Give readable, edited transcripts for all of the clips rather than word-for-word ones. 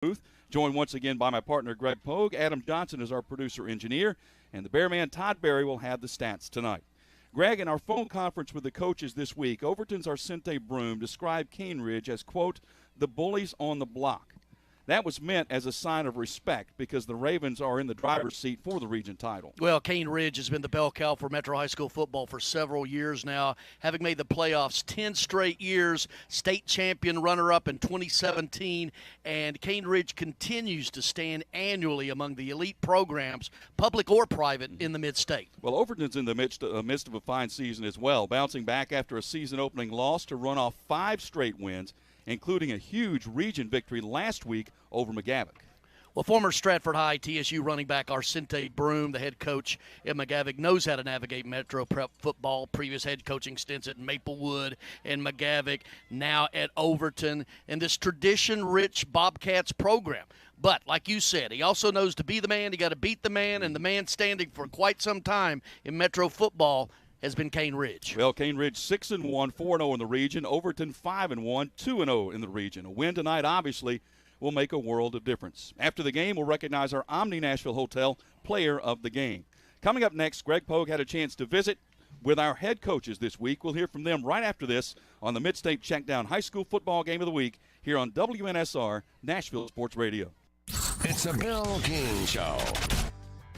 booth. Joined once again by my partner, Greg Pogue. Adam Johnson is our producer-engineer, and the Bearman Todd Berry will have the stats tonight. Greg, in our phone conference with the coaches this week, Overton's Arcente Broom described Caneridge as, quote, the bullies on the block. That was meant as a sign of respect because the Ravens are in the driver's seat for the region title. Well, Caneridge has been the bell cow for Metro High School football for several years now, having made the playoffs 10 straight years, state champion runner-up in 2017, and Caneridge continues to stand annually among the elite programs, public or private, in the mid-state. Well, Overton's in the midst of a fine season as well, bouncing back after a season-opening loss to run off 5 straight wins, including a huge region victory last week over McGavock. Well, former Stratford High TSU running back Arcente Broom, the head coach at McGavock, knows how to navigate Metro Prep football. Previous head coaching stints at Maplewood and McGavock, now at Overton, and this tradition-rich Bobcats program. But, like you said, he also knows to be the man, you got to beat the man, and the man standing for quite some time in Metro football has been Caneridge. Well, Caneridge 6-1, 4-0 in the region. Overton 5-1, 2-0 in the region. A win tonight, obviously, will make a world of difference. After the game, we'll recognize our Omni Nashville Hotel player of the game. Coming up next, Greg Pogue had a chance to visit with our head coaches this week. We'll hear from them right after this on the Mid-State Checkdown High School Football Game of the Week here on WNSR Nashville Sports Radio. It's a Bill King Show.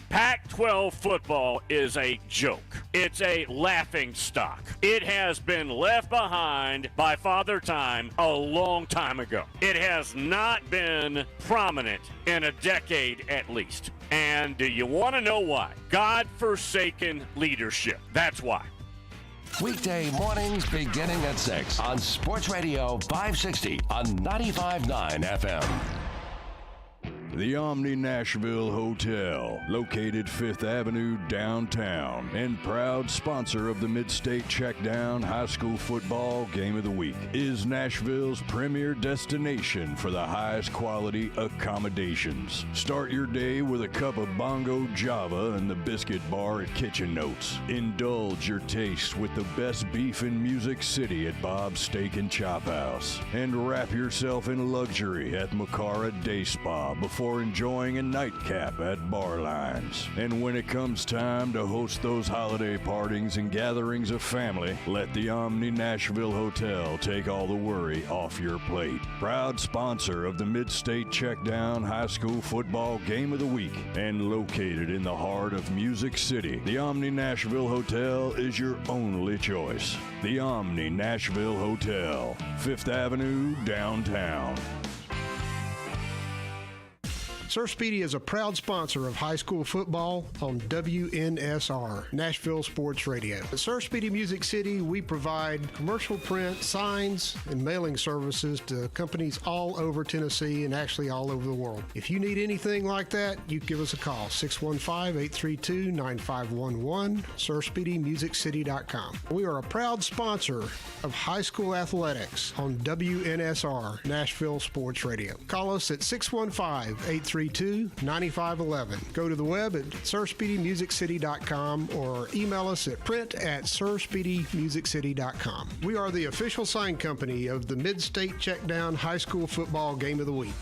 Pac-12 football is a joke. It's a laughing stock. It has been left behind by Father Time a long time ago. It has not been prominent in a decade at least. And do you want to know why? God-forsaken leadership. That's why. Weekday mornings beginning at 6 on Sports Radio 560 on 95.9 FM. The Omni Nashville Hotel, located 5th Avenue downtown, and proud sponsor of the Mid-State Checkdown High School Football Game of the Week, is Nashville's premier destination for the highest quality accommodations. Start your day with a cup of Bongo Java and the Biscuit Bar at Kitchen Notes. Indulge your taste with the best beef in Music City at Bob's Steak and Chop House. And wrap yourself in luxury at Macara Day Spa before enjoying a nightcap at Bar Lines. And when it comes time to host those holiday partings and gatherings of family, let the Omni Nashville Hotel take all the worry off your plate. Proud sponsor of the Mid-State Checkdown High School Football Game of the Week and located in the heart of Music City, the Omni Nashville Hotel is your only choice. The Omni Nashville Hotel, 5th Avenue, downtown. Sir Speedy is a proud sponsor of high school football on WNSR, Nashville Sports Radio. At Sir Speedy Music City, we provide commercial print, signs, and mailing services to companies all over Tennessee and actually all over the world. If you need anything like that, you give us a call, 615-832-9511, SirSpeedyMusicCity.com. We are a proud sponsor of high school athletics on WNSR, Nashville Sports Radio. Call us at 615-832-9511. Go to the web at SirSpeedyMusicCity.com or email us at print@SirSpeedyMusicCity.com. We are the official sign company of the Mid-State Checkdown High School Football Game of the Week.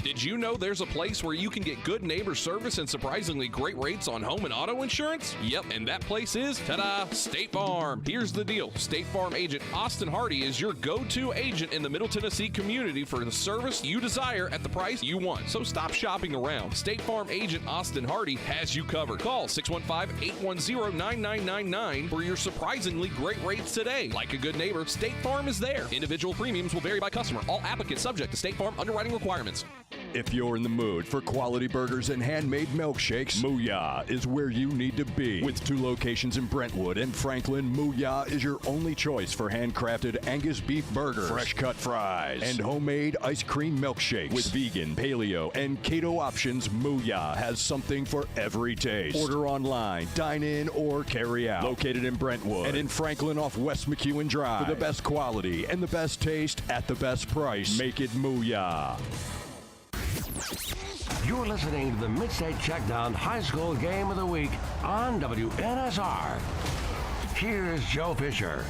Did you know there's a place where you can get good neighbor service and surprisingly great rates on home and auto insurance? Yep, and that place is, ta-da, State Farm. Here's the deal. State Farm agent Austin Hardy is your go-to agent in the Middle Tennessee community for the service you desire at the price you want. So stop shopping around. State Farm agent Austin Hardy has you covered. Call 615-810-9999 for your surprisingly great rates today. Like a good neighbor, State Farm is there. Individual premiums will vary by customer. All applicants subject to State Farm underwriting requirements. If you're in the mood for quality burgers and handmade milkshakes, Mooyah is where you need to be. With 2 locations in Brentwood and Franklin, Mooyah is your only choice for handcrafted Angus beef burgers, fresh cut fries, and homemade ice cream milkshakes. With vegan, paleo, and keto options, Mooyah has something for every taste. Order online, dine in, or carry out. Located in Brentwood and in Franklin off West McEwen Drive. For the best quality and the best taste at the best price, make it Mooyah. You're listening to the Mid-State Checkdown High School Game of the Week on WNSR. Here's Joe Fisher.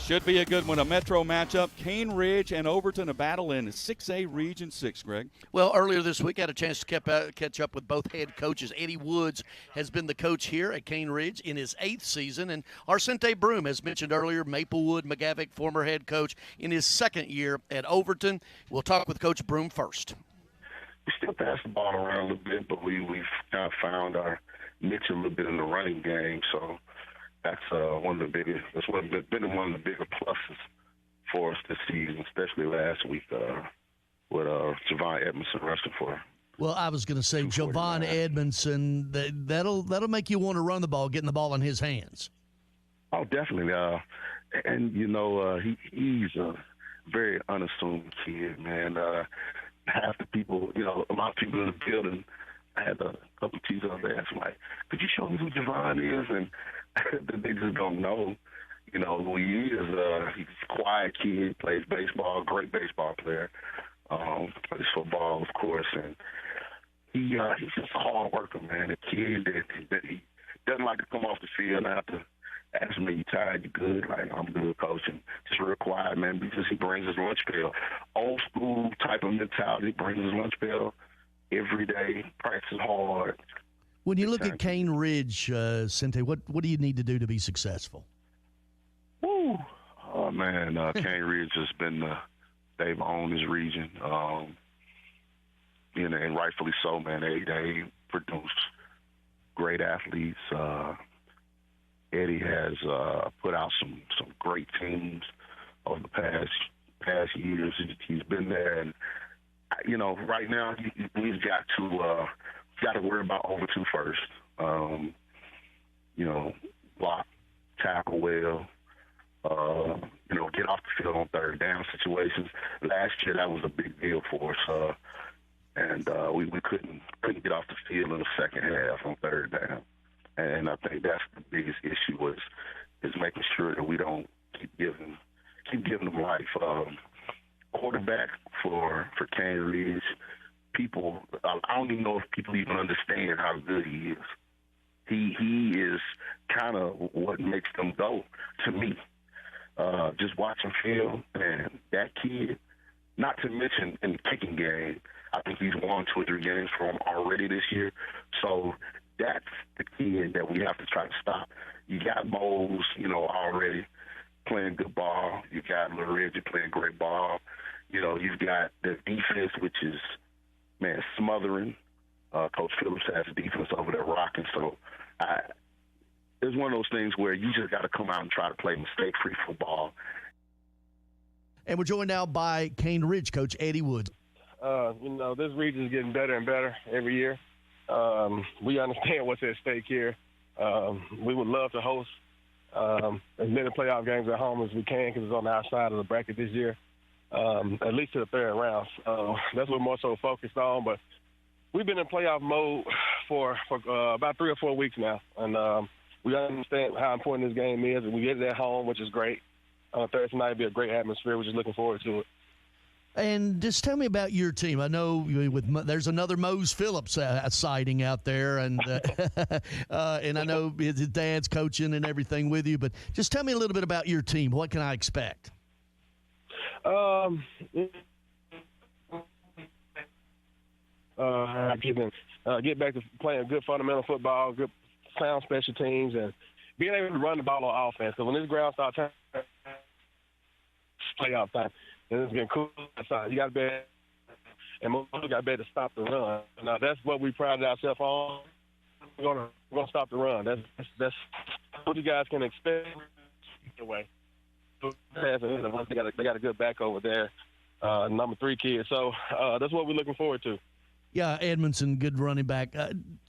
Should be a good one. A Metro matchup. Caneridge and Overton, a battle in 6A Region 6, Greg. Well, earlier this week, I had a chance to catch up with both head coaches. Eddie Woods has been the coach here at Caneridge in his 8th season, and Arcente Broom, as mentioned earlier, Maplewood McGavick, former head coach, in his 2nd year at Overton. We'll talk with Coach Broom first. We still pass the ball around a little bit, but we've kind of found our niche a little bit in the running game, so that's one of the biggest. That's been one of the bigger pluses for us this season, especially last week with Javon Edmondson rushing for. Well, I was going to say Javon Edmondson. That'll make you want to run the ball, getting the ball in his hands. Oh, definitely. And he's a very unassuming kid, man. Half the people, a lot of people in the building. I had a couple of teachers on there. I'm like, could you show me who Javon is? And they just don't know, who he is. He's a quiet kid, plays baseball, great baseball player, plays football, of course, and he's just a hard worker, man. A kid that he doesn't like to come off the field and have to ask me, you tired, you good? Like, I'm good, coach. And just real quiet, man, because he brings his lunch pail. Old school type of mentality, brings his lunch pail every day, practices hard. When you look at Caneridge, Sente, what do you need to do to be successful? Woo! Oh, man, Caneridge has been they've owned this region, and rightfully so, man. They produce great athletes. Eddie has put out some great teams over the past years. He's been there, and right now we've got to worry about Overton first. Block, tackle well. Get off the field on third down situations. Last year that was a big deal for us, and we couldn't get off the field in the second half on third down. And I think that's the biggest issue is making sure that we don't keep giving them life. Quarterback for Caneridge, people, I don't even know if people even understand how good he is. He is kind of what makes them go to me. Just watching film, and that kid, not to mention in the kicking game, I think he's won 2 or 3 games for him already this year. So that's the kid that we have to try to stop. You got Moles, already playing good ball. You got Caneridge playing great ball. You've got the defense, which is, man, smothering. Coach Phillips has the defense over there rocking. So it's one of those things where you just got to come out and try to play mistake-free football. And we're joined now by Caneridge coach Eddie Woods. This region is getting better and better every year. We understand what's at stake here. We would love to host as many playoff games at home as we can because it's on the outside of the bracket this year, at least to the third round. That's what we're more so focused on. But we've been in playoff mode for about 3 or 4 weeks now, and we understand how important this game is, and we get it at home, which is great. Thursday night will be a great atmosphere. We're just looking forward to it. And just tell me about your team. I know there's another Mose Phillips sighting out there, and and I know his dad's coaching and everything with you. But just tell me a little bit about your team. What can I expect? Get back to playing good fundamental football, good sound special teams, and being able to run the ball on offense. So when this ground starts playoff time, and it's getting cool outside. You got to be, and most got to be able to stop the run. Now that's what we pride ourselves on. We're gonna stop the run. That's what you guys can expect. Anyway, they got a good back over there, number 3 kid. So that's what we're looking forward to. Yeah, Edmondson, good running back.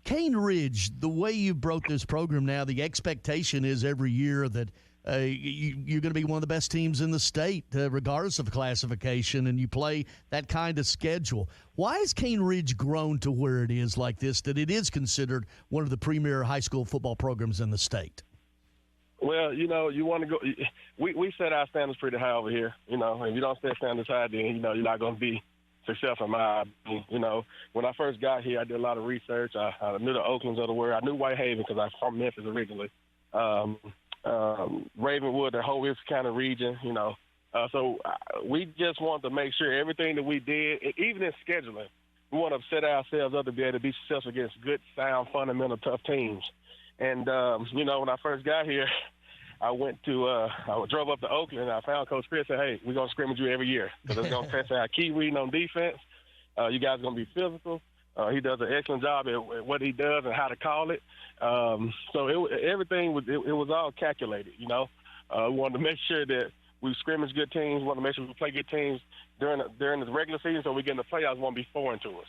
Caneridge, the way you broke this program now, the expectation is every year that you're going to be one of the best teams in the state, regardless of classification, and you play that kind of schedule. Why has Caneridge grown to where it is like this, that it is considered one of the premier high school football programs in the state? Well, you want to go – we set our standards pretty high over here. If you don't set standards high, then, you're not going to be successful in my opinion. When I first got here, I did a lot of research. I knew the Oaklands of the world. I knew Whitehaven because I'm from Memphis originally. Ravenwood, the whole East County region, you know. So we just want to make sure everything that we did, even in scheduling, we want to set ourselves up to be able to be successful against good, sound, fundamental, tough teams. And, you know, when I first got here, I drove up to Oakland, and I found Coach Chris and said, hey, we're going to scrimmage you every year because it's going to test our key reading on defense. You guys are going to be physical. He does an excellent job at what he does and how to call it. So everything was all calculated, you know. We wanted to make sure that we scrimmage good teams. We want to make sure we play good teams during the regular season so we get in the playoffs won't be foreign to us.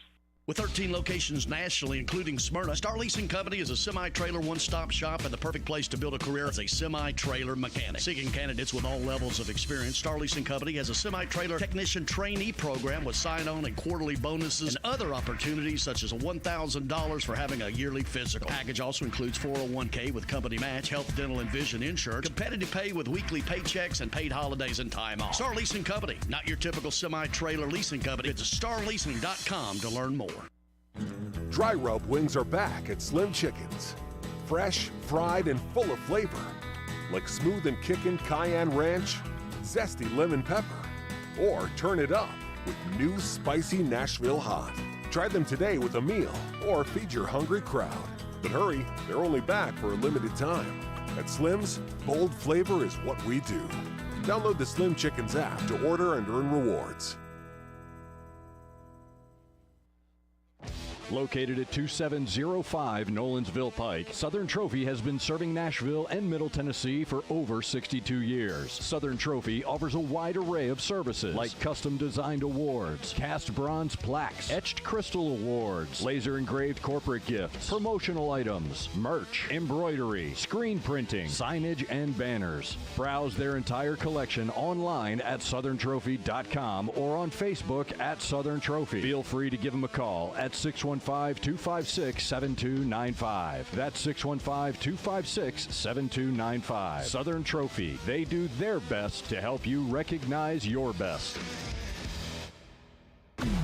With 13 locations nationally, including Smyrna, Star Leasing Company is a semi-trailer one-stop shop and the perfect place to build a career as a semi-trailer mechanic. Seeking candidates with all levels of experience, Star Leasing Company has a semi-trailer technician trainee program with sign-on and quarterly bonuses and other opportunities such as $1,000 for having a yearly physical. The package also includes 401k with company match, health, dental, and vision insurance, competitive pay with weekly paychecks, and paid holidays and time off. Star Leasing Company, not your typical semi-trailer leasing company. Visit starleasing.com to learn more. Dry rub wings are back at Slim Chickens. Fresh, fried, and full of flavor. Like smooth and kickin' cayenne ranch, zesty lemon pepper, or turn it up with new spicy Nashville hot. Try them today with a meal or feed your hungry crowd. But hurry, they're only back for a limited time. At Slim's, bold flavor is what we do. Download the Slim Chickens app to order and earn rewards. Located at 2705 Nolensville Pike, Southern Trophy has been serving Nashville and Middle Tennessee for over 62 years. Southern Trophy offers a wide array of services like custom designed awards, cast bronze plaques, etched crystal awards, laser engraved corporate gifts, promotional items, merch, embroidery, screen printing, signage, and banners. Browse their entire collection online at southerntrophy.com or on Facebook at Southern Trophy. Feel free to give them a call at 615-256-7295. That's 615-256-7295. Southern Trophy. They do their best to help you recognize your best.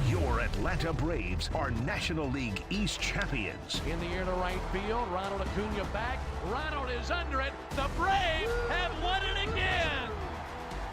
Your Atlanta Braves are National League East champions. In the air to right field, Ronald Acuna back. Ronald is under it. The Braves have won it again.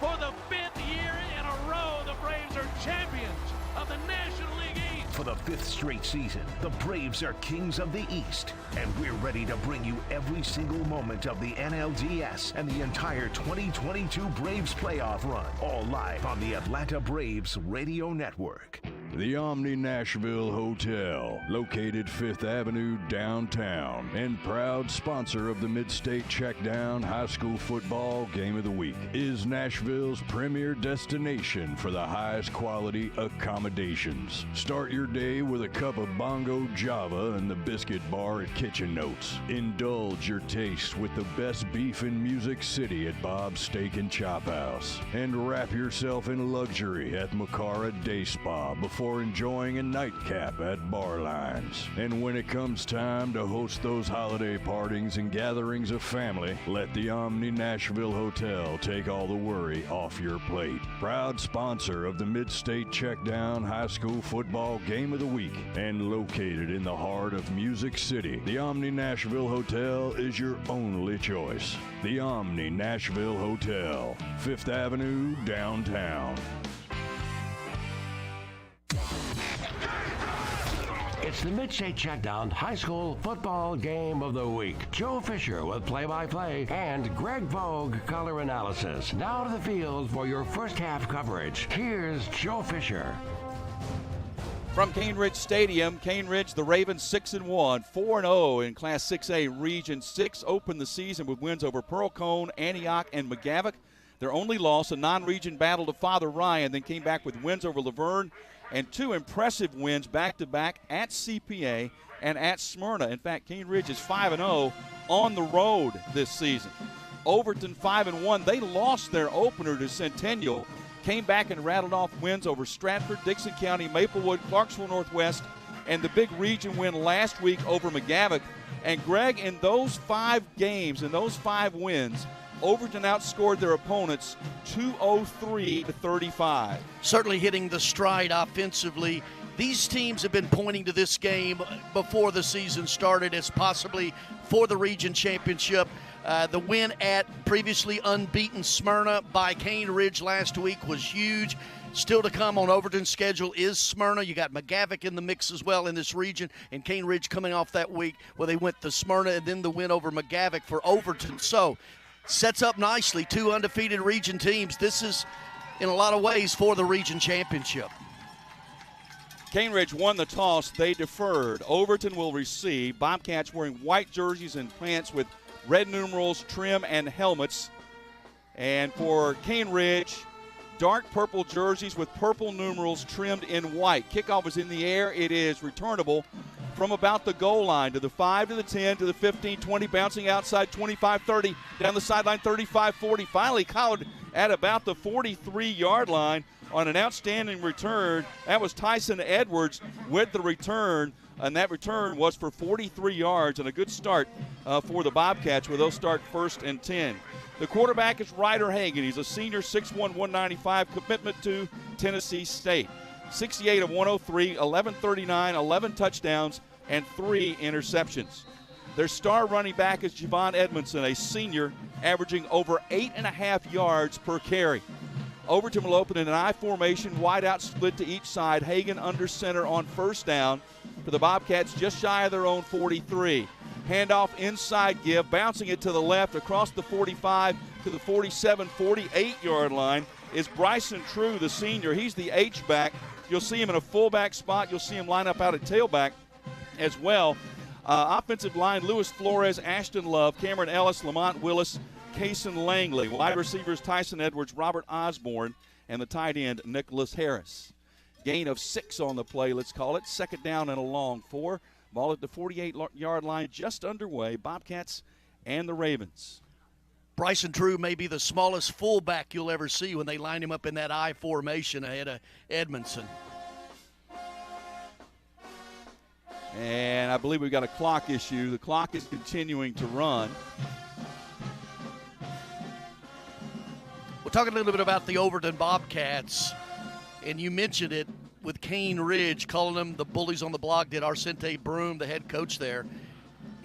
For the 5th year in a row, the Braves are champions of the National League East. For the 5th straight season, the Braves are kings of the East, and we're ready to bring you every single moment of the NLDS and the entire 2022 Braves playoff run, all live on the Atlanta Braves Radio Network. The Omni Nashville Hotel, located 5th Avenue downtown, and proud sponsor of the Mid-State Checkdown High School Football Game of the Week, is Nashville's premier destination for the highest quality accommodations. Start your day with a cup of Bongo Java and the Biscuit Bar at Kitchen Notes. Indulge your taste with the best beef in Music City at Bob's Steak and Chop House. And wrap yourself in luxury at Macara Day Spa before enjoying a nightcap at Bar Lines. And when it comes time to host those holiday partings and gatherings of family, let the Omni Nashville Hotel take all the worry off your plate. Proud sponsor of the Mid-State Checkdown High School Football Game of the Week, and located in the heart of Music City, the Omni Nashville Hotel is your only choice. The Omni Nashville Hotel, 5th Avenue, downtown. It's the Mid-State Checkdown High School Football Game of the Week. Joe Fisher with play-by-play and Greg Vogue color analysis. Now to the field for your first half coverage. Here's Joe Fisher. From Caneridge Stadium, Caneridge, the Ravens 6-1, 4-0 in Class 6A Region 6, opened the season with wins over Pearl-Cohn, Antioch, and McGavock. Their only loss, a non-region battle to Father Ryan, then came back with wins over Laverne and 2 impressive wins back-to-back at CPA and at Smyrna. In fact, Caneridge is 5-0 on the road this season. Overton 5-1. They lost their opener to Centennial, came back and rattled off wins over Stratford, Dixon County, Maplewood, Clarksville Northwest, and the big region win last week over McGavock. And Greg, in those 5 games, in those 5 wins, Overton outscored their opponents 203-35. Certainly hitting the stride offensively these teams have been pointing to this game before the season started as possibly for the region championship. The win at previously unbeaten Smyrna by Caneridge last week was huge. Still to come on Overton's schedule is Smyrna. You got McGavick in the mix as well in this region, and Caneridge coming off that week where they went to Smyrna and then the win over McGavick for Overton. So sets up nicely, 2 undefeated region teams. This is, in a lot of ways, for the region championship. Caneridge won the toss. They deferred. Overton will receive. Bobcats wearing white jerseys and pants with red numerals, trim, and helmets. And for Caneridge, dark purple jerseys with purple numerals trimmed in white. Kickoff is in the air. It is returnable from about the goal line to the 5, to the 10, to the 15, 20, bouncing outside 25, 30, down the sideline 35, 40. Finally caught at about the 43-yard line on an outstanding return. That was Tyson Edwards with the return, and that return was for 43 yards and a good start for the Bobcats, where they'll start 1st and 10. The quarterback is Ryder Hagan. He's a senior, 6'1", 195, commitment to Tennessee State. 68 of 103, 1139, 11 touchdowns, and 3 interceptions. Their star running back is Javon Edmondson, a senior, averaging over 8.5 yards per carry. Overton will open in an I formation, wide out split to each side. Hagan under center on 1st down for the Bobcats, just shy of their own 43. Handoff inside give, bouncing it to the left across the 45 to the 47, 48-yard line is Bryson True, the senior. He's the H-back. You'll see him in a fullback spot. You'll see him line up out at tailback as well. Offensive line, Luis Flores, Ashton Love, Cameron Ellis, Lamont Willis, Kaysen Langley. Wide receivers, Tyson Edwards, Robert Osborne, and the tight end, Nicholas Harris. Gain of 6 on the play, let's call it. 2nd down and a long 4. Ball at the 48-yard line, just underway. Bobcats and the Ravens. Bryson True may be the smallest fullback you'll ever see when they line him up in that I formation ahead of Edmondson. And I believe we've got a clock issue. The clock is continuing to run. We're talking a little bit about the Overton Bobcats, and you mentioned it with Caneridge, calling them the bullies on the block, did Arcente Broom, the head coach there.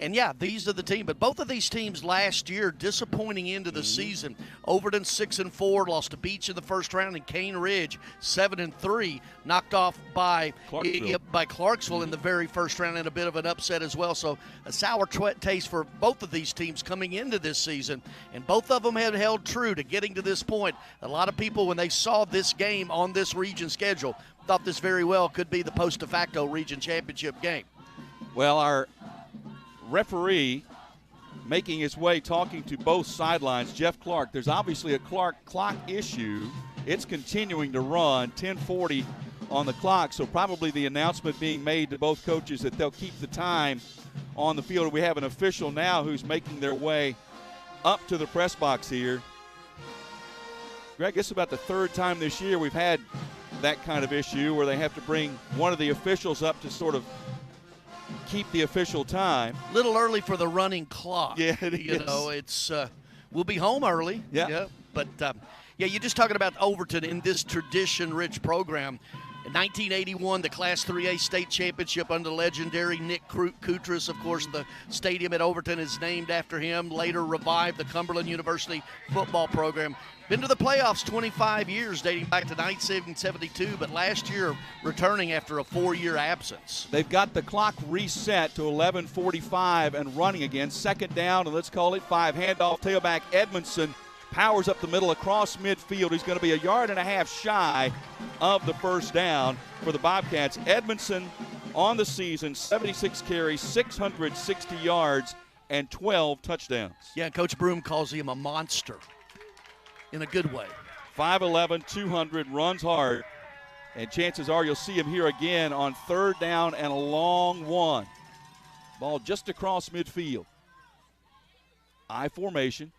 And, yeah, these are the team. But both of these teams last year, disappointing into the season. Overton 6-4, lost to Beach in the first round, and Caneridge 7-3, knocked off by Clarksville in the very first round, and a bit of an upset as well. So a sour taste for both of these teams coming into this season. And both of them have held true to getting to this point. A lot of people, when they saw this game on this region schedule, thought this very well could be the post de facto region championship game. Well, our referee making his way, talking to both sidelines, Jeff Clark. There's obviously a clock issue. It's continuing to run, 10:40 on the clock, so probably the announcement being made to both coaches that they'll keep the time on the field. We have an official now who's making their way up to the press box here. Greg, it's about the 3rd time this year we've had that kind of issue where they have to bring one of the officials up to sort of keep the official time. Little early for the running clock. Yeah, it you is. know, it's we'll be home early. Yeah. But you're just talking about Overton in this tradition-rich program. In 1981, the Class 3A state championship under legendary Nick Koutras. Of course, the stadium at Overton is named after him. Later revived the Cumberland University football program. Been to the playoffs 25 years, dating back to 1972, but last year returning after a 4-year absence. They've got the clock reset to 11:45 and running again. 2nd down, and let's call it 5. Handoff, tailback Edmondson powers up the middle across midfield. He's going to be 1.5 yards shy of the 1st down for the Bobcats. Edmondson on the season, 76 carries, 660 yards, and 12 touchdowns. Yeah, Coach Broom calls him a monster. In a good way. 5'11", 200, runs hard. And chances are you'll see him here again on 3rd down and a long 1. Ball just across midfield. I formation.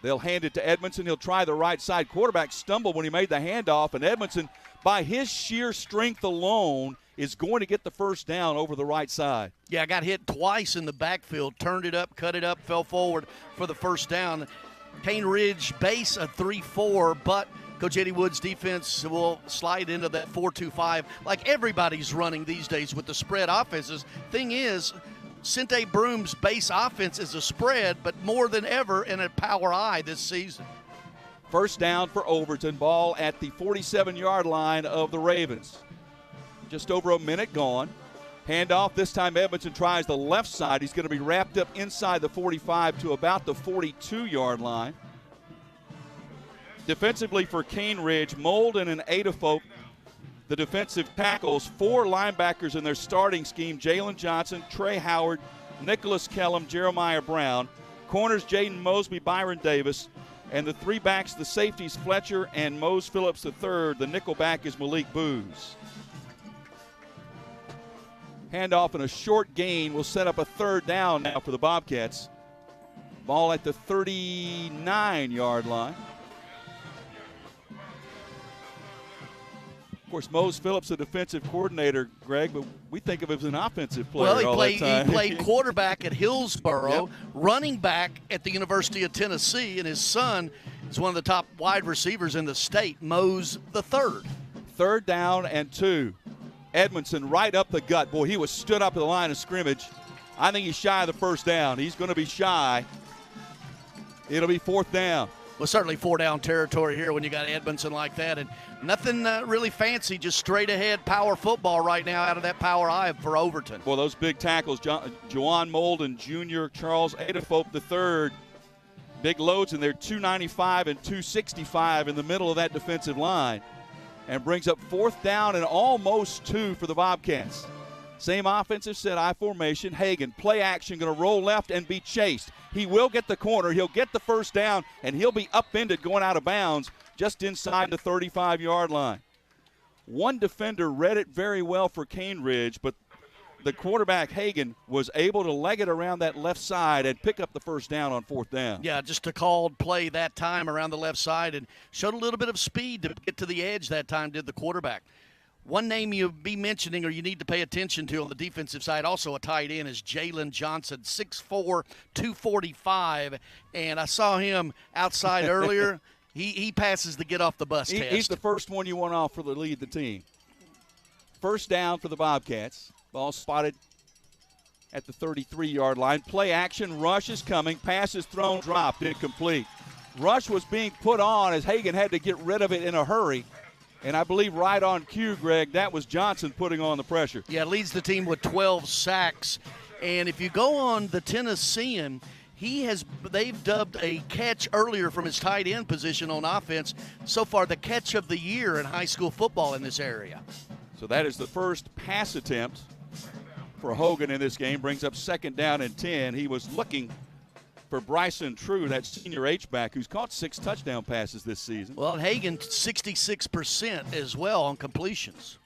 They'll hand it to Edmondson. He'll try the right side. Quarterback stumbled when he made the handoff, and Edmondson, by his sheer strength alone, is going to get the 1st down over the right side. Yeah, got hit twice in the backfield. Turned it up, cut it up, fell forward for the 1st down. Caneridge base a 3-4, but Coach Eddie Wood's defense will slide into that 4-2-5 like everybody's running these days with the spread offenses. Thing is, Sente Broom's base offense is a spread, but more than ever in a power I this season. First down for Overton. Ball at the 47-yard line of the Ravens. Just over a minute gone. Handoff. This time Edmondson tries the left side. He's going to be wrapped up inside the 45 to about the 42-yard line. Defensively for Caneridge, Molden and Adafolk, the defensive tackles. 4 linebackers in their starting scheme: Jalen Johnson, Trey Howard, Nicholas Kellum, Jeremiah Brown. Corners: Jaden Mosby, Byron Davis. And the 3 backs, the safeties, Fletcher and Mose Phillips III. The nickel back is Malik Booz. Handoff and a short gain will set up a 3rd down now for the Bobcats. Ball at the 39-yard line. Of course, Mose Phillips, the defensive coordinator, Greg, but we think of him as an offensive player. Well, he played quarterback at Hillsboro, Yep. running back at the University of Tennessee, and his son is one of the top wide receivers in the state, Mose the third. 3rd down and 2. Edmondson right up the gut. Boy, he was stood up at the line of scrimmage. I think he's shy of the 1st down. He's going to be shy. It'll be 4th down. Well, certainly 4-down territory here when you got Edmondson like that. And nothing really fancy, just straight ahead power football right now out of that power I for Overton. Well, those big tackles, Juwan Molden Jr., Charles Adafolk III, big loads in there, 295 and 265 in the middle of that defensive line, and brings up 4th down and almost 2 for the Bobcats. Same offensive set, I formation. Hagan, play action, going to roll left and be chased. He will get the corner. He'll get the 1st down, and he'll be upended going out of bounds just inside the 35-yard line. One defender read it very well for Caneridge, but the quarterback, Hagan, was able to leg it around that left side and pick up the 1st down on 4th down. Yeah, just a called play that time around the left side and showed a little bit of speed to get to the edge that time, did the quarterback. One name you'll be mentioning or you need to pay attention to on the defensive side, also a tight end, is Jalen Johnson, 6'4", 245. And I saw him outside earlier. He passes the get-off-the-bus test. He's the first one you want off for the lead the team. 1st down for the Bobcats. Ball spotted at the 33-yard line. Play action, rush is coming. Pass is thrown, dropped, incomplete. Rush was being put on as Hagan had to get rid of it in a hurry. And I believe right on cue, Greg, that was Johnson putting on the pressure. Yeah, leads the team with 12 sacks. And if you go on the Tennessean, they've dubbed a catch earlier from his tight end position on offense so far the catch of the year in high school football in this area. So that is the first pass attempt for Hogan in this game. Brings up 2nd down and 10. He was looking for Bryson True, that senior H-back, who's caught 6 touchdown passes this season. Well, Hagan, 66% as well on completions.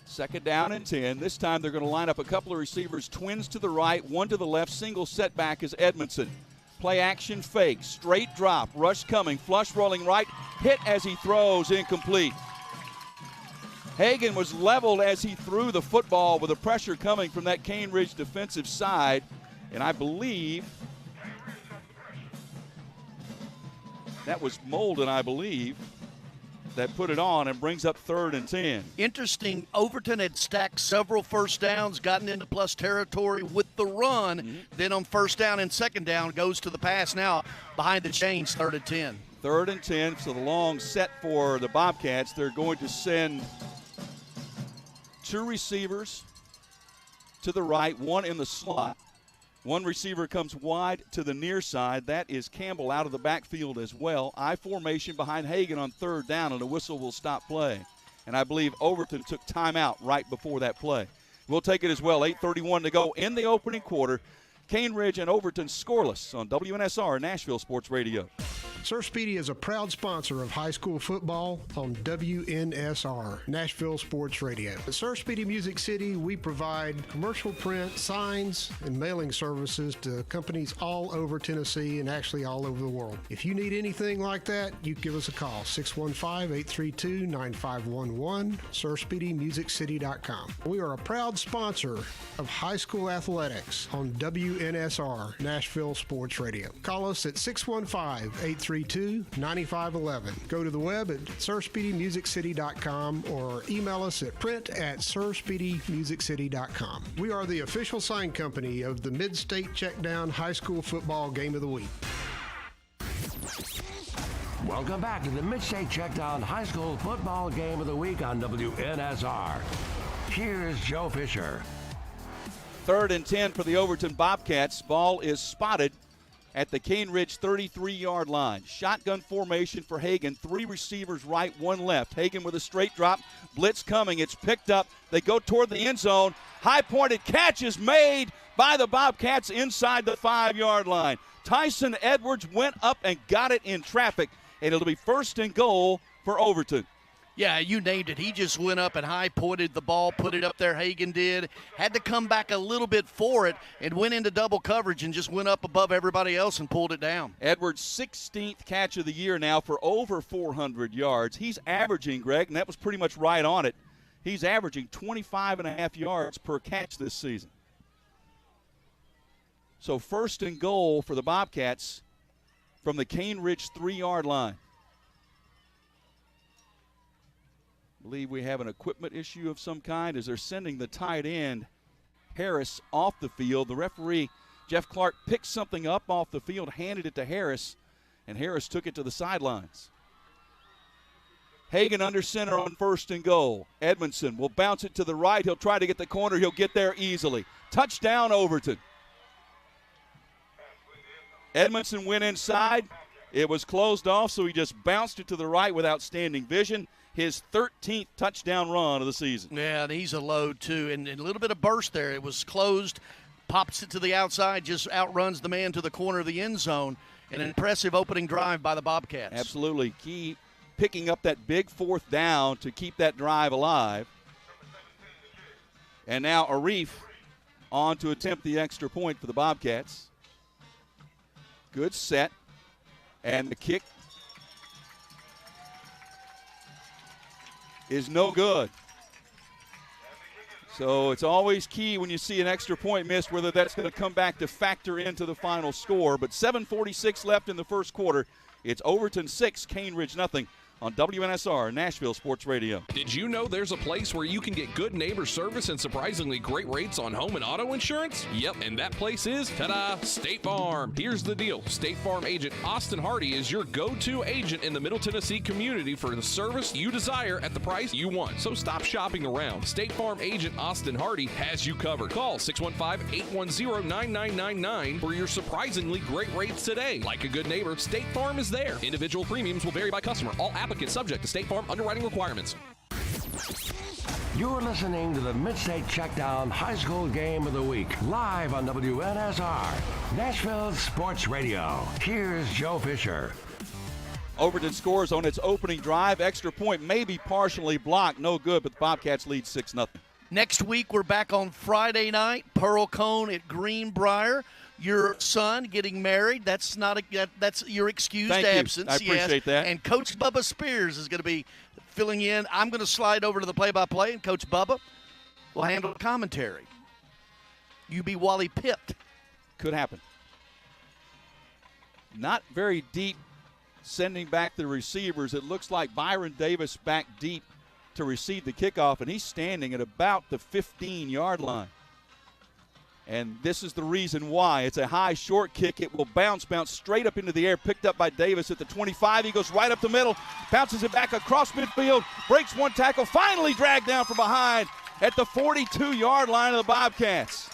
2nd down and 10. This time they're going to line up a couple of receivers, twins to the right, one to the left. Single setback is Edmondson. Play action fake, straight drop, rush coming, flush rolling right, hit as he throws, incomplete. Hagan was leveled as he threw the football with the pressure coming from that Caneridge defensive side, and I believe that was Molden, that put it on and brings up 3rd and 10. Interesting, Overton had stacked several 1st downs, gotten into plus territory with the run. Mm-hmm. Then on 1st down and 2nd down, goes to the pass now behind the chains, 3rd and 10. 3rd and 10, so the long set for the Bobcats. They're going to send 2 receivers to the right, 1 in the slot. 1 receiver comes wide to the near side. That is Campbell out of the backfield as well. I formation behind Hagan on 3rd down, and a whistle will stop play. And I believe Overton took timeout right before that play. We'll take it as well. 8:31 to go in the opening quarter. Caneridge and Overton scoreless on WNSR Nashville Sports Radio. Sir Speedy is a proud sponsor of high school football on WNSR, Nashville Sports Radio. At Sir Speedy Music City, we provide commercial print, signs, and mailing services to companies all over Tennessee and actually all over the world. If you need anything like that, you give us a call, 615-832-9511, SirSpeedyMusicCity.com. We are a proud sponsor of high school athletics on WNSR. WNSR, Nashville Sports Radio. Call us at 615-832-9511. Go to the web at SirSpeedyMusicCity.com or email us at print@SirSpeedyMusicCity.com. We are the official sign company of the Mid-State Checkdown High School Football Game of the Week. Welcome back to the Mid-State Checkdown High School Football Game of the Week on WNSR. Here's Joe Fisher. 3rd and 10 for the Overton Bobcats. Ball is spotted at the Caneridge 33-yard line. Shotgun formation for Hagan. 3 receivers right, 1 left. Hagan with a straight drop. Blitz coming. It's picked up. They go toward the end zone. High-pointed catch is made by the Bobcats inside the 5-yard line. Tyson Edwards went up and got it in traffic, and it'll be 1st and goal for Overton. Yeah, you named it. He just went up and high-pointed the ball, put it up there, Hagan did. Had to come back a little bit for it and went into double coverage and just went up above everybody else and pulled it down. Edwards' 16th catch of the year now for over 400 yards. He's averaging, Greg, and that was pretty much right on it, he's averaging 25.5 yards per catch this season. So 1st and goal for the Bobcats from the Caneridge 3-yard line. I believe we have an equipment issue of some kind as they're sending the tight end, Harris, off the field. The referee, Jeff Clark, picked something up off the field, handed it to Harris, and Harris took it to the sidelines. Hagan under center on 1st and goal. Edmondson will bounce it to the right. He'll try to get the corner. He'll get there easily. Touchdown, Overton. Edmondson went inside. It was closed off, so he just bounced it to the right with outstanding vision. His 13th touchdown run of the season. Yeah, and he's a load, too. And a little bit of burst there. It was closed, pops it to the outside, just outruns the man to the corner of the end zone. An impressive opening drive by the Bobcats. Absolutely. Key picking up that big 4th down to keep that drive alive. And now Arif on to attempt the extra point for the Bobcats. Good set. And the kick is no good. So it's always key when you see an extra point missed, whether that's going to come back to factor into the final score. But 7:46 left in the first quarter. It's Overton 6, Caneridge nothing on WNSR, Nashville Sports Radio. Did you know there's a place where you can get good neighbor service and surprisingly great rates on home and auto insurance? Yep, and that place is, ta-da, State Farm. Here's the deal. State Farm agent Austin Hardy is your go-to agent in the Middle Tennessee community for the service you desire at the price you want. So stop shopping around. State Farm agent Austin Hardy has you covered. Call 615-810-9999 for your surprisingly great rates today. Like a good neighbor, State Farm is there. Individual premiums will vary by customer. All applicants subject to State Farm underwriting requirements. You're listening to the Mid-State Checkdown High School Game of the Week, live on WNSR, Nashville Sports Radio. Here's Joe Fisher. Overton scores on its opening drive. Extra point may be partially blocked. No good, but the Bobcats lead 6-0. Next week, we're back on Friday night. Pearl Cone at Greenbrier. Your son getting married, that's your excused absence. I appreciate that. And Coach Bubba Spears is going to be filling in. I'm going to slide over to the play-by-play, and Coach Bubba will handle the commentary. You be Wally Pitt. Could happen. Not very deep sending back the receivers. It looks like Byron Davis back deep to receive the kickoff, and he's standing at about the 15-yard line. And this is the reason why. It's a high, short kick. It will bounce straight up into the air, picked up by Davis at the 25. He goes right up the middle, bounces it back across midfield, breaks one tackle, finally dragged down from behind at the 42-yard line of the Bobcats.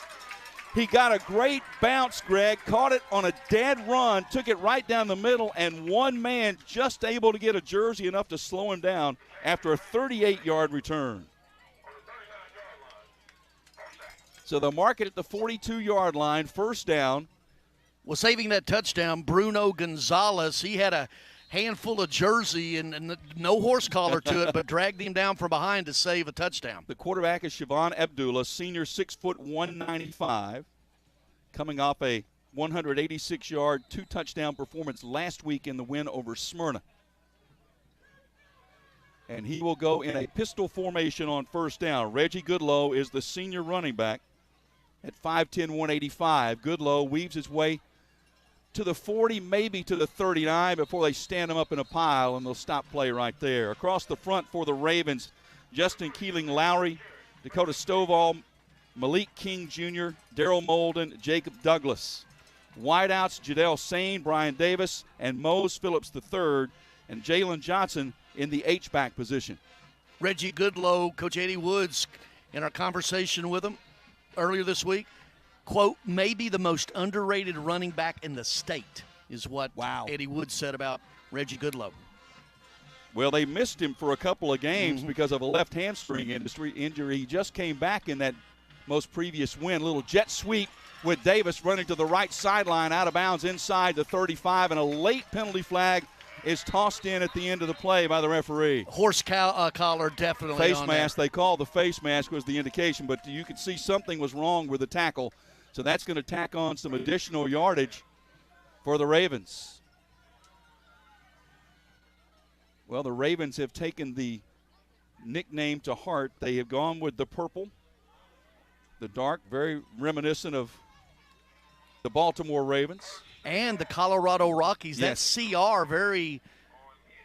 He got a great bounce, Greg, caught it on a dead run, took it right down the middle, and one man just able to get a jersey enough to slow him down after a 38-yard return. So they'll mark it at the 42-yard line, 1st down. Well, saving that touchdown, Bruno Gonzalez, he had a handful of jersey and no horse collar to it, but dragged him down from behind to save a touchdown. The quarterback is Siobhan Abdullah, senior, 6'195", coming off a 186-yard, 2-touchdown performance last week in the win over Smyrna. And he will go in a pistol formation on 1st down. Reggie Goodlow is the senior running back. at 5'10", 185. Goodlow weaves his way to the 40, maybe to the 39 before they stand him up in a pile, and they'll stop play right there. Across the front for the Ravens, Justin Keeling-Lowry, Dakota Stovall, Malik King Jr., Daryl Molden, Jacob Douglas. Wideouts, Jadell Sane, Brian Davis, and Mose Phillips III, and Jalen Johnson in the H-back position. Reggie Goodlow, Coach Eddie Woods, in our conversation with him earlier this week, quote, maybe the most underrated running back in the state is what Eddie Woods said about Reggie Goodlow. Well, they missed him for a couple of games because of a left hamstring injury. He just came back in that most previous win. Little jet sweep with Davis running to the right sideline, out of bounds inside the 35, and a late penalty flag is tossed in at the end of the play by the referee. Horse collar definitely face on mask. there. They called the face mask was the indication, but you could see something was wrong with the tackle. So that's going to tack on some additional yardage for the Ravens. Well, the Ravens have taken the nickname to heart. They have gone with the purple, the dark, very reminiscent of the Baltimore Ravens. And the Colorado Rockies. Yes. That CR, very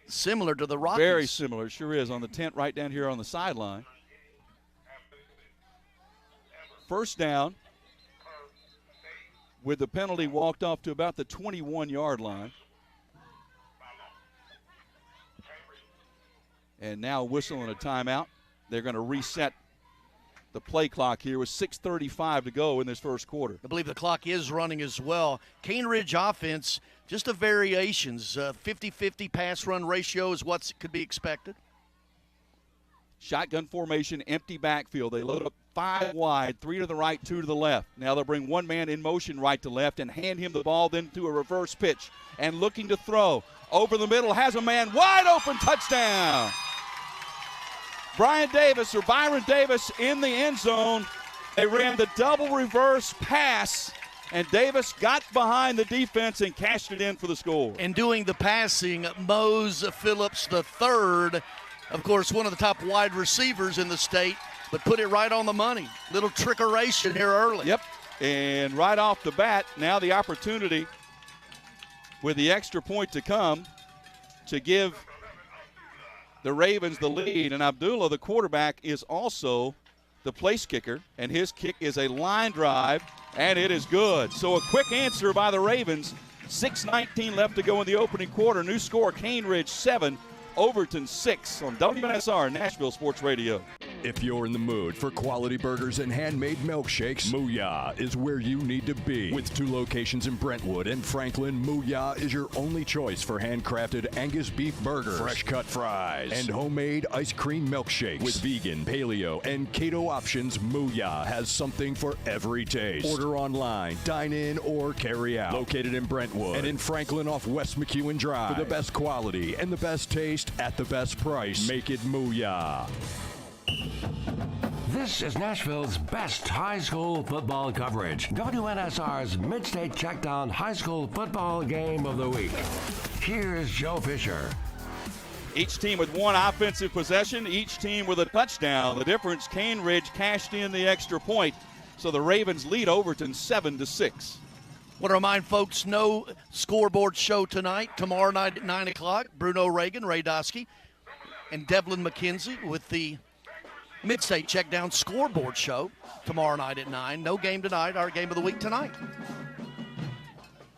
similar to the Rockies. Very similar, sure is, on the tent right down here on the sideline. First down with the penalty walked off to about the 21-yard line. And now whistling a timeout. They're going to reset the play clock here with 6:35 to go in this first quarter. I believe the clock is running as well. Caneridge offense, just the variations. 50-50 pass run ratio is what could be expected. Shotgun formation, empty backfield. They load up 5 wide, 3 to the right, 2 to the left. Now they'll bring one man in motion right to left and hand him the ball, then to a reverse pitch. And looking to throw. Over the middle, has a man wide open, touchdown. Byron Davis in the end zone. They ran the double reverse pass, and Davis got behind the defense and cashed it in for the score. And doing the passing, Mose Phillips III, of course, one of the top wide receivers in the state, but put it right on the money. Little trickeration here early. Yep, and right off the bat, now the opportunity with the extra point to come to give the Ravens the lead. And Abdullah, the quarterback, is also the place kicker, and his kick is a line drive, and it is good. So a quick answer by the Ravens. 6:19 left to go in the opening quarter. New score, Caneridge 7, Overton 6 on WNSR Nashville Sports Radio. If you're in the mood for quality burgers and handmade milkshakes, Mooyah is where you need to be. With 2 locations in Brentwood and Franklin, Mooyah is your only choice for handcrafted Angus beef burgers, fresh cut fries, and homemade ice cream milkshakes. With vegan, paleo, and keto options, Mooyah has something for every taste. Order online, dine in, or carry out. Located in Brentwood and in Franklin off West McEwen Drive. For the best quality and the best taste at the best price, make it Mooyah. This is Nashville's best high school football coverage. WNSR's Mid-State Checkdown High School Football Game of the Week. Here's Joe Fisher. Each team with 1 offensive possession, each team with a touchdown. The difference, Caneridge cashed in the extra point, so the Ravens lead Overton 7-6. Want to remind folks, no scoreboard show tonight. Tomorrow night at 9 o'clock, Bruno Reagan, Ray Doskey, and Devlin McKenzie with the Mid-State Checkdown scoreboard show tomorrow night at 9. No game tonight, our game of the week tonight.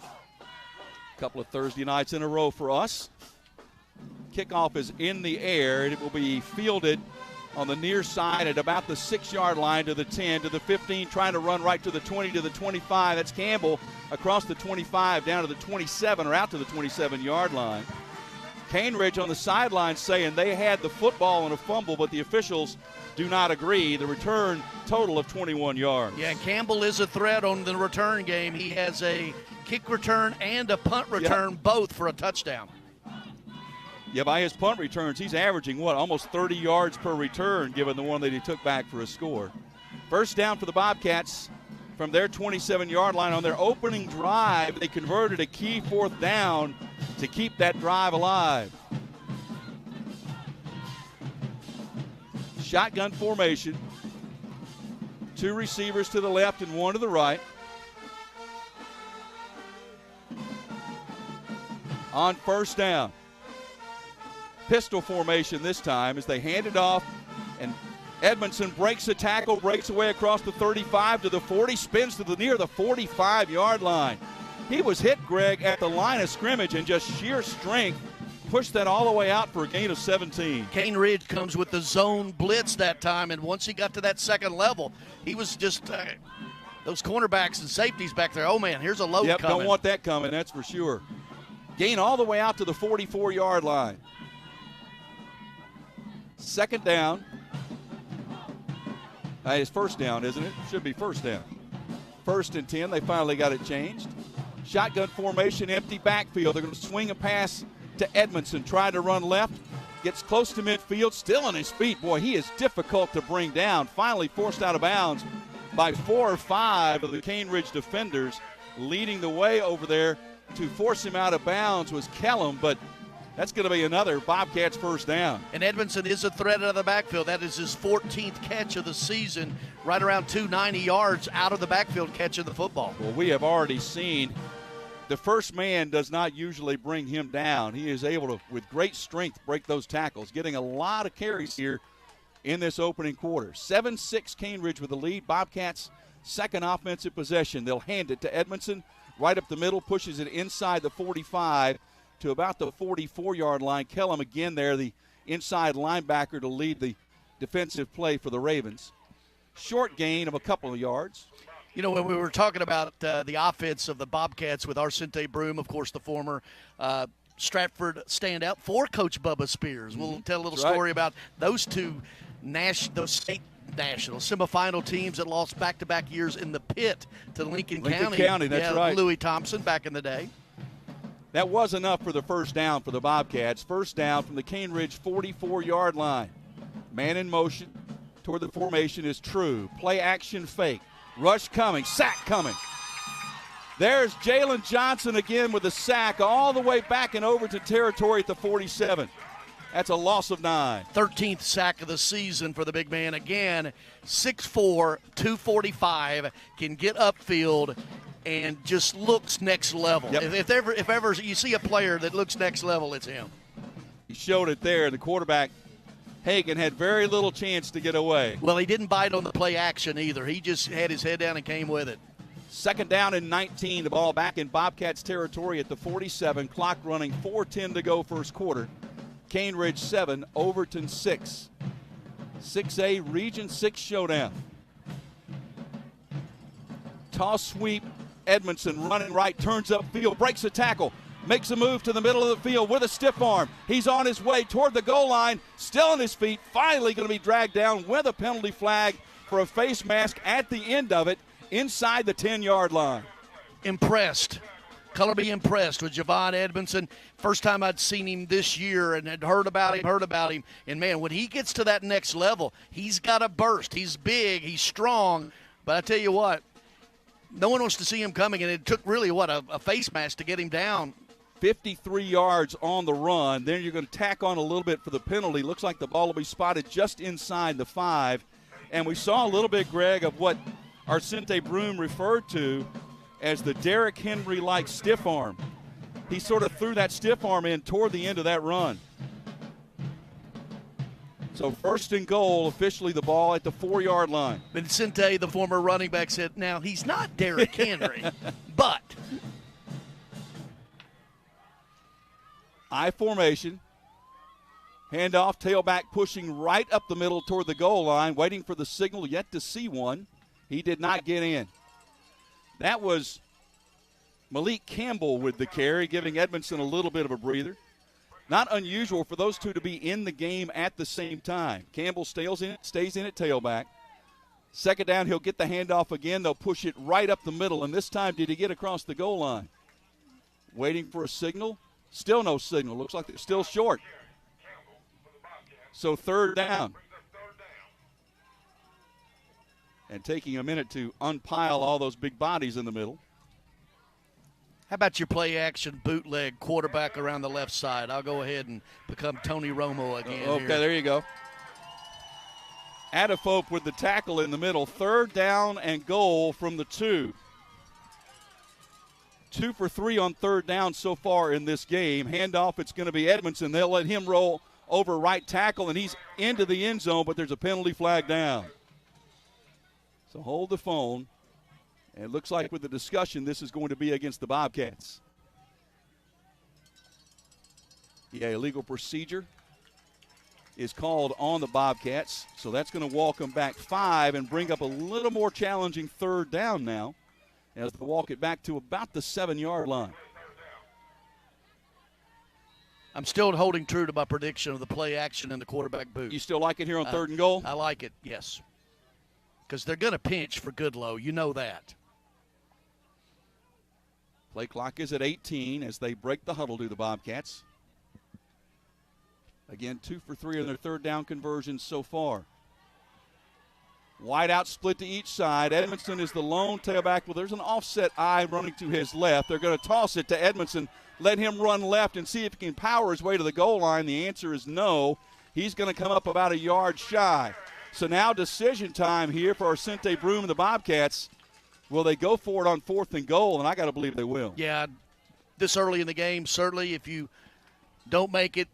A couple of Thursday nights in a row for us. Kickoff is in the air, and it will be fielded on the near side at about the 6-yard line to the 10, to the 15, trying to run right to the 20, to the 25. That's Campbell across the 25, down to the 27, or out to the 27-yard line. Caneridge on the sideline saying they had the football and a fumble, but the officials do not agree. The return total of 21 yards. Yeah, Campbell is a threat on the return game. He has a kick return and a punt return, both for a touchdown. Yeah, by his punt returns, he's averaging, almost 30 yards per return, given the one that he took back for a score. First down for the Bobcats from their 27-yard line. On their opening drive, they converted a key 4th down to keep that drive alive. Shotgun formation. Two receivers to the left and one to the right. On first down. Pistol formation this time as they hand it off, and Edmondson breaks the tackle, breaks away across the 35 to the 40, spins to the near the 45-yard line. He was hit, Greg, at the line of scrimmage, and just sheer strength pushed that all the way out for a gain of 17. Caneridge comes with the zone blitz that time, and once he got to that second level, he was just those cornerbacks and safeties back there. Oh, man, here's a load coming. Don't want that coming, that's for sure. Gain all the way out to the 44-yard line. Second down. It's first down, isn't it? Should be first down. 1st and 10. They finally got it changed. Shotgun formation, empty backfield. They're going to swing a pass to Edmondson. Try to run left. Gets close to midfield. Still on his feet. Boy, he is difficult to bring down. Finally forced out of bounds by 4 or 5 of the Caneridge defenders. Leading the way over there to force him out of bounds was Kellum, but that's going to be another Bobcats first down. And Edmondson is a threat out of the backfield. That is his 14th catch of the season, right around 290 yards out of the backfield catching the football. Well, we have already seen the first man does not usually bring him down. He is able to, with great strength, break those tackles, getting a lot of carries here in this opening quarter. 7-6 Caneridge with the lead. Bobcats' second offensive possession. They'll hand it to Edmondson. Right up the middle, pushes it inside the 45 to about the 44-yard line. Kellum again there, the inside linebacker to lead the defensive play for the Ravens. Short gain of a couple of yards. You know, when we were talking about the offense of the Bobcats with Arcente Broom, of course, the former Stratford standout for Coach Bubba Spears. We'll tell a little story about those two those state national semifinal teams that lost back-to-back years in the pit to Lincoln County. That's right. Louis Thompson back in the day. That was enough for the first down for the Bobcats. First down from the Caneridge 44-yard line. Man in motion toward the formation is true. Play action fake. Rush coming. Sack coming. There's Jalen Johnson again with a sack all the way back in Overton territory at the 47. That's a loss of 9. 13th sack of the season for the big man. Again, 6'4", 245, can get upfield and just looks next level. Yep. If ever you see a player that looks next level, it's him. He showed it there. The quarterback, Hagan, had very little chance to get away. Well, he didn't bite on the play action either. He just had his head down and came with it. Second down and 19. The ball back in Bobcats territory at the 47. Clock running, 4:10 to go first quarter. Caneridge 7, Overton 6. 6A Region 6 showdown. Toss sweep. Edmondson running right, turns upfield, breaks a tackle, makes a move to the middle of the field with a stiff arm. He's on his way toward the goal line, still on his feet, finally going to be dragged down with a penalty flag for a face mask at the end of it, inside the 10-yard line. Impressed. Colorby impressed with Javon Edmondson. First time I'd seen him this year and had heard about him. And, man, when he gets to that next level, he's got a burst. He's big, he's strong. But I tell you what, no one wants to see him coming, and it took really, a face mask to get him down. 53 yards on the run. Then you're going to tack on a little bit for the penalty. Looks like the ball will be spotted just inside the 5. And we saw a little bit, Greg, of what Arcente Broom referred to as the Derrick Henry-like stiff arm. He sort of threw that stiff arm in toward the end of that run. So first and goal, officially the ball at the 4-yard line. Vincente, the former running back, said, now, he's not Derrick Henry, but. I formation. Handoff, tailback pushing right up the middle toward the goal line, waiting for the signal, yet to see one. He did not get in. That was Malik Campbell with the carry, giving Edmondson a little bit of a breather. Not unusual for those two to be in the game at the same time. Campbell stays in at tailback. Second down, he'll get the handoff again. They'll push it right up the middle, and this time did he get across the goal line? Waiting for a signal. Still no signal. Looks like they're still short. So third down. And taking a minute to unpile all those big bodies in the middle. How about your play-action bootleg quarterback around the left side? I'll go ahead and become Tony Romo again. Okay, here. There you go. Adafope with the tackle in the middle. 3rd down and goal from the 2. 2 for 3 on 3rd down so far in this game. Handoff, it's going to be Edmondson. They'll let him roll over right tackle, and he's into the end zone, but there's a penalty flag down. So hold the phone. And it looks like with the discussion, this is going to be against the Bobcats. Yeah, illegal procedure is called on the Bobcats. So that's going to walk them back 5 and bring up a little more challenging 3rd down now as they walk it back to about the 7-yard line. I'm still holding true to my prediction of the play action in the quarterback boot. You still like it here on 3rd and goal? I like it, yes. Because they're going to pinch for Goodlow. You know that. Play clock is at 18 as they break the huddle to the Bobcats. Again, 2 for 3 on their 3rd down conversions so far. Wide out split to each side. Edmondson is the lone tailback. Well, there's an offset eye running to his left. They're going to toss it to Edmondson. Let him run left and see if he can power his way to the goal line. The answer is no. He's going to come up about a yard shy. So now decision time here for Arcente Broome and the Bobcats. Will they go for it on 4th and goal? And I got to believe they will. Yeah, this early in the game, certainly if you don't make it,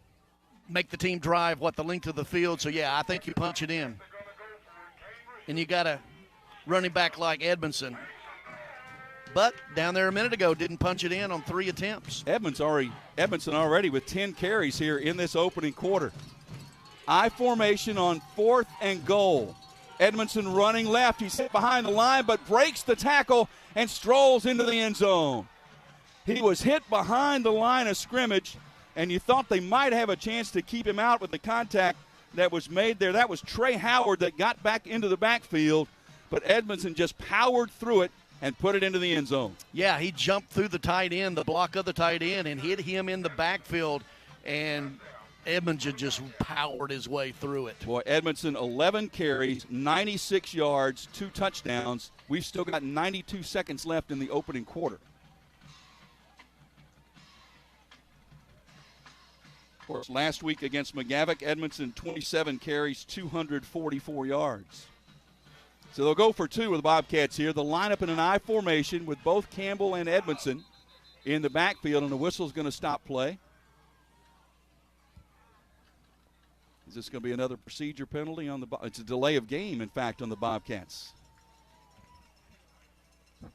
make the team drive, the length of the field. So, yeah, I think you punch it in. And you got a running back like Edmondson. But down there a minute ago, didn't punch it in on 3 attempts. Edmondson already with 10 carries here in this opening quarter. I formation on 4th and goal. Edmondson running left. He's hit behind the line, but breaks the tackle and strolls into the end zone. He was hit behind the line of scrimmage, and you thought they might have a chance to keep him out with the contact that was made there. That was Trey Howard that got back into the backfield, but Edmondson just powered through it and put it into the end zone. Yeah, he jumped through the tight end, the block of the tight end, and hit him in the backfield, and Edmondson just powered his way through it. Boy, Edmondson, 11 carries, 96 yards, 2 touchdowns. We've still got 92 seconds left in the opening quarter. Of course, last week against McGavock, Edmondson, 27 carries, 244 yards. So they'll go for 2 with the Bobcats here. The lineup in an I formation with both Campbell and Edmondson in the backfield, and the whistle's going to stop play. Is this going to be another procedure penalty on the – it's a delay of game, in fact, on the Bobcats. Well,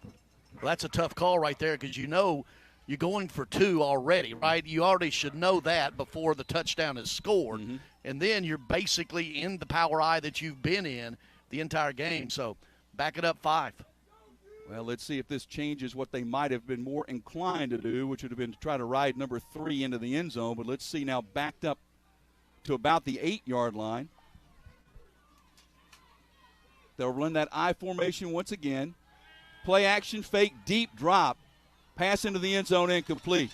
that's a tough call right there because you know you're going for 2 already, right? You already should know that before the touchdown is scored. Mm-hmm. And then you're basically in the power eye that you've been in the entire game. So back it up 5. Well, let's see if this changes what they might have been more inclined to do, which would have been to try to ride number 3 into the end zone. But let's see now backed up to about the 8-yard line. They'll run that I formation once again. Play action, fake, deep drop. Pass into the end zone, incomplete.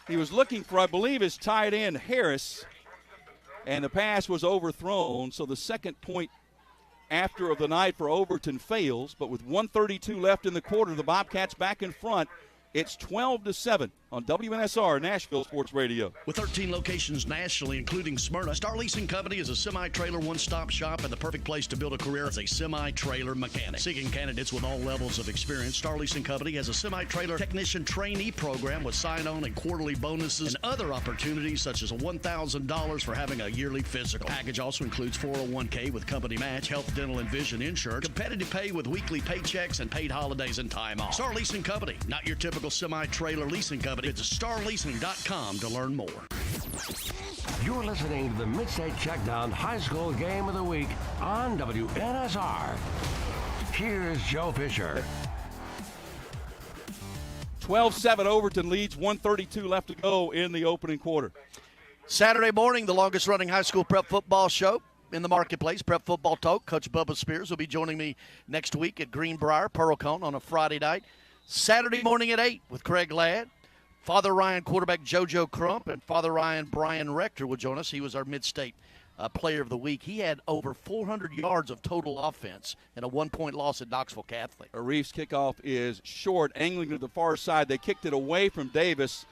He was looking for, I believe, his tight end, Harris, and the pass was overthrown. So the second point after of the night for Overton fails. But with 1:32 left in the quarter, the Bobcats back in front. It's 12-7 on WNSR Nashville Sports Radio. With 13 locations nationally, including Smyrna, Star Leasing Company is a semi-trailer one-stop shop and the perfect place to build a career as a semi-trailer mechanic. Seeking candidates with all levels of experience, Star Leasing Company has a semi-trailer technician trainee program with sign-on and quarterly bonuses and other opportunities such as $1,000 for having a yearly physical. Package also includes 401k with company match, health, dental, and vision insurance, competitive pay with weekly paychecks, and paid holidays and time off. Star Leasing Company, not your typical semi-trailer leasing company. It's starleasing.com to learn more. You're listening to the Mid-State Checkdown High School Game of the Week on WNSR. Here's Joe Fisher. 12-7 Overton leads, 1:32 left to go in the opening quarter. Saturday morning, the longest-running high school prep football show in the marketplace, Prep Football Talk. Coach Bubba Spears will be joining me next week at Greenbrier, Pearl-Cone on a Friday night. Saturday morning at 8 with Craig Ladd. Father Ryan quarterback JoJo Crump and Father Ryan Brian Rector will join us. He was our Mid-State Player of the Week. He had over 400 yards of total offense and a 1-point loss at Knoxville Catholic. Reef's kickoff is short, angling to the far side. They kicked it away from Davis,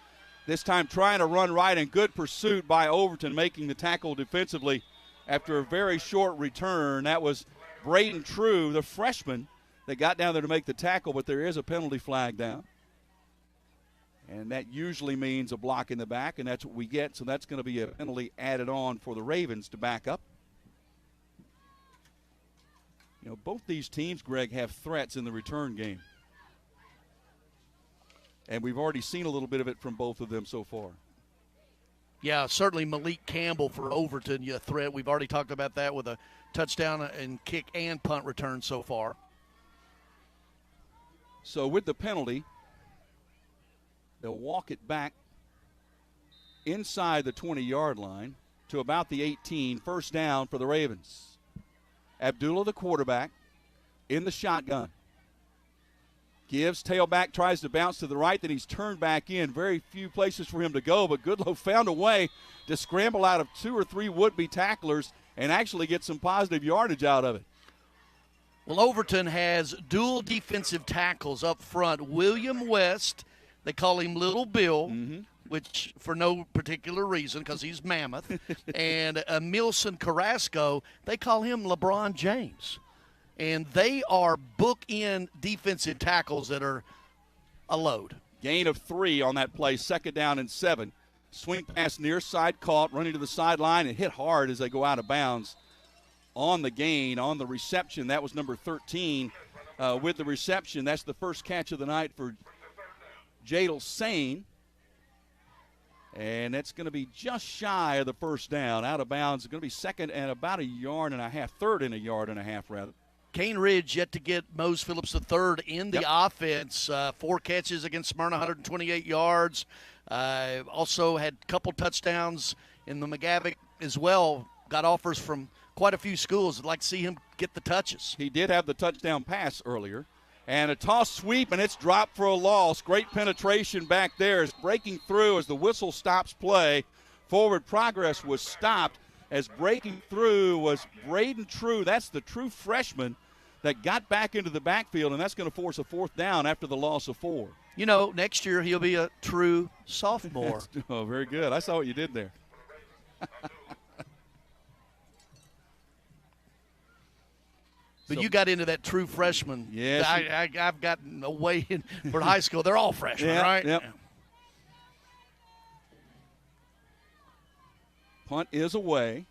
this time trying to run right, and good pursuit by Overton, making the tackle defensively after a very short return. That was Braden True, the freshman, that got down there to make the tackle, but there is a penalty flag down. And that usually means a block in the back, and that's what we get. So that's going to be a penalty added on for the Ravens to back up. You know, both these teams, Greg, have threats in the return game. And we've already seen a little bit of it from both of them so far. Yeah, certainly Malik Campbell for Overton, a threat. We've already talked about that with a touchdown and kick and punt return so far. So with the penalty, they'll walk it back inside the 20-yard line to about the 18, first down for the Ravens. Abdullah, the quarterback, in the shotgun. Gives, tailback, tries to bounce to the right, then he's turned back in. Very few places for him to go, but Goodlow found a way to scramble out of 2 or 3 would-be tacklers and actually get some positive yardage out of it. Well, Overton has dual defensive tackles up front. William West, they call him Little Bill, which for no particular reason because he's mammoth, and Milson Carrasco, they call him LeBron James. And they are book-in defensive tackles that are a load. Gain of 3 on that play, second down and 7. Swing pass near side caught, running to the sideline and hit hard as they go out of bounds. On the gain, on the reception, that was number 13. With the reception, that's the first catch of the night for Jadel Sane. And that's going to be just shy of the first down. Out of bounds. It's going to be second and about a yard and a half, third and a yard and a half, rather. Caneridge yet to get Mose Phillips III in the offense. 4 catches against Smyrna, 128 yards. Also had a couple touchdowns in the McGavick as well. Got offers from quite a few schools. I'd like to see him get the touches. He did have the touchdown pass earlier. And a toss sweep, and it's dropped for a loss. Great penetration back there. It's breaking through as the whistle stops play. Forward progress was stopped as breaking through was Braden True. That's the true freshman that got back into the backfield, and that's going to force a 4th down after the loss of 4. You know, next year he'll be a true sophomore. Oh, very good. I saw what you did there. But you got into that true freshman. Yes. I've gotten away for high school. They're all freshmen, right? Yep. Punt is away.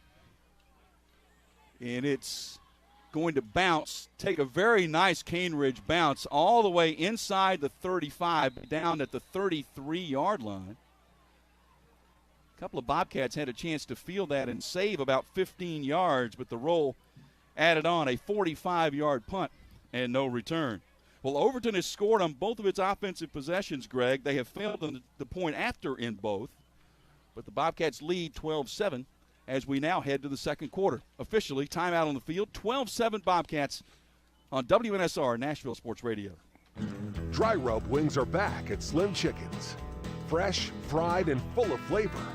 And it's going to bounce, take a very nice Caneridge bounce all the way inside the 35, down at the 33-yard line. A couple of Bobcats had a chance to field that and save about 15 yards, but the roll added on a 45-yard punt and no return. Well, Overton has scored on both of its offensive possessions, Greg. They have failed on the point after in both, but the Bobcats lead 12-7 as we now head to the second quarter. Officially, timeout on the field, 12-7 Bobcats on WNSR, Nashville Sports Radio. Dry rub wings are back at Slim Chickens. Fresh, fried, and full of flavor.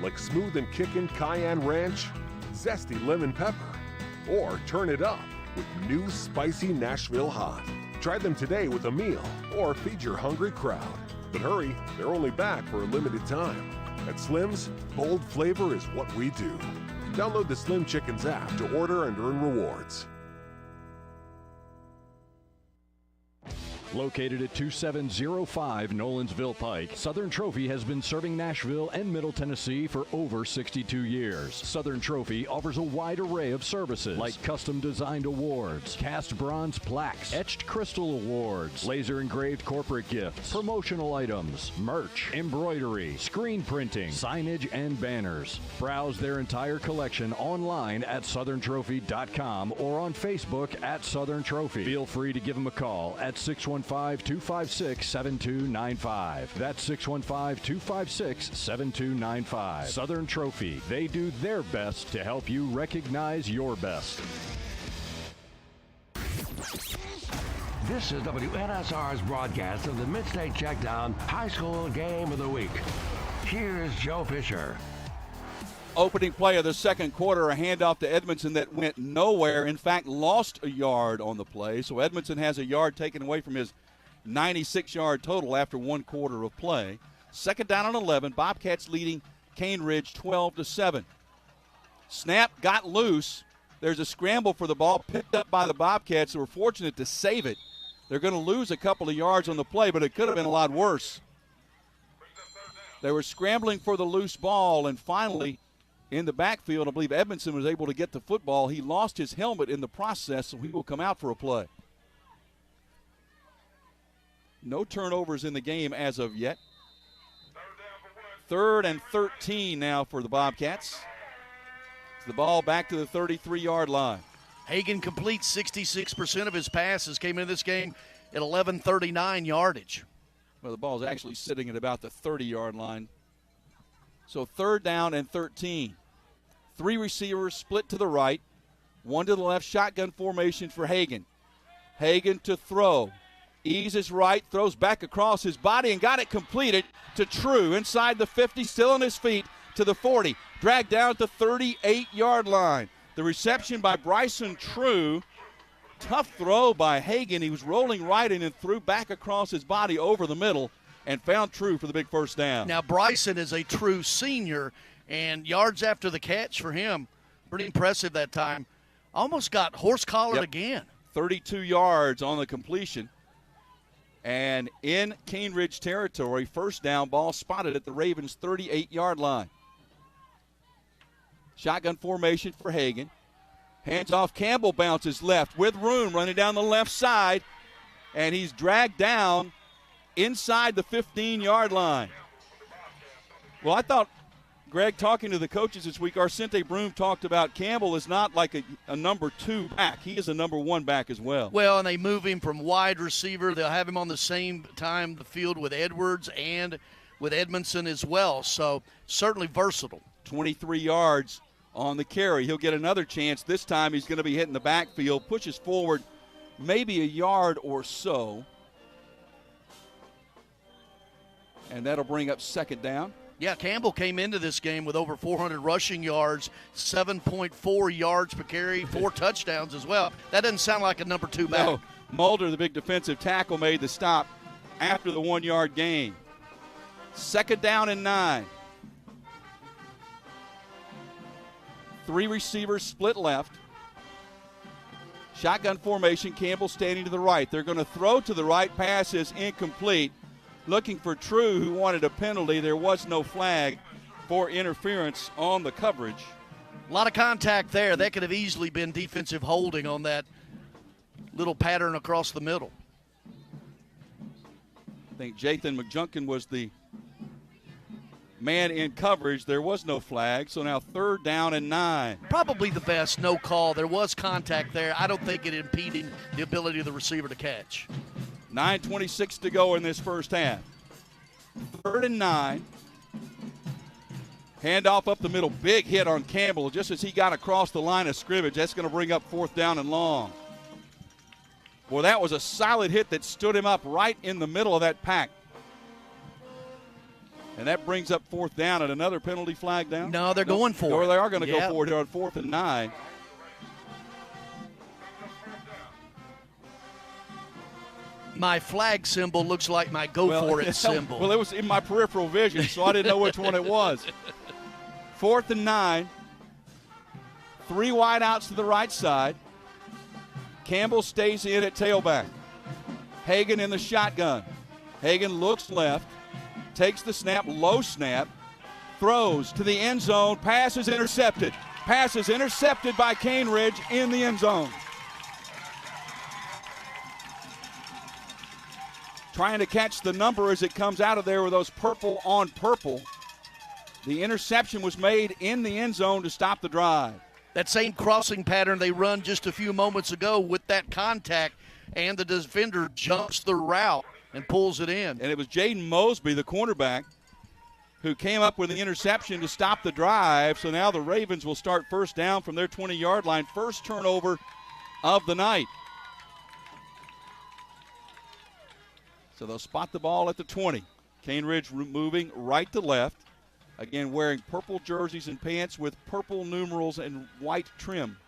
Like smooth and kickin' cayenne ranch, zesty lemon pepper, or turn it up with new spicy Nashville hot. Try them today with a meal or feed your hungry crowd. But hurry, they're only back for a limited time. At Slim's, bold flavor is what we do. Download the Slim Chickens app to order and earn rewards. Located at 2705 Nolensville Pike, Southern Trophy has been serving Nashville and Middle Tennessee for over 62 years. Southern Trophy offers a wide array of services like custom designed awards, cast bronze plaques, etched crystal awards, laser engraved corporate gifts, promotional items, merch, embroidery, screen printing, signage, and banners. Browse their entire collection online at southerntrophy.com or on Facebook at Southern Trophy. Feel free to give them a call at 615-256-7295. That's 615-256-7295. Southern Trophy. They do their best to help you recognize your best. This is WNSR's broadcast of the Mid-State Checkdown High School Game of the Week. Here's Joe Fisher. Opening play of the second quarter, a handoff to Edmondson that went nowhere. In fact, lost a yard on the play. So Edmondson has a yard taken away from his 96-yard total after 1 quarter of play. Second down and 11. Bobcats leading Caneridge 12-7. Snap got loose. There's a scramble for the ball picked up by the Bobcats, who were fortunate to save it. They're going to lose a couple of yards on the play, but it could have been a lot worse. They were scrambling for the loose ball, and finally, in the backfield, I believe Edmondson was able to get the football. He lost his helmet in the process, so he will come out for a play. No turnovers in the game as of yet. 3rd and 13 now for the Bobcats. The ball back to the 33-yard line. Hagan completes 66% of his passes, came into this game at 1139 yardage. Well, the ball is actually sitting at about the 30-yard line. So 3rd down and 13. 3 receivers split to the right, 1 to the left, shotgun formation for Hagan. Hagan to throw. Eases right, throws back across his body and got it completed to True inside the 50, still on his feet to the 40. Dragged down at the 38-yard line. The reception by Bryson True. Tough throw by Hagan. He was rolling right and then threw back across his body over the middle and found True for the big first down. Now, Bryson is a true senior, and yards after the catch for him, pretty impressive that time. Almost got horse-collared again. 32 yards on the completion. And in Caneridge territory, first down, ball spotted at the Ravens' 38-yard line. Shotgun formation for Hagan. Hands off, Campbell bounces left with room, running down the left side, and he's dragged down inside the 15-yard line. Well, I thought, Greg, talking to the coaches this week, Arcente Broom talked about Campbell is not like a number 2 back. He is a number 1 back as well. Well, and they move him from wide receiver. They'll have him on the same time the field with Edwards and with Edmondson as well. So certainly versatile. 23 yards on the carry. He'll get another chance. This time he's going to be hitting the backfield, pushes forward maybe a yard or so. And that'll bring up 2nd down. Yeah, Campbell came into this game with over 400 rushing yards, 7.4 yards per carry, 4 touchdowns as well. That doesn't sound like a number 2 back. No, Mulder, the big defensive tackle, made the stop after the 1-yard gain. 2nd down and 9. 3 receivers split left. Shotgun formation, Campbell standing to the right. They're going to throw to the right, pass is incomplete. Looking for True, who wanted a penalty. There was no flag for interference on the coverage. A lot of contact there. That could have easily been defensive holding on that little pattern across the middle. I think Jathan McJunkin was the man in coverage. There was no flag, so now 3rd down and 9. Probably the best, no call. There was contact there. I don't think it impeded the ability of the receiver to catch. 9:26 to go in this first half. 3rd and 9. Handoff up the middle. Big hit on Campbell just as he got across the line of scrimmage. That's going to bring up 4th down and long. Well, that was a solid hit that stood him up right in the middle of that pack. And that brings up 4th down and another penalty flag down? No, they're going for it. Or they are going to go for it here on 4th and 9. My flag symbol looks like my for it symbol. Well, it was in my peripheral vision, so I didn't know which one it was. 4th and 9. 3 wide outs to the right side. Campbell stays in at tailback. Hagan in the shotgun. Hagan looks left, takes the snap, low snap, throws to the end zone, pass is intercepted. Pass is intercepted by Caneridge in the end zone. Trying to catch the number as it comes out of there with those purple on purple. The interception was made in the end zone to stop the drive. That same crossing pattern they run just a few moments ago with that contact, and the defender jumps the route and pulls it in. And it was Jaden Mosby, the cornerback, who came up with the interception to stop the drive. So now the Ravens will start 1st down from their 20-yard line. First turnover of the night. So they'll spot the ball at the 20. Caneridge moving right to left. Again, wearing purple jerseys and pants with purple numerals and white trim.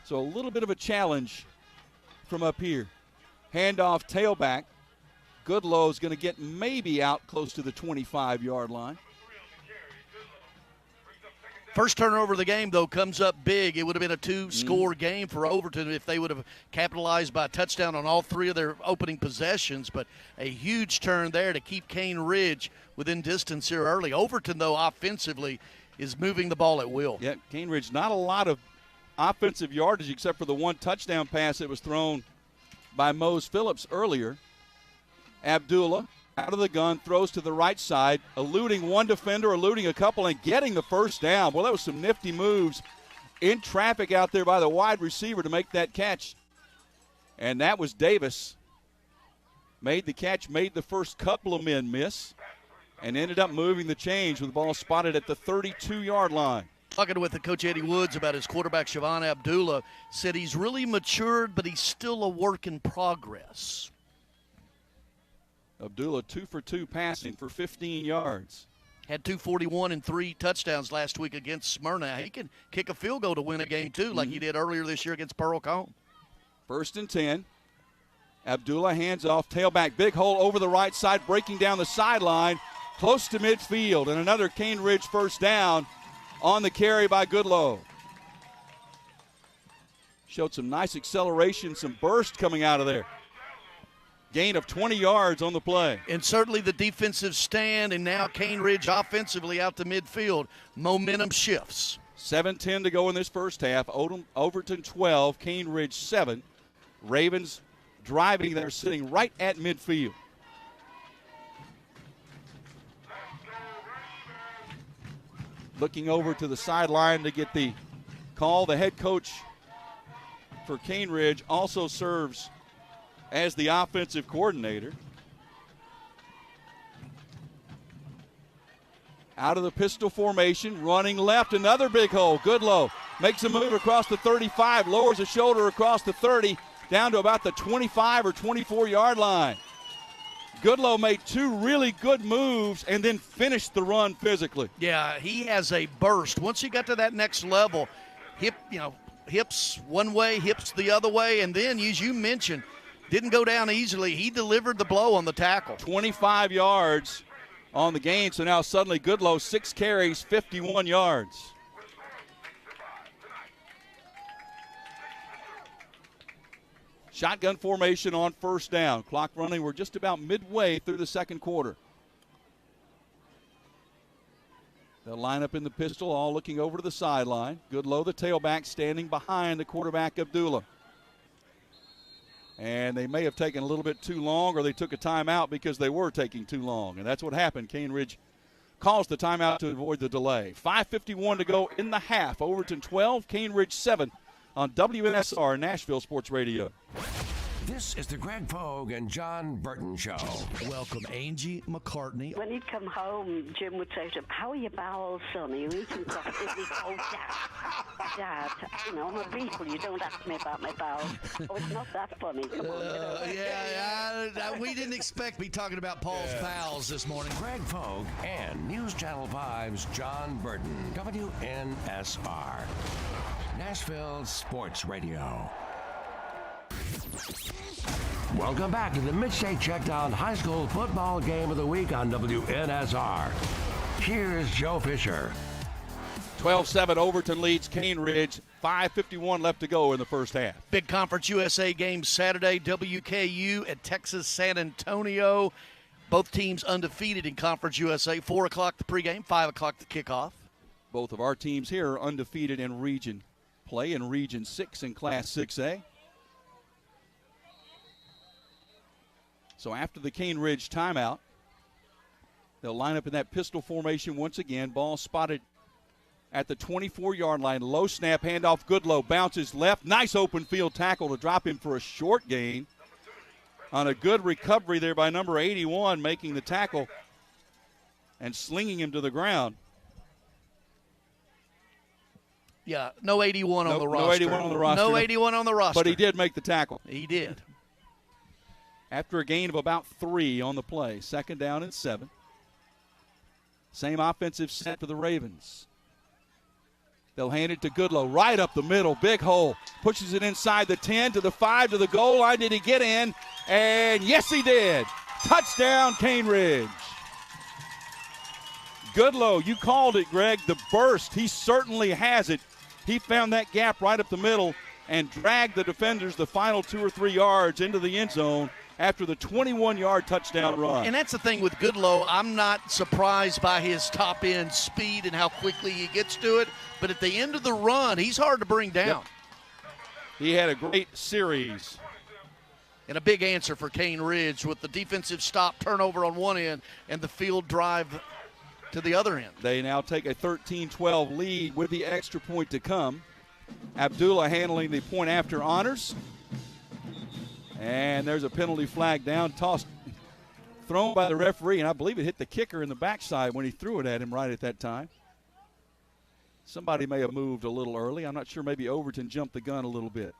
So a little bit of a challenge from up here. Handoff tailback. Goodlow's going to get maybe out close to the 25-yard line. First turnover of the game, though, comes up big. It would have been a two-score game for Overton if they would have capitalized by a touchdown on all three of their opening possessions. But a huge turn there to keep Caneridge within distance here early. Overton, though, offensively is moving the ball at will. Yeah, Caneridge, not a lot of offensive yardage except for the one touchdown pass that was thrown by Mose Phillips earlier. Abdullah out of the gun, throws to the right side, eluding one defender, eluding a couple, and getting the first down. Well, that was some nifty moves in traffic out there by the wide receiver to make that catch. And that was Davis. Made the catch, made the first couple of men miss, and ended up moving the chains with the ball spotted at the 32-yard line. Talking with the Coach Eddie Woods about his quarterback, Siobhan Abdullah, said he's really matured, but he's still a work in progress. Abdullah 2 for 2 passing for 15 yards. Had 241 and 3 touchdowns last week against Smyrna. He can kick a field goal to win a game, too, like he did earlier this year against Pearl Cone. 1st and 10. Abdullah hands off, tailback, big hole over the right side, breaking down the sideline, close to midfield, and another Caneridge first down on the carry by Goodlow. Showed some nice acceleration, some burst coming out of there. Gain of 20 yards on the play. And certainly the defensive stand, and now Caneridge offensively out to midfield. Momentum shifts. 7:10 to go in this first half. Overton 12, Caneridge 7. Ravens driving. They're sitting right at midfield. Looking over to the sideline to get the call. The head coach for Caneridge also serves as the offensive coordinator. Out of the pistol formation, running left, another big hole. Goodlow makes a move across the 35, lowers a shoulder across the 30, down to about the 25 or 24-yard line. Goodlow made 2 really good moves and then finished the run physically. Yeah, he has a burst. Once he got to that next level, hips one way, hips the other way, and then, as you mentioned, didn't go down easily. He delivered the blow on the tackle. 25 yards on the gain, so now suddenly Goodlow, 6 carries, 51 yards. Shotgun formation on first down. Clock running. We're just about midway through the second quarter. They'll line up in the pistol, all looking over to the sideline. Goodlow, the tailback, standing behind the quarterback, Abdullah. And they may have taken a little bit too long, or they took a timeout because they were taking too long. And that's what happened. Caneridge calls the timeout to avoid the delay. 5:51 to go in the half. Overton 12, Caneridge 7 on WNSR Nashville Sports Radio. This is the Greg Vogue and John Burton Show. Welcome, Angie McCartney. When he'd come home, Jim would say to him, "How are your bowels, son? Are you eating properly?" "Oh, Dad, I'm a beetle. You don't ask me about my bowels." "Oh, it's not that funny. Come on." We didn't expect me talking about Paul's bowels this morning. Greg Vogue and News Channel 5's John Burton. WNSR. Nashville Sports Radio. Welcome back to the Midstate Checkdown High School Football Game of the Week on WNSR. Here's Joe Fisher. 12-7, Overton leads Caneridge. 5:51 left to go in the first half. Big Conference USA game Saturday, WKU at Texas San Antonio. Both teams undefeated in Conference USA. 4 o'clock the pregame, 5 o'clock the kickoff. Both of our teams here are undefeated in region play in Region 6 in Class 6A. So after the Caneridge timeout, they'll line up in that pistol formation once again. Ball spotted at the 24-yard line. Low snap, handoff, Goodlow bounces left. Nice open field tackle to drop him for a short gain. On a good recovery there by number 81, making the tackle and slinging him to the ground. Yeah, no 81 on the roster. No 81 on the roster. No 81 on the roster. But he did make the tackle. He did. After a gain of about 3 on the play. 2nd down and 7. Same offensive set for the Ravens. They'll hand it to Goodlow right up the middle. Big hole. Pushes it inside the 10 to the 5 to the goal line. Did he get in? And yes, he did. Touchdown, Caneridge. Goodlow, you called it, Greg, the burst. He certainly has it. He found that gap right up the middle and dragged the defenders the final 2 or 3 yards into the end zone after the 21-yard touchdown run. And that's the thing with Goodlow. I'm not surprised by his top-end speed and how quickly he gets to it, but at the end of the run, he's hard to bring down. Yep. He had a great series. And a big answer for Caneridge with the defensive stop turnover on one end and the field drive to the other end. They now take a 13-12 lead with the extra point to come. Abdullah handling the point after honors. And there's a penalty flag down, thrown by the referee, and I believe it hit the kicker in the backside when he threw it at him right at that time. Somebody may have moved a little early. I'm not sure, maybe Overton jumped the gun a little bit.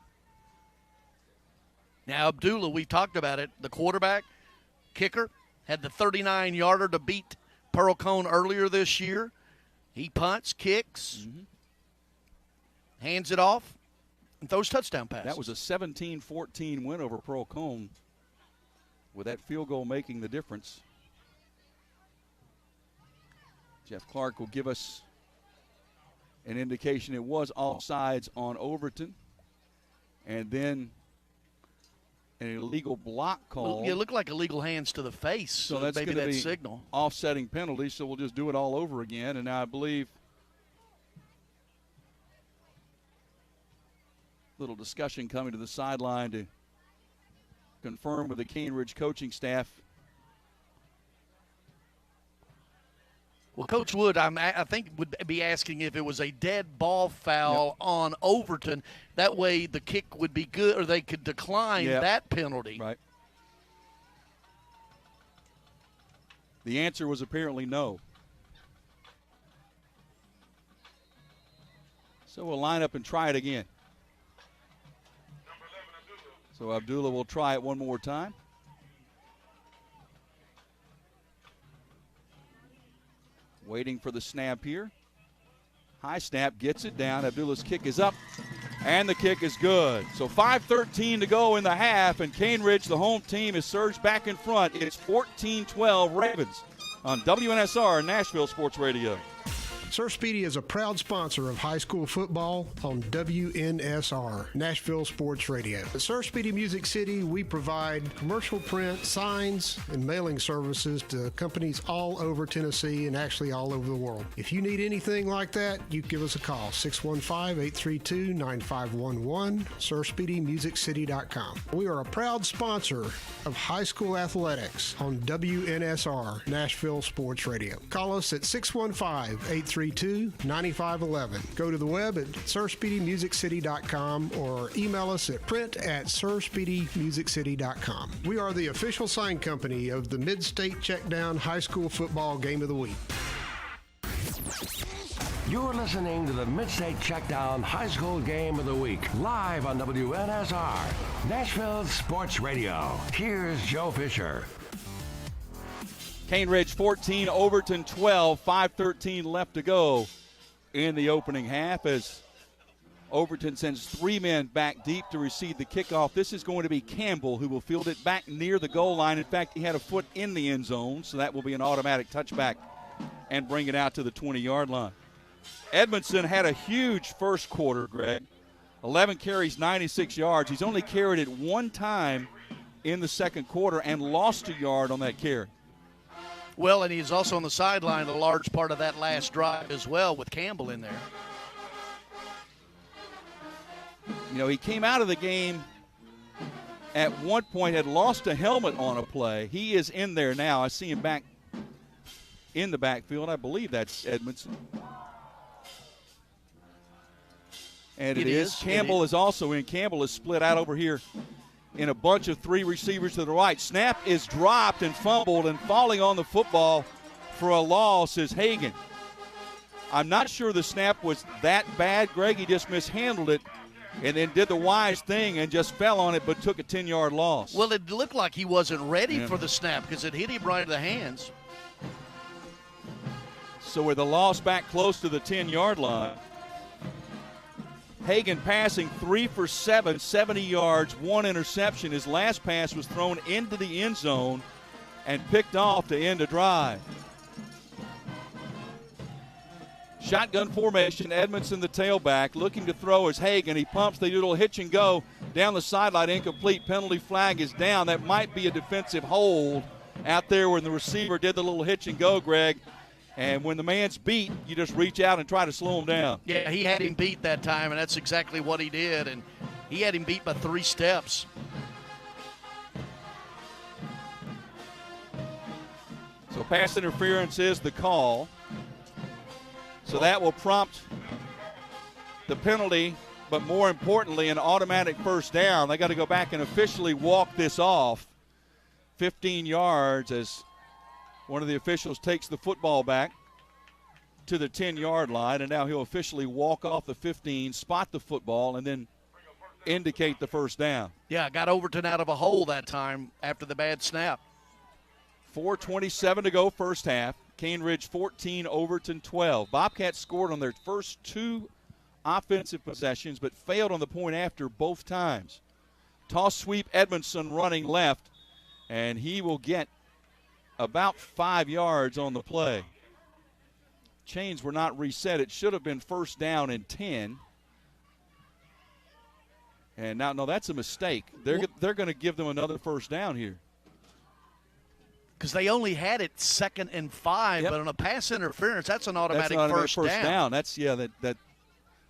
Now, Abdullah, we talked about it, the quarterback, kicker, had the 39-yarder to beat Pearl Cone earlier this year. He punts, kicks, hands it off, and throws touchdown passes. That was a 17-14 win over Pearl Cone, with that field goal making the difference. Jeff Clark will give us an indication it was offsides on Overton. And then an illegal block call. Well, it looked like illegal hands to the face. So that's maybe going to be signal. Offsetting penalty, so we'll just do it all over again. And now I believe little discussion coming to the sideline to confirm with the Caneridge coaching staff. Well, Coach Wood, I think, would be asking if it was a dead ball foul on Overton. That way the kick would be good, or they could decline that penalty. Right. The answer was apparently no. So we'll line up and try it again. So Abdullah will try it one more time. Waiting for the snap here. High snap, gets it down. Abdullah's kick is up, and the kick is good. So 5:13 to go in the half, and Caneridge, the home team, has surged back in front. It's 14-12 Ravens on WNSR Nashville Sports Radio. Sir Speedy is a proud sponsor of high school football on WNSR, Nashville Sports Radio. At Sir Speedy Music City, we provide commercial print, signs, and mailing services to companies all over Tennessee and actually all over the world. If you need anything like that, you give us a call, 615-832-9511, SirSpeedyMusicCity.com. We are a proud sponsor of high school athletics on WNSR, Nashville Sports Radio. Call us at 615-832-9511. Go to the web at SirSpeedyMusicCity.com or email us at print@SirSpeedyMusicCity.com. We are the official sign company of the Mid-State Checkdown High School Football Game of the Week. You're listening to the Mid-State Checkdown High School Game of the Week, live on WNSR, Nashville Sports Radio. Here's Joe Fisher. Caneridge 14, Overton 12, 5:13 left to go in the opening half as Overton sends 3 men back deep to receive the kickoff. This is going to be Campbell who will field it back near the goal line. In fact, he had a foot in the end zone, so that will be an automatic touchback and bring it out to the 20-yard line. Edmondson had a huge first quarter, Greg. 11 carries, 96 yards. He's only carried it one time in the second quarter and lost a yard on that carry. Well, and he's also on the sideline a large part of that last drive as well with Campbell in there. You know, he came out of the game at one point, had lost a helmet on a play. He is in there now. I see him back in the backfield. I believe that's Edmondson. And it is. Campbell is also in. Campbell is split out over here in a bunch of 3 receivers to the right. Snap is dropped and fumbled, and falling on the football for a loss is Hagan. I'm not sure the snap was that bad, Greg. He just mishandled it and then did the wise thing and just fell on it but took a 10-yard loss. Well, it looked like he wasn't ready for the snap because it hit him right in the hands. So with a loss back close to the 10-yard line, Hagan passing 3 for 7, 70 yards, 1 interception. His last pass was thrown into the end zone and picked off to end a drive. Shotgun formation, Edmondson the tailback, looking to throw as Hagan. He pumps, they do a little hitch and go down the sideline, incomplete. Penalty flag is down. That might be a defensive hold out there when the receiver did the little hitch and go, Greg. And when the man's beat, you just reach out and try to slow him down. Yeah, he had him beat that time, and that's exactly what he did. And he had him beat by 3 steps. So pass interference is the call. So that will prompt the penalty, but more importantly, an automatic first down. They got to go back and officially walk this off 15 yards as one of the officials takes the football back to the 10-yard line, and now he'll officially walk off the 15, spot the football, and then indicate the first down. Yeah, got Overton out of a hole that time after the bad snap. 4:27 to go first half. Caneridge 14, Overton 12. Bobcats scored on their first 2 offensive possessions, but failed on the point after both times. Toss sweep, Edmondson running left, and he will get about 5 yards on the play. Chains were not reset. It should have been first down and 10. And now, no, that's a mistake. They're going to give them another first down here. Because they only had it 2nd and 5, Yep. but on a pass interference, that's an automatic, first first down. That's that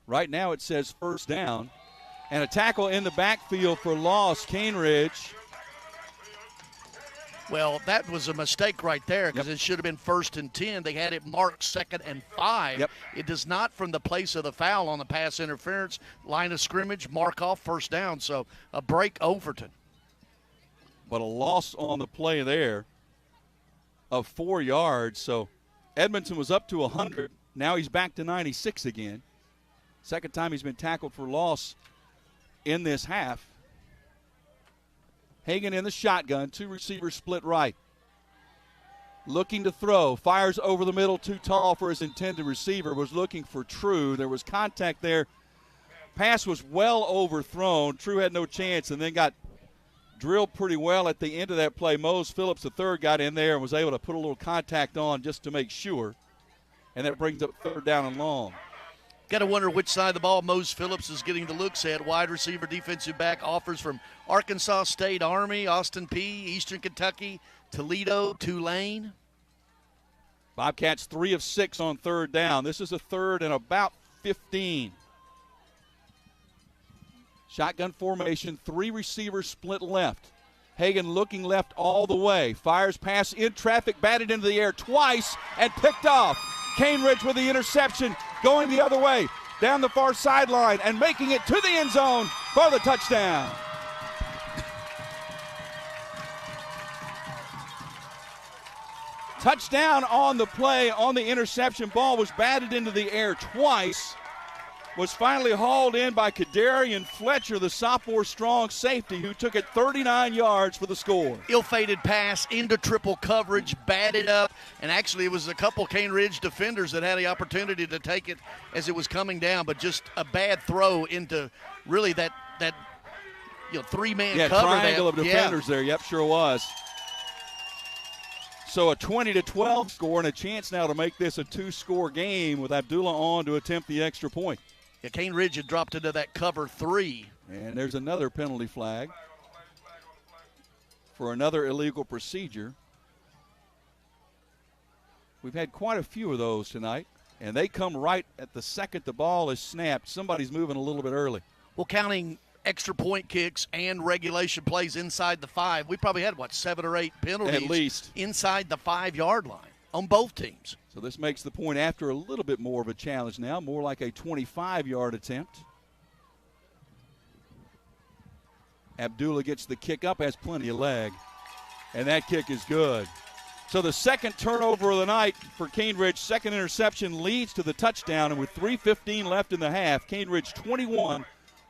right now it says first down. And a tackle in the backfield for loss, Caneridge. Well, that was a mistake right there because it should have been 1st and 10. They had it marked 2nd and 5. Yep. It does not, from the place of the foul on the pass interference, line of scrimmage, mark off first down. So a break, Overton. But a loss on the play there of 4 yards. So Edmondson was up to 100. Now he's back to 96 again. Second time he's been tackled for loss in this half. Hagan in the shotgun, 2 receivers split right. Looking to throw, fires over the middle, too tall for his intended receiver, was looking for True. There was contact there. Pass was well overthrown. True had no chance and then got drilled pretty well at the end of that play. Mose Phillips, the third, got in there and was able to put a little contact on just to make sure. And that brings up 3rd down and long. Got to wonder which side of the ball Mose Phillips is getting the looks at. Wide receiver, defensive back, offers from Arkansas State, Army, Austin Peay, Eastern Kentucky, Toledo, Tulane. Bobcats 3 of 6 on 3rd down. This is a 3rd and about 15. Shotgun formation, 3 receivers split left. Hagan looking left all the way. Fires pass in traffic, batted into the air twice and picked off. Caneridge with the interception, going the other way, down the far sideline and making it to the end zone for the touchdown. Touchdown on the play, on the interception. Ball was batted into the air twice. Was finally hauled in by Kadarian Fletcher, the sophomore strong safety, who took it 39 yards for the score. Ill-fated pass into triple coverage, batted up, and actually it was a couple Caneridge defenders that had the opportunity to take it as it was coming down, but just a bad throw into really that 3-man cover. Triangle of defenders there. Yep, sure was. So a 20-12 score and a chance now to make this a 2-score game with Abdullah on to attempt the extra point. Yeah, Caneridge had dropped into that cover 3. And there's another penalty flag for another illegal procedure. We've had quite a few of those tonight, and they come right at the second the ball is snapped. Somebody's moving a little bit early. Well, counting extra point kicks and regulation plays inside the 5, we probably had, 7 or 8 penalties at least inside the 5-yard line on both teams. So this makes the point after a little bit more of a challenge now, more like a 25-yard attempt. Abdullah gets the kick up, has plenty of leg, and that kick is good. So the second turnover of the night for Caneridge, second interception leads to the touchdown, and with 3:15 left in the half, Caneridge 21,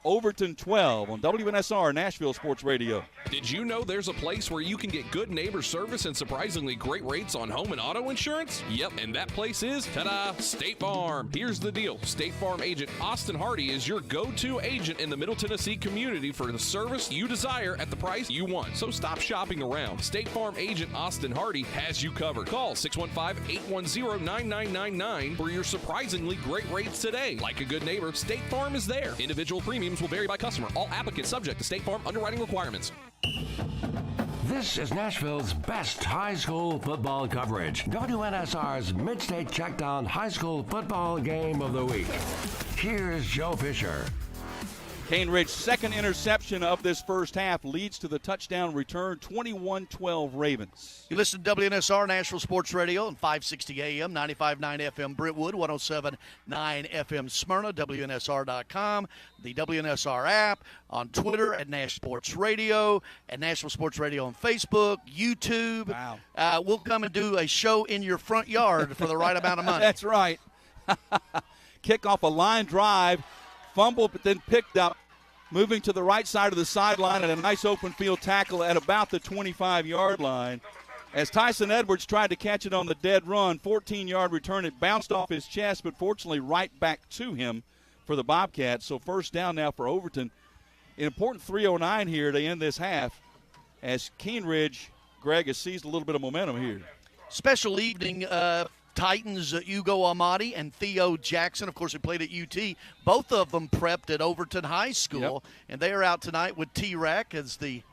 Overton 12 on WNSR Nashville Sports Radio. Did you know there's a place where you can get good neighbor service and surprisingly great rates on home and auto insurance? Yep, and that place is, ta-da, State Farm. Here's the deal. State Farm agent Austin Hardy is your go-to agent in the Middle Tennessee community for the service you desire at the price you want. So stop shopping around. State Farm agent Austin Hardy has you covered. Call 615-810-9999 for your surprisingly great rates today. Like a good neighbor, State Farm is there. Individual premiums will vary by customer. All applicants subject to State Farm underwriting requirements. This is Nashville's best high school football coverage. WNSR's Mid-State Checkdown High School Football Game of the Week. Here's Joe Fisher. Caneridge's second interception of this first half leads to the touchdown return, 21-12 Ravens. You listen to WNSR Nashville Sports Radio on 560 AM, 95.9 FM Brentwood, 107.9 FM Smyrna, WNSR.com, the WNSR app, on Twitter at Nash Sports Radio, at Nashville Sports Radio on Facebook, YouTube. Wow. We'll come and do a show in your front yard for the right amount of money. That's right. Kick off a line drive. Fumble, but then picked up, moving to the right side of the sideline and a nice open field tackle at about the 25-yard line. As Tyson Edwards tried to catch it on the dead run, 14-yard return, it bounced off his chest, but fortunately right back to him for the Bobcats. So first down now for Overton. An important 3:09 here to end this half as Caneridge, Greg, has seized a little bit of momentum here. Special evening Titans, Hugo Amati and Theo Jackson, of course, who played at UT. Both of them prepped at Overton High School, and they are out tonight with T-Rack as the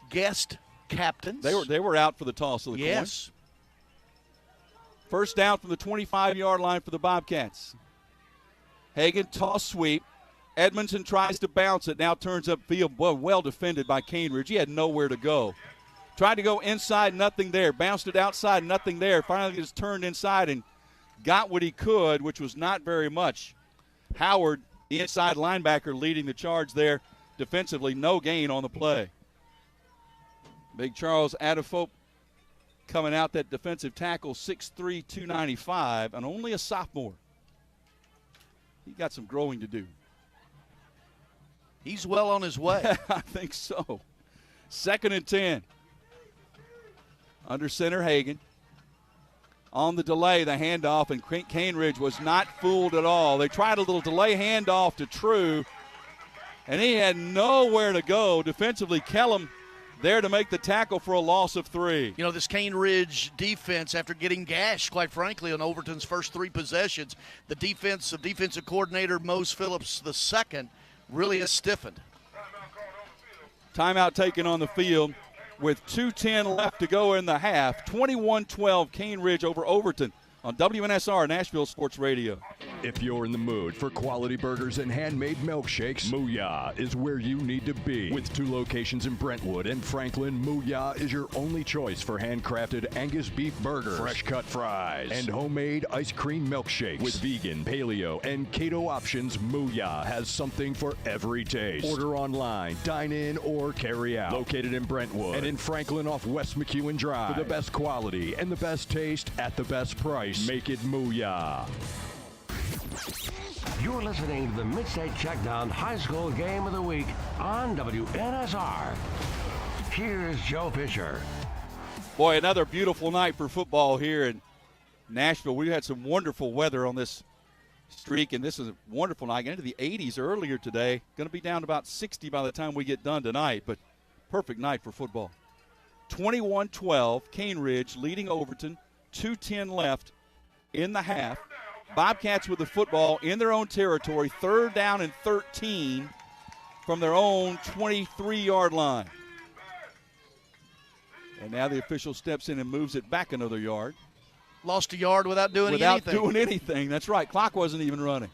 guest captains. They were out for the toss of the coin. First down from the 25-yard line for the Bobcats. Hagan, toss sweep. Edmondson tries to bounce it, now turns upfield. Well defended by Caneridge. He had nowhere to go. Tried to go inside, nothing there. Bounced it outside, nothing there. Finally just turned inside and got what he could, which was not very much. Howard, the inside linebacker, leading the charge there defensively. No gain on the play. Big Charles Adafope coming out, that defensive tackle, 6'3", 295, and only a sophomore. He got some growing to do. He's well on his way. I think so. 2nd and 10. Under center, Hagan. On the delay, the handoff, and Caneridge was not fooled at all. They tried a little delay handoff to True, and he had nowhere to go. Defensively, Kellum there to make the tackle for a loss of 3. You know, this Caneridge defense, after getting gashed, quite frankly, on Overton's first 3 possessions, the defense of defensive coordinator Mose Phillips II really has stiffened. Timeout taken on the field with 2:10 left to go in the half. 21-12 Caneridge over Overton on WNSR Nashville Sports Radio. If you're in the mood for quality burgers and handmade milkshakes, Mooyah is where you need to be. With 2 locations in Brentwood and Franklin, Mooyah is your only choice for handcrafted Angus beef burgers, fresh cut fries, and homemade ice cream milkshakes. With vegan, paleo, and keto options, Mooyah has something for every taste. Order online, dine in, or carry out. Located in Brentwood and in Franklin off West McEwen Drive. For the best quality and the best taste at the best price, make it Mooyah. You're listening to the Mid-State Checkdown High School Game of the Week on WNSR. Here's Joe Fisher. Boy, another beautiful night for football here in Nashville. We had some wonderful weather on this streak, and this is a wonderful night. Into the 80s earlier today. Going to be down to about 60 by the time we get done tonight, but perfect night for football. 21-12, Caneridge leading Overton. 2:10 left in the half. Bobcats with the football in their own territory, 3rd down and 13 from their own 23-yard line. And now the official steps in and moves it back another yard. Lost a yard without doing anything. That's right. Clock wasn't even running.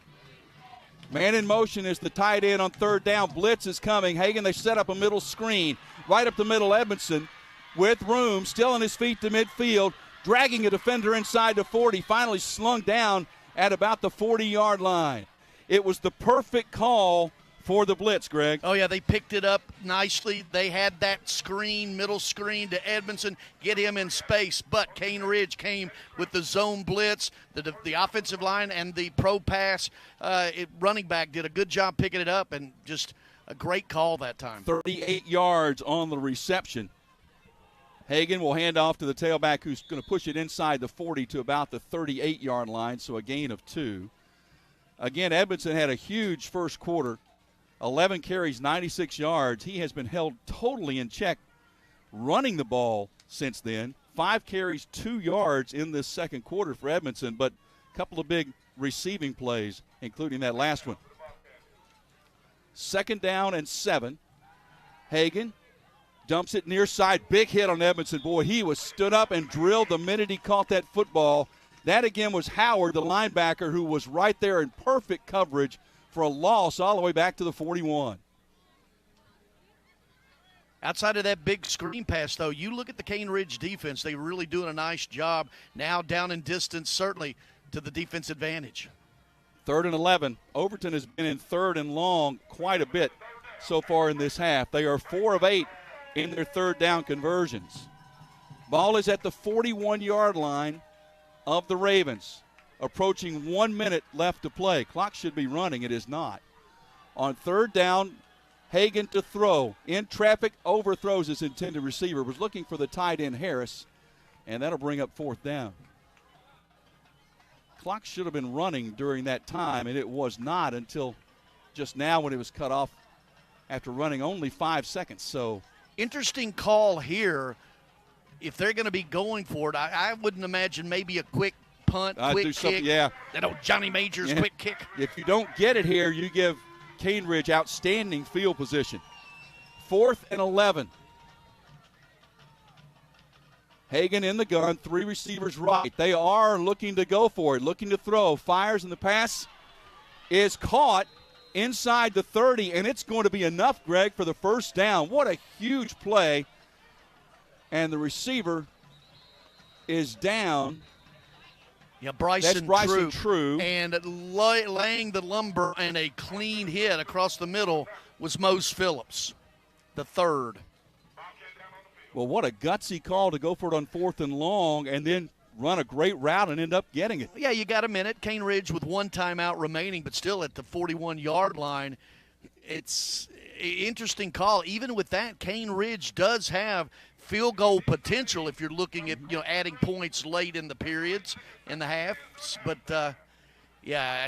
Man in motion is the tight end on 3rd down. Blitz is coming. Hagan, they set up a middle screen. Right up the middle, Edmondson with room, still on his feet to midfield, dragging a defender inside the 40, finally slung down at about the 40-yard line. It was the perfect call for the blitz, Greg. Oh, yeah, they picked it up nicely. They had that screen, middle screen to Edmondson, get him in space. But Caneridge came with the zone blitz. The offensive line and the pro pass running back did a good job picking it up, and just a great call that time. 38 yards on the reception. Hagan will hand off to the tailback, who's going to push it inside the 40 to about the 38-yard line, so a gain of 2. Again, Edmondson had a huge first quarter. 11 carries, 96 yards. He has been held totally in check running the ball since then. 5 carries, 2 yards in this second quarter for Edmondson, but a couple of big receiving plays, including that last one. 2nd down and 7. Hagan dumps it near side. Big hit on Edmondson. Boy, he was stood up and drilled the minute he caught that football. That again was Howard, the linebacker, who was right there in perfect coverage for a loss all the way back to the 41. Outside of that big screen pass, though, you look at the Caneridge defense. They're really doing a nice job. Now down in distance, certainly to the defense advantage. 3rd and 11. Overton has been in 3rd and long quite a bit so far in this half. They are 4 of 8 in their 3rd down conversions. Ball is at the 41-yard line of the Ravens. Approaching 1 minute left to play. Clock should be running. It is not. On 3rd down, Hagan to throw. In traffic, overthrows his intended receiver. Was looking for the tight end Harris, and that'll bring up 4th down. Clock should have been running during that time, and it was not until just now when it was cut off after running only 5 seconds. So, interesting call here. If they're going to be going for it, I wouldn't imagine maybe a quick punt, quick kick. Yeah. That old Johnny Majors quick kick. If you don't get it here, you give Caneridge outstanding field position. 4th and 11. Hagan in the gun, 3 receivers right. They are looking to go for it, looking to throw. Fires, and the pass is caught inside the 30, and it's going to be enough, Greg, for the 1st down. What a huge play. And the receiver is down. Yeah, Bryson That's Bryson True. And laying the lumber and a clean hit across the middle was Mose Phillips, the 3rd. Well, what a gutsy call to go for it on 4th and long and then run a great route and end up getting it. Yeah, you got a minute. Caneridge with 1 timeout remaining, but still at the 41-yard line. It's an interesting call. Even with that, Caneridge does have field goal potential if you're looking at adding points late in the periods, in the halves. But,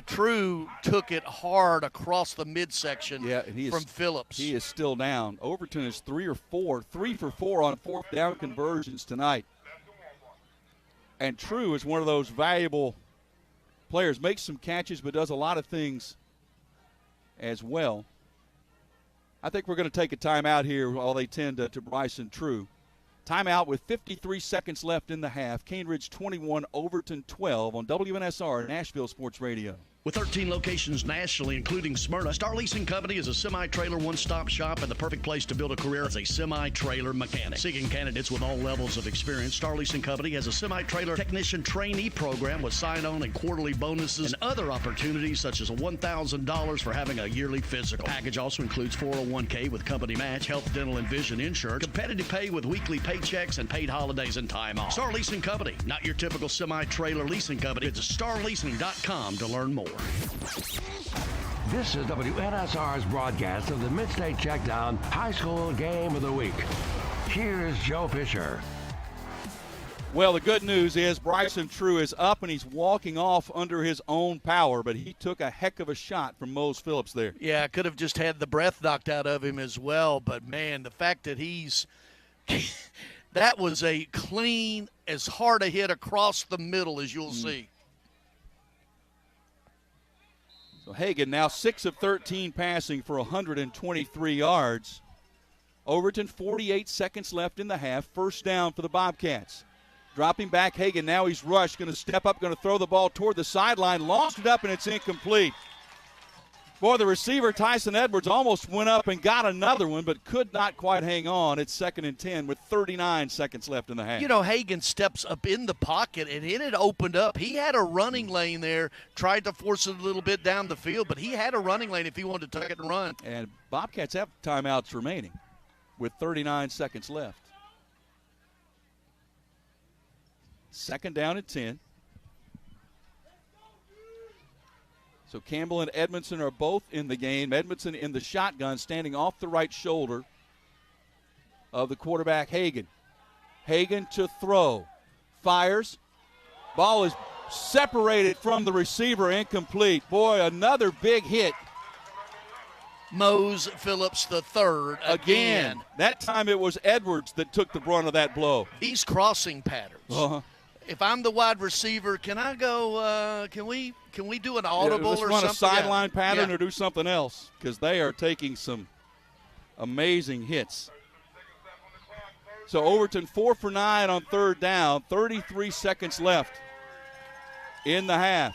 True took it hard across the midsection from Phillips. He is still down. Overton is 3 for 4 on 4th down conversions tonight. And True is one of those valuable players. Makes some catches but does a lot of things as well. I think we're going to take a timeout here while they tend to Bryson True. Timeout with 53 seconds left in the half. Caneridge 21, Overton 12 on WNSR Nashville Sports Radio. With 13 locations nationally, including Smyrna, Star Leasing Company is a semi-trailer one-stop shop and the perfect place to build a career as a semi-trailer mechanic. Seeking candidates with all levels of experience, Star Leasing Company has a semi-trailer technician trainee program with sign-on and quarterly bonuses and other opportunities such as $1,000 for having a yearly physical. The package also includes 401k with company match, health, dental, and vision insurance, competitive pay with weekly paychecks, and paid holidays and time off. Star Leasing Company, not your typical semi-trailer leasing company. Visit starleasing.com to learn more. This is WNSR's broadcast of the Mid-State Checkdown High School Game of the Week. Here's Joe Fisher. Well, the good news is Bryson True is up and he's walking off under his own power, but he took a heck of a shot from Mose Phillips there. Yeah, could have just had the breath knocked out of him as well, but man, the fact that that was a clean, as hard a hit across the middle as you'll see. So Hagan now 6 of 13 passing for 123 yards. Overton 48 seconds left in the half. 1st down for the Bobcats. Dropping back Hagan. Now he's rushed. Going to step up. Going to throw the ball toward the sideline. Lost it up and it's incomplete. Boy, the receiver, Tyson Edwards, almost went up and got another one, but could not quite hang on. It's 2nd and 10 with 39 seconds left in the half. You know, Hagan steps up in the pocket, and it had opened up. He had a running lane there, tried to force it a little bit down the field, but he had a running lane if he wanted to tuck it and run. And Bobcats have timeouts remaining with 39 seconds left. 2nd down and 10. So Campbell and Edmondson are both in the game. Edmondson in the shotgun, standing off the right shoulder of the quarterback, Hagan. Hagan to throw. Fires. Ball is separated from the receiver, incomplete. Boy, another big hit. Mose Phillips III again. That time it was Edwards that took the brunt of that blow. These crossing patterns. Uh-huh. If I'm the wide receiver, can I go? Can we do an audible or something? Let's run a sideline pattern Yeah. or do something else, because they are taking some amazing hits. So Overton 4 for 9 on 3rd down. 33 seconds left in the half.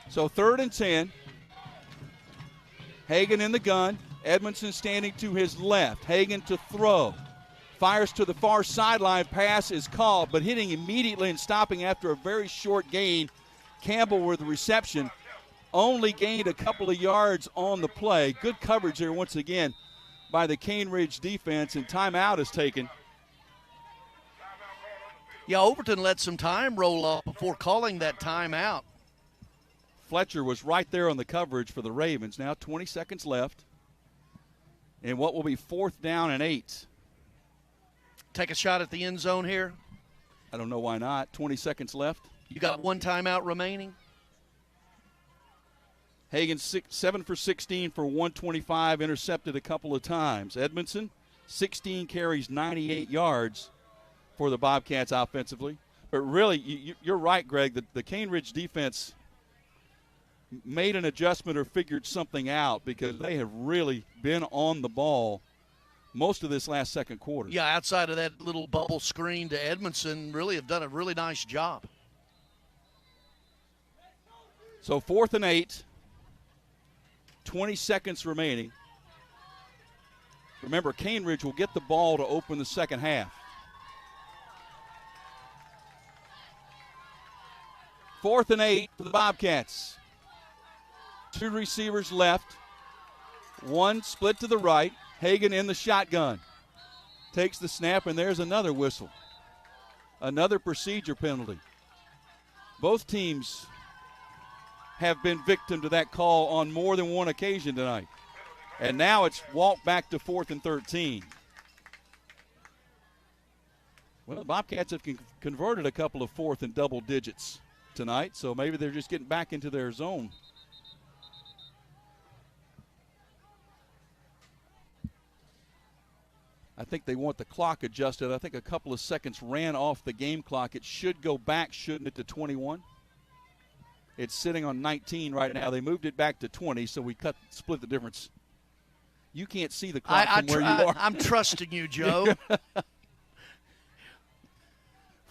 So 3rd and 10. Hagan in the gun. Edmondson standing to his left. Hagan to throw. Fires to the far sideline. Pass is called, but hitting immediately and stopping after a very short gain. Campbell with the reception. Only gained a couple of yards on the play. Good coverage there once again by the Caneridge defense, and timeout is taken. Yeah, Overton let some time roll off before calling that timeout. Fletcher was right there on the coverage for the Ravens. Now 20 seconds left. And what will be 4th down and 8. Take a shot at the end zone here. I don't know why not. 20 seconds left. You got one timeout remaining. Hagan 7 for 16 for 125, intercepted a couple of times. Edmondson, 16 carries, 98 yards for the Bobcats offensively. But really, you're right, Greg, the Caneridge defense made an adjustment or figured something out, because they have really been on the ball most of this last second quarter. Yeah, outside of that little bubble screen to Edmondson, really have done a really nice job. So 4th and 8, 20 seconds remaining. Remember, Caneridge will get the ball to open the second half. 4th and 8 for the Bobcats. 2 receivers left. 1 split to the right. Hagan in the shotgun. Takes the snap, and there's another whistle. Another procedure penalty. Both teams have been victim to that call on more than one occasion tonight. And now it's walked back to 4th and 13. Well, the Bobcats have converted a couple of 4th and double digits tonight, so maybe they're just getting back into their zone. I think they want the clock adjusted. I think a couple of seconds ran off the game clock. It should go back, shouldn't it, to 21? It's sitting on 19 right now. They moved it back to 20, so we split the difference. You can't see the clock from where you are. I'm trusting you, Joe.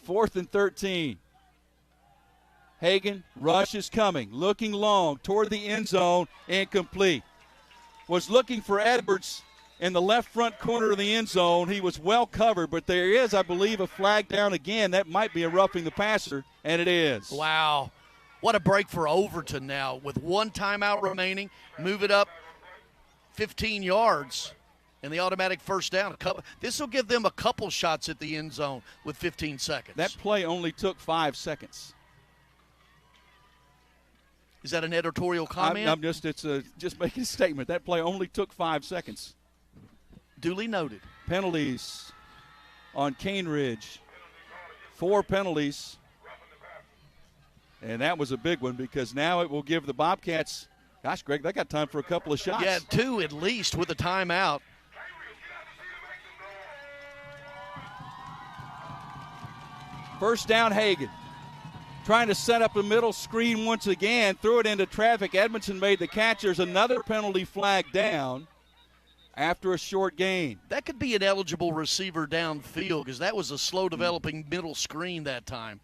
4th and 13. Hagan, rush is coming, looking long toward the end zone, incomplete. Was looking for Edwards in the left front corner of the end zone. He was well covered, but there is, I believe, a flag down again. That might be a roughing the passer, and it is. Wow. What a break for Overton now. With 1 timeout remaining, move it up 15 yards, and the automatic first down. This will give them a couple shots at the end zone with 15 seconds. That play only took 5 seconds. Is that an editorial comment? Just making a statement. That play only took 5 seconds. Duly noted. Penalties on Caneridge. 4 penalties. And that was a big one, because now it will give the Bobcats, gosh, Greg, they got time for a couple of shots. Yeah, 2 at least with a timeout. First down, Hagan. Trying to set up a middle screen once again, threw it into traffic. Edmondson made the catch. There's another penalty flag down. after a short gain. That could be an eligible receiver downfield because that was a slow-developing middle screen that time.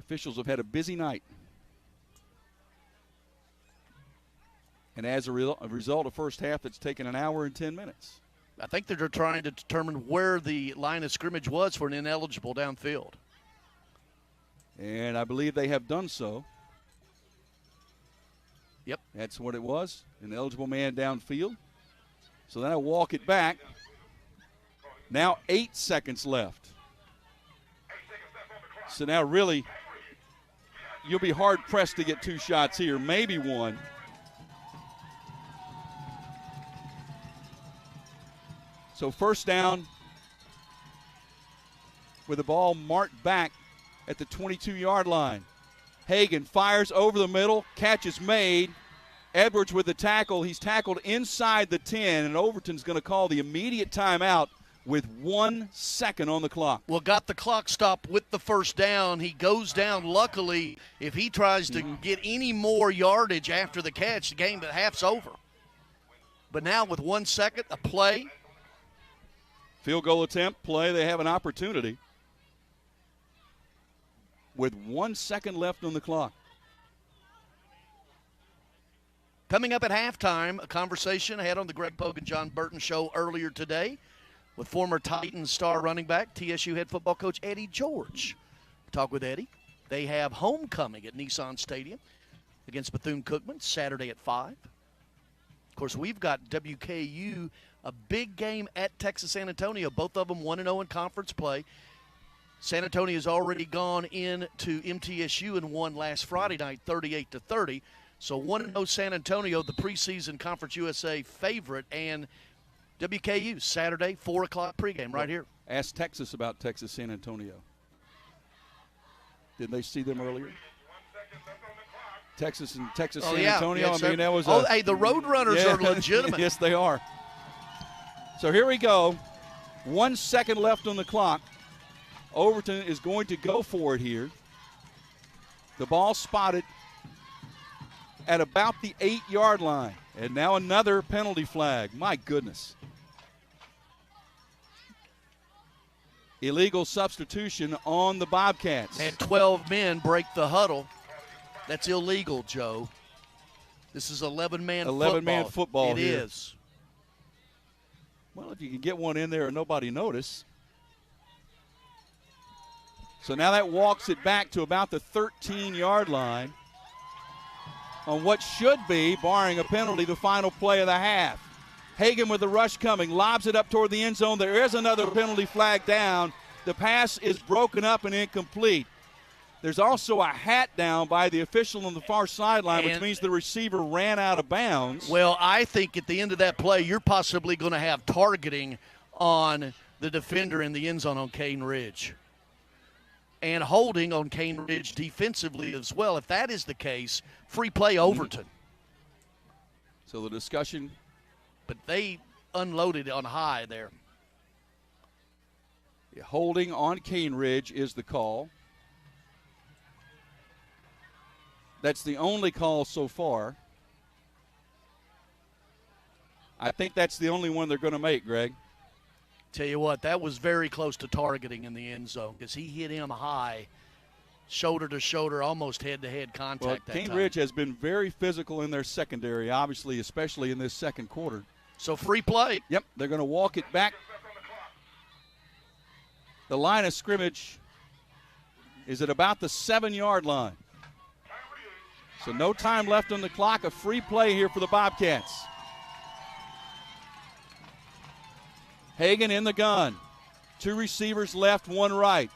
Officials have had a busy night. And as a result of first half, it's taken an hour and 10 minutes. I think they're trying to determine where the line of scrimmage was for an ineligible downfield. And I believe they have done so. Yep. That's what it was, an eligible man downfield. So then I walk it back. Now 8 seconds left. So now really, you'll be hard-pressed to get 2 shots here, maybe 1. So first down with the ball marked back at the 22-yard line. Hagan fires over the middle, catch is made. Edwards with the tackle. He's tackled inside the 10, and Overton's going to call the immediate timeout with 1 second on the clock. Well, got the clock stopped with the first down. He goes down. Luckily, if he tries to get any more yardage after the catch, the game at half's over. But now with 1 second, a play. Field goal attempt, play. They have an opportunity with 1 second left on the clock. Coming up at halftime, a conversation I had on the Greg Pogue and John Burton show earlier today with former Titans star running back, TSU head football coach Eddie George. Talk with Eddie. They have homecoming at Nissan Stadium against Bethune-Cookman Saturday at 5. Of course, we've got WKU, a big game at Texas San Antonio. Both of them 1-0 in conference play. San Antonio has already gone into MTSU and won last Friday night 38-30. So 1-0 San Antonio, the preseason Conference USA favorite, and WKU Saturday, 4 o'clock pregame right here. Ask Texas about Texas San Antonio. Did they see them earlier? Texas and Texas San Antonio. Yeah, I mean, that was hey, the Roadrunners are legitimate. Yes, they are. So here we go. 1 second left on the clock. Overton is going to go for it here. The ball spotted at about the 8-yard line. And now another penalty flag. My goodness. Illegal substitution on the Bobcats. And 12 men break the huddle. That's illegal, Joe. This is 11-man football. 11-man football It here. is. Well, if you can get one in there and nobody notice. So now that walks it back to about the 13-yard line on what should be, barring a penalty, the final play of the half. Hagan with the rush coming, lobs it up toward the end zone. There is another penalty flag down. The pass is broken up and incomplete. There's also a hat down by the official on the far sideline, which means the receiver ran out of bounds. Well, I think at the end of that play, you're possibly going to have targeting on the defender in the end zone on Caneridge. And holding on Caneridge defensively as well. If that is the case, free play Overton. So the discussion. But they unloaded on high there. Holding on Caneridge is the call. That's the only call so far. I think that's the only one they're going to make, Greg. Tell you what, that was very close to targeting in the end zone because he hit him high, shoulder to shoulder, almost head-to-head contact that time. Caneridge has been very physical in their secondary, obviously, especially in this second quarter. So free play. Yep, they're going to walk it back. The line of scrimmage is at about the 7-yard line. So no time left on the clock. A free play here for the Bobcats. Hagan in the gun. 2 receivers left, 1 right.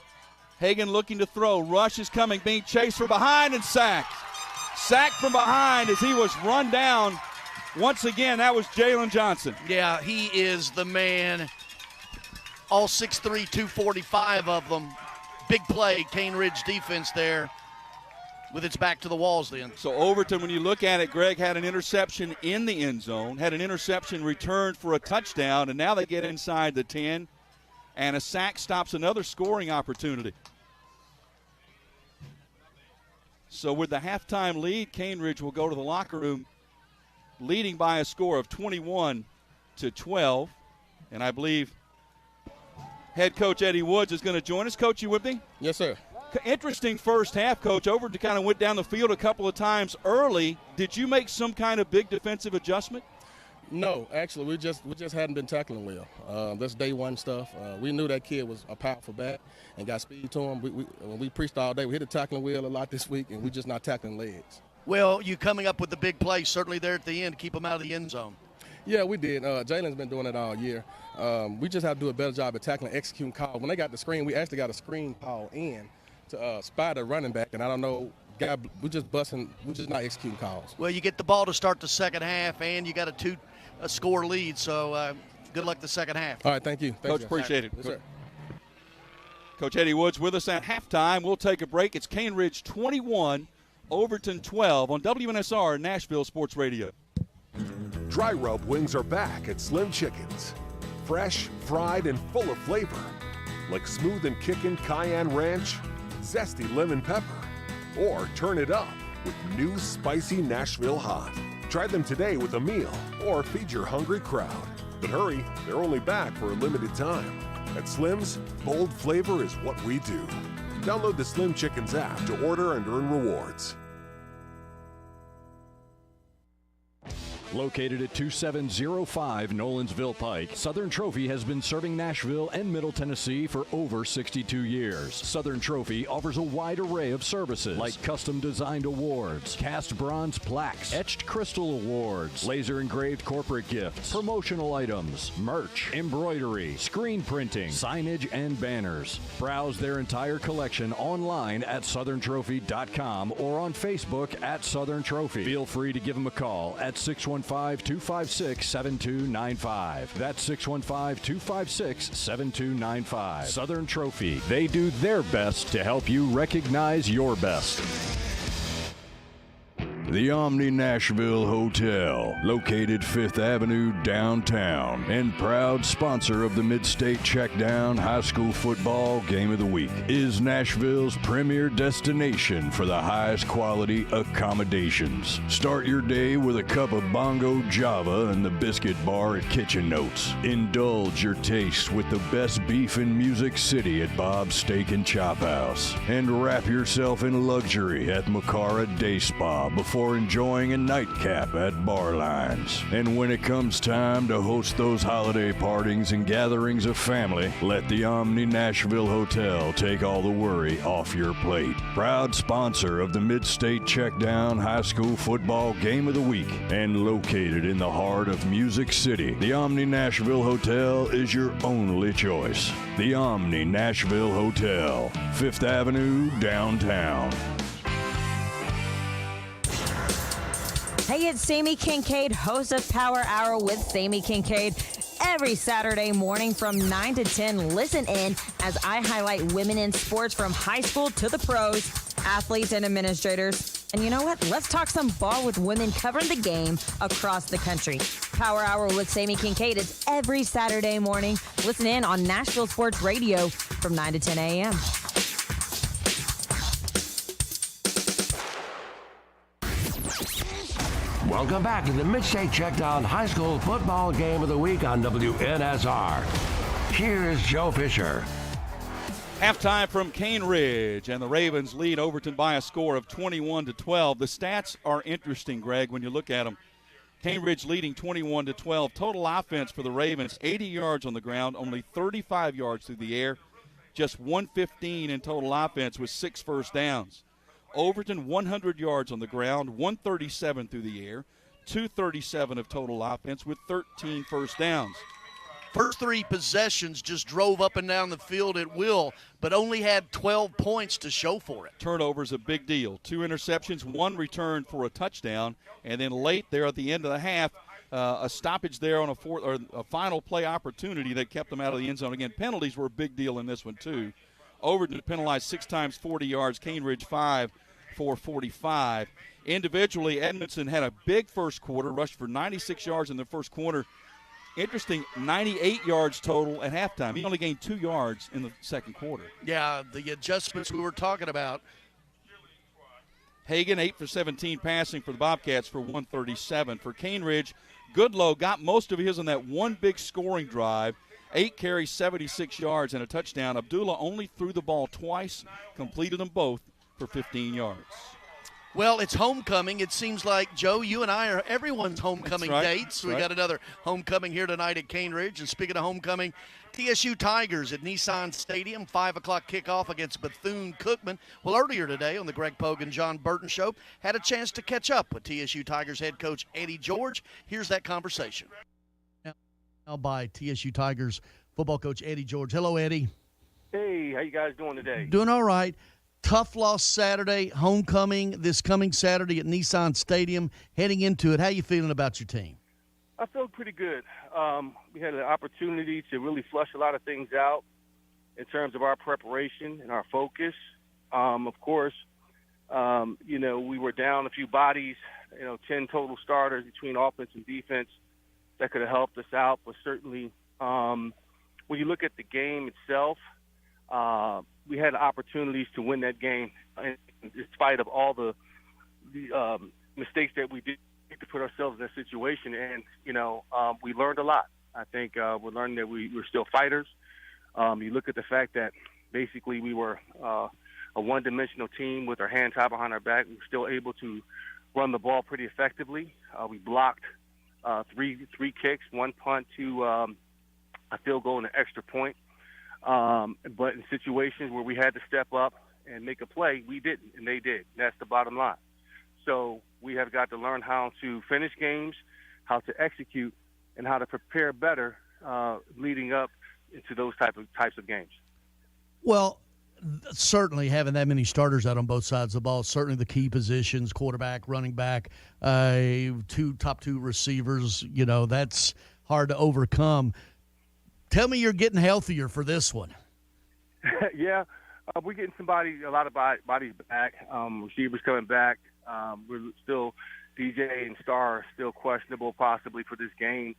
Hagan looking to throw. Rush is coming, being chased from behind and sacked. Sacked from behind as he was run down. Once again, that was Jalen Johnson. Yeah, he is the man. All 6'3", 245 of them. Big play, Caneridge defense there with its back to the walls then. So Overton, when you look at it, Greg had an interception in the end zone, had an interception returned for a touchdown, and now they get inside the 10, and a sack stops another scoring opportunity. So with the halftime lead, Caneridge will go to the locker room leading by a score of 21-12. And I believe head coach Eddie Woods is going to join us. Coach, you with me? Yes, sir. Interesting first half, Coach. Overton kind of went down the field a couple of times early. Did you make some kind of big defensive adjustment? No, actually, we just hadn't been tackling well. That's day one stuff. We knew that kid was a powerful back and got speed to him. When we preached all day, we hit the tackling wheel a lot this week, and we just not tackling legs. Well, you coming up with the big play, certainly there at the end, keep them out of the end zone. Yeah, we did. Jalen's been doing it all year. We just have to do a better job at tackling, executing calls. When they got the screen, we actually got a screen call in to spy the running back, and I don't know. We're just not executing calls. Well, you get the ball to start the second half, and you got a score lead, so good luck the second half. All right, thank you. Coach, appreciate it. Yes, sir. Coach Eddie Woods with us at halftime. We'll take a break. It's Caneridge 21, Overton 12 on WNSR Nashville Sports Radio. Dry rub wings are back at Slim Chickens. Fresh, fried, and full of flavor. Like smooth and kickin' cayenne ranch, zesty lemon pepper, or turn it up with new spicy Nashville hot. Try them today with a meal or feed your hungry crowd. But hurry, they're only back for a limited time. At Slim's, bold flavor is what we do. Download the Slim Chickens app to order and earn rewards. Located at 2705 Nolensville Pike, Southern Trophy has been serving Nashville and Middle Tennessee for over 62 years. Southern Trophy offers a wide array of services like custom-designed awards, cast bronze plaques, etched crystal awards, laser-engraved corporate gifts, promotional items, merch, embroidery, screen printing, signage, and banners. Browse their entire collection online at southerntrophy.com or on Facebook at Southern Trophy. Feel free to give them a call at 615-256-7295. That's 615-256-7295. Southern Trophy. They do their best to help you recognize your best. The Omni Nashville Hotel, located 5th Avenue downtown, and proud sponsor of the Mid-State Checkdown High School Football Game of the Week, is Nashville's premier destination for the highest quality accommodations. Start your day with a cup of Bongo Java and the Biscuit Bar at Kitchen Notes. Indulge your taste with the best beef in Music City at Bob's Steak and Chop House. And wrap yourself in luxury at Macara Day Spa before enjoying a nightcap at Barlines. And when it comes time to host those holiday partings and gatherings of family, let the Omni Nashville Hotel take all the worry off your plate. Proud sponsor of the Mid-State Checkdown High School Football Game of the Week, and located in the heart of Music City, the Omni Nashville Hotel is your only choice. The Omni Nashville Hotel, 5th Avenue, downtown. Hey, it's Sammy Kincaid, host of Power Hour with Sammy Kincaid. Every Saturday morning from 9 to 10, listen in as I highlight women in sports from high school to the pros, athletes and administrators. And you know what? Let's talk some ball with women covering the game across the country. Power Hour with Sammy Kincaid is every Saturday morning. Listen in on Nashville Sports Radio from 9 to 10 a.m. Welcome back to the Mid-State Checkdown High School Football Game of the Week on WNSR. Here's Joe Fisher. Halftime from Caneridge, and the Ravens lead Overton by a score of 21-12. The stats are interesting, Greg, when you look at them. Caneridge leading 21-12. Total offense for the Ravens, 80 yards on the ground, only 35 yards through the air. Just 115 in total offense with 6 first downs. Overton, 100 yards on the ground, 137 through the air, 237 of total offense with 13 first downs. First 3 possessions just drove up and down the field at will, but only had 12 points to show for it. Turnover's a big deal. 2 interceptions, 1 return for a touchdown, and then late there at the end of the half, a stoppage there on a final play opportunity that kept them out of the end zone. Again, penalties were a big deal in this one too. Overton penalized 6 times 40 yards, Caneridge 5 for 45. Individually, Edmondson had a big first quarter, rushed for 96 yards in the first quarter. Interesting, 98 yards total at halftime. He only gained 2 yards in the second quarter. Yeah, the adjustments we were talking about. Hagan, 8 for 17 passing for the Bobcats for 137. For Caneridge, Goodlow got most of his on that one big scoring drive. 8 carries, 76 yards, and a touchdown. Abdullah only threw the ball twice, completed them both for 15 yards. Well, it's homecoming. It seems like, Joe, you and I are everyone's homecoming dates. We got another homecoming here tonight at Caneridge. And speaking of homecoming, TSU Tigers at Nissan Stadium, 5 o'clock kickoff against Bethune-Cookman. Well, earlier today on the Greg Pogue and John Burton Show, had a chance to catch up with TSU Tigers head coach Eddie George. Here's that conversation. Now by TSU Tigers football coach Eddie George. Hello, Eddie. Hey, how you guys doing today? Doing all right. Tough loss Saturday, homecoming this coming Saturday at Nissan Stadium. Heading into it, how you feeling about your team? I feel pretty good. We had an opportunity to really flush a lot of things out in terms of our preparation and our focus. Of course, we were down a few bodies, 10 total starters between offense and defense that could have helped us out. But certainly when you look at the game itself, we had opportunities to win that game in spite of all the mistakes that we did to put ourselves in that situation. And, we learned a lot. I think we're learning that we're still fighters. You look at the fact that basically we were a one-dimensional team with our hands tied behind our back. We were still able to run the ball pretty effectively. We blocked three kicks, 1 punt, to a field goal and an extra point. But in situations where we had to step up and make a play, we didn't, and they did. That's the bottom line. So we have got to learn how to finish games, how to execute, and how to prepare better leading up into those types of games. Well, certainly having that many starters out on both sides of the ball, certainly the key positions, quarterback, running back, top two receivers, that's hard to overcome. Tell me you're getting healthier for this one. Yeah, we're getting a lot of bodies back. Receivers coming back. We're still, DJ and Star are still questionable possibly for this game.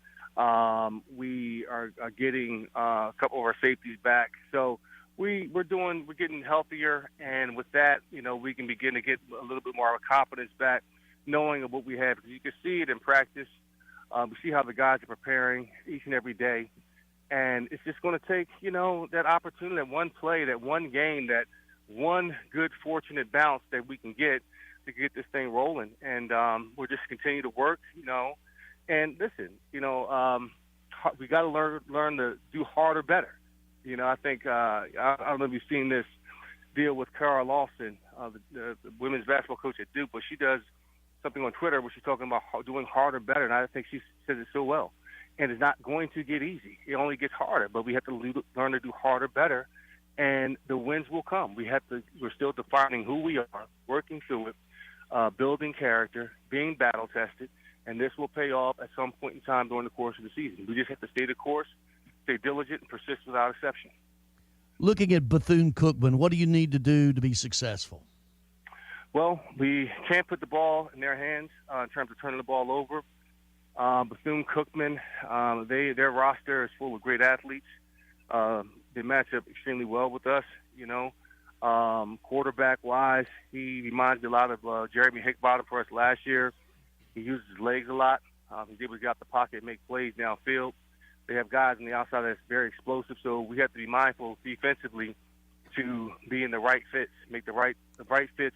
We are getting a couple of our safeties back. So we're getting healthier, and with that, we can begin to get a little bit more of a confidence back, knowing of what we have. Because you can see it in practice. We see how the guys are preparing each and every day. And it's just going to take, that opportunity, that one play, that one game, that one good, fortunate bounce that we can get to get this thing rolling. And we'll just continue to work, And listen, we got to learn to do harder, better. I think I don't know if you've seen this deal with Cara Lawson, the women's basketball coach at Duke, but she does something on Twitter where she's talking about doing harder, better, and I think she says it so well. And it's not going to get easy. It only gets harder, but we have to learn to do harder, better, and the wins will come. We're still defining who we are, working through it, building character, being battle-tested, and this will pay off at some point in time during the course of the season. We just have to stay the course, stay diligent, and persist without exception. Looking at Bethune-Cookman, what do you need to do to be successful? Well, we can't put the ball in their hands in terms of turning the ball over. Bethune-Cookman, their roster is full of great athletes. They match up extremely well with us, Quarterback-wise, he reminds me a lot of Jeremy Hickbottom for us last year. He uses his legs a lot. He's able to get out the pocket and make plays downfield. They have guys on the outside that's very explosive, so we have to be mindful defensively to be in the right fits, make the right fits,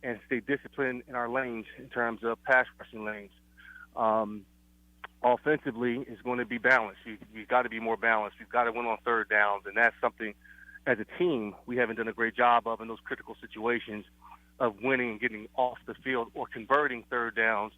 and stay disciplined in our lanes in terms of pass rushing lanes. Offensively, it's going to be balanced. We've got to be more balanced. We've got to win on third downs, and that's something, as a team, we haven't done a great job of in those critical situations of winning and getting off the field or converting third downs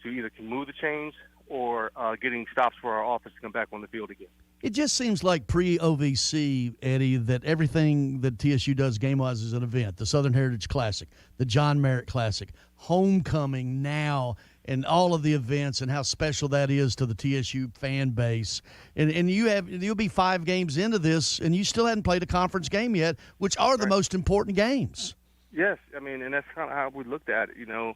to either move the chains or getting stops for our offense to come back on the field again. It just seems like pre-OVC, Eddie, that everything that TSU does game-wise is an event. The Southern Heritage Classic, the John Merritt Classic, homecoming now, and all of the events and how special that is to the TSU fan base. And you'll be 5 games into this, and you still hadn't played a conference game yet, which are the most important games. Yes, and that's kind of how we looked at it.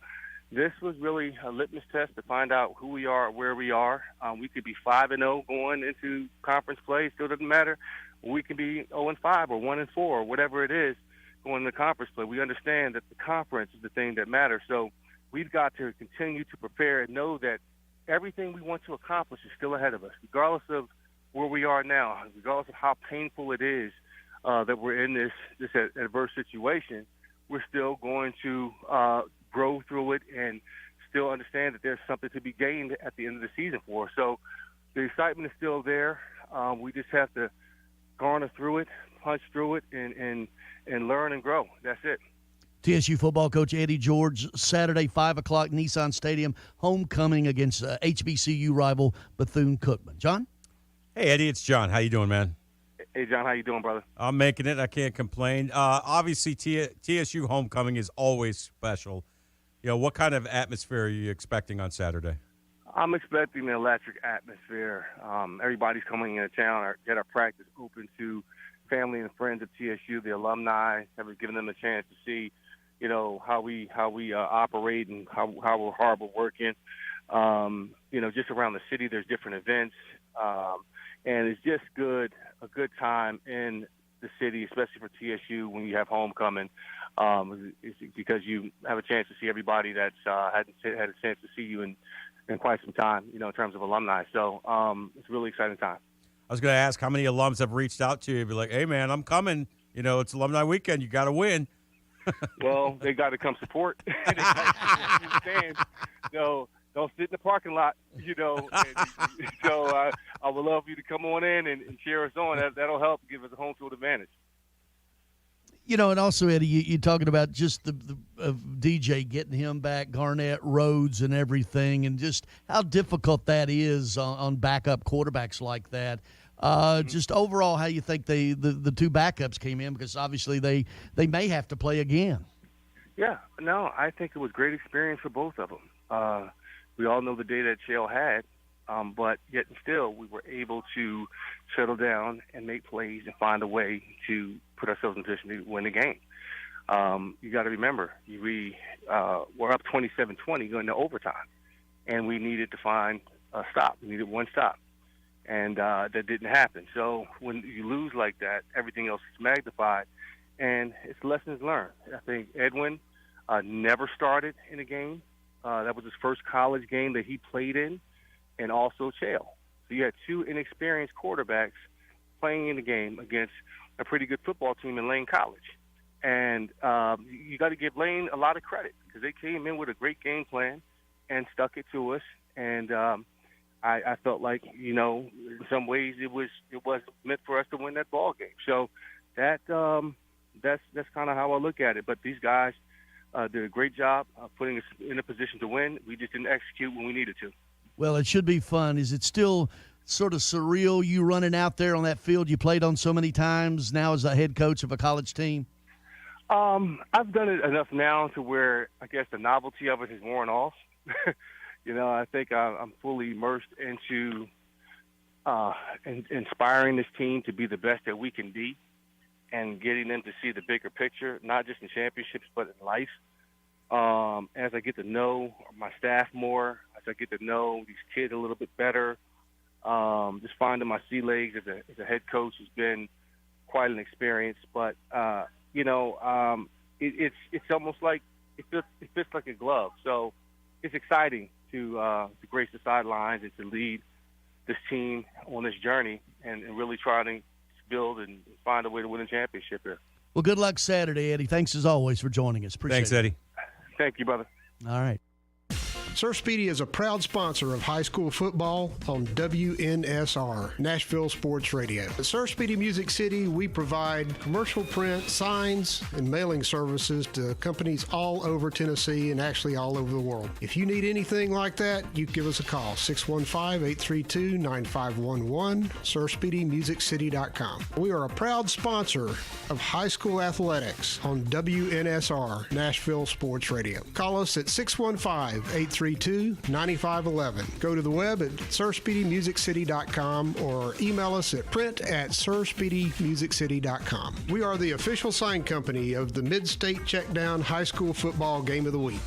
This was really a litmus test to find out who we are, where we are. We could be 5-0 going into conference play. It still doesn't matter. We can be 0-5 or 1-4 or whatever it is. going into conference play. We understand that the conference is the thing that matters. So we've got to continue to prepare and know that everything we want to accomplish is still ahead of us, regardless of where we are now, regardless of how painful it is that we're in this adverse situation. We're still going to grow through it and still understand that there's something to be gained at the end of the season for us. So the excitement is still there. We just have to garner through it, punch through it, and learn and grow. That's it. TSU football coach Eddie George, Saturday, 5 o'clock, Nissan Stadium, homecoming against HBCU rival Bethune-Cookman. John? Hey, Eddie, it's John. How you doing, man? Hey, John, how you doing, brother? I'm making it. I can't complain. Obviously, TSU homecoming is always special. You know, what kind of atmosphere are you expecting on Saturday? I'm expecting an electric atmosphere. Everybody's coming into town or get our practice open to family and friends of TSU, the alumni, have given them a chance to see, you know, how we operate and how we're hard we're working. You know, just around the city, there's different events, and it's just a good time in the city, especially for TSU when you have homecoming, because you have a chance to see everybody that's had a chance to see you in quite some time, you know, in terms of alumni. So it's a really exciting time. I was going to ask how many alums have reached out to you, be like, hey, man, I'm coming. You know, it's alumni weekend. You got to win. Well, they got to come support. They got to stand. So don't sit in the parking lot, you know. So I would love for you to come on in and cheer us on. That'll help give us a home field advantage. You know, and also, Eddie, you're talking about just the DJ, getting him back, Garnett, Rhodes, and everything, and just how difficult that is on backup quarterbacks like that. Just overall, how you think the two backups came in, because obviously they may have to play again. Yeah, no, I think it was a great experience for both of them. We all know the day that Shale had, but yet and still we were able to settle down and make plays and find a way to put ourselves in position to win the game. You got to remember, we were up 27-20 going to overtime, and we needed to find a stop. We needed one stop, and that didn't happen. So when you lose like that, everything else is magnified, and it's lessons learned. I think Edwin never started in a game. That was his first college game that he played in, and also Chale. So you had two inexperienced quarterbacks playing in the game against a pretty good football team in Lane College. And you got to give Lane a lot of credit, because they came in with a great game plan and stuck it to us. And I felt like, you know, in some ways it was meant for us to win that ball game. So that's kind of how I look at it. But these guys did a great job putting us in a position to win. We just didn't execute when we needed to. Well, it should be fun. Is it still sort of surreal, you running out there on that field you played on so many times now as a head coach of a college team? I've done it enough now to where I guess the novelty of it has worn off. You know, I think I'm fully immersed into inspiring this team to be the best that we can be, and getting them to see the bigger picture, not just in championships but in life. As I get to know my staff more, as I get to know these kids a little bit better, just finding my sea legs as a head coach has been quite an experience. But you know, it's almost like it fits like a glove. So it's exciting to grace the sidelines and to lead this team on this journey and really try to build and find a way to win a championship here. Well, good luck Saturday, Eddie. Thanks as always for joining us. Appreciate it. Thanks, Eddie. Thank you, brother. All right. Sir Speedy is a proud sponsor of high school football on WNSR, Nashville Sports Radio. At Sir Speedy Music City, we provide commercial print, signs, and mailing services to companies all over Tennessee and actually all over the world. If you need anything like that, you give us a call, 615-832-9511, SirSpeedyMusicCity.com. We are a proud sponsor of high school athletics on WNSR, Nashville Sports Radio. Call us at 615-832-9511. Go to the web at SirSpeedyMusicCity.com or email us at print@SirSpeedyMusicCity.com. We are the official sign company of the Mid-State Checkdown High School Football Game of the Week.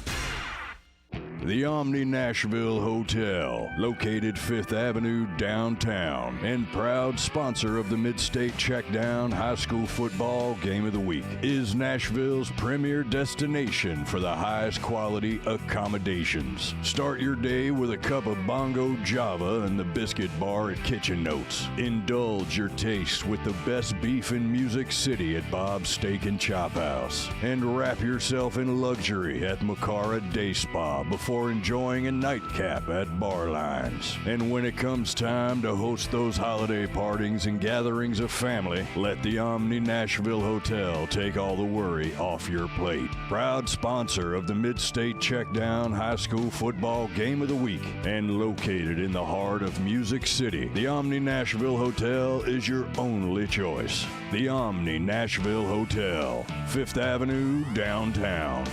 The Omni Nashville Hotel, located 5th Avenue downtown, and proud sponsor of the Mid-State Checkdown High School Football Game of the Week, is Nashville's premier destination for the highest quality accommodations. Start your day with a cup of Bongo Java and the Biscuit Bar at Kitchen Notes. Indulge your taste with the best beef in Music City at Bob's Steak and Chop House. And wrap yourself in luxury at Macara Day Spa before enjoying a nightcap at Bar Lines. And when it comes time to host those holiday partings and gatherings of family, let the Omni Nashville Hotel take all the worry off your plate. Proud sponsor of the Mid-State Checkdown High School Football Game of the Week, and located in the heart of Music City, the Omni Nashville Hotel is your only choice. The Omni Nashville Hotel, 5th Avenue, downtown.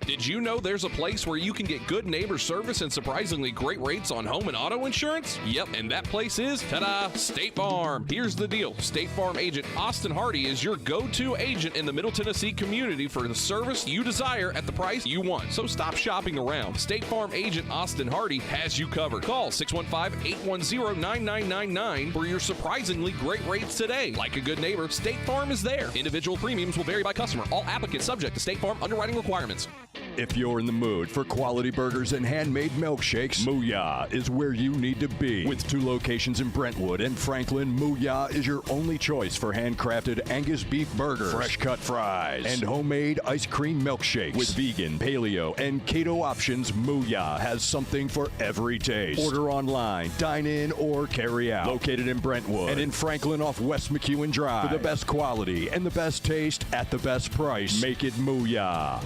Did you know there's a place where you can get good neighbor service and surprisingly great rates on home and auto insurance? Yep, and that place is, ta-da, State Farm. Here's the deal. State Farm agent Austin Hardy is your go-to agent in the Middle Tennessee community for the service you desire at the price you want. So stop shopping around. State Farm agent Austin Hardy has you covered. Call 615-810-9999 for your surprisingly great rates today. Like a good neighbor, State Farm is there. Individual premiums will vary by customer. All applicants subject to State Farm underwriting requirements. If you're in the mood for quality burgers and handmade milkshakes, Mooyah is where you need to be. With 2 locations in Brentwood and Franklin, Mooyah is your only choice for handcrafted Angus beef burgers, fresh cut fries, and homemade ice cream milkshakes. With vegan, paleo, and keto options, Mooyah has something for every taste. Order online, dine in, or carry out. Located in Brentwood and in Franklin off West McEwen Drive. For the best quality and the best taste at the best price, make it Mooyah.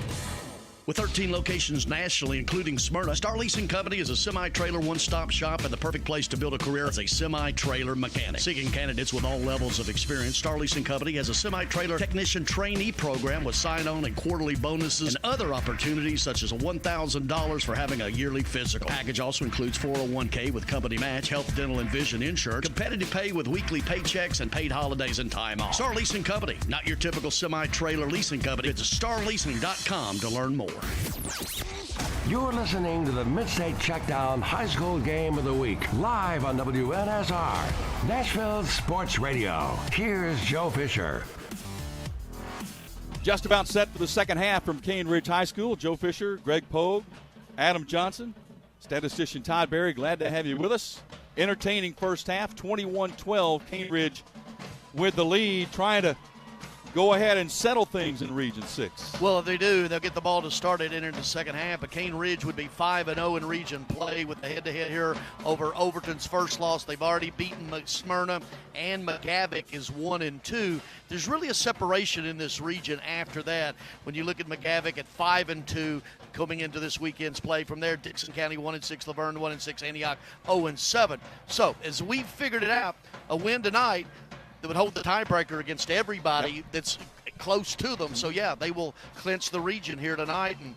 With 13 locations nationally, including Smyrna, Star Leasing Company is a semi-trailer one-stop shop and the perfect place to build a career as a semi-trailer mechanic. Seeking candidates with all levels of experience, Star Leasing Company has a semi-trailer technician trainee program with sign-on and quarterly bonuses and other opportunities such as $1,000 for having a yearly physical. Package also includes 401k with company match, health, dental, and vision insurance, competitive pay with weekly paychecks, and paid holidays and time off. Star Leasing Company, not your typical semi-trailer leasing company. Visit starleasing.com to learn more. You're listening to the Mid-State Checkdown High School Game of the Week, live on WNSR, Nashville Sports Radio. Here's Joe Fisher. Just about set for the second half from Caneridge High School. Joe Fisher, Greg Pogue, Adam Johnson, statistician Todd Berry, glad to have you with us. Entertaining first half, 21-12, Caneridge with the lead, trying to go ahead and settle things in Region 6. Well, if they do, they'll get the ball to start it entering the second half. But Caneridge would be 5-0 in region play with the head-to-head here over Overton's first loss. They've already beaten Smyrna, and McGavick is 1-2. There's really a separation in this region after that. When you look at McGavick at 5-2 coming into this weekend's play. From there, Dixon County 1-6, Laverne 1-6, Antioch 0-7. So as we figured it out, a win tonight that would hold the tiebreaker against everybody that's close to them. So, yeah, they will clinch the region here tonight. And,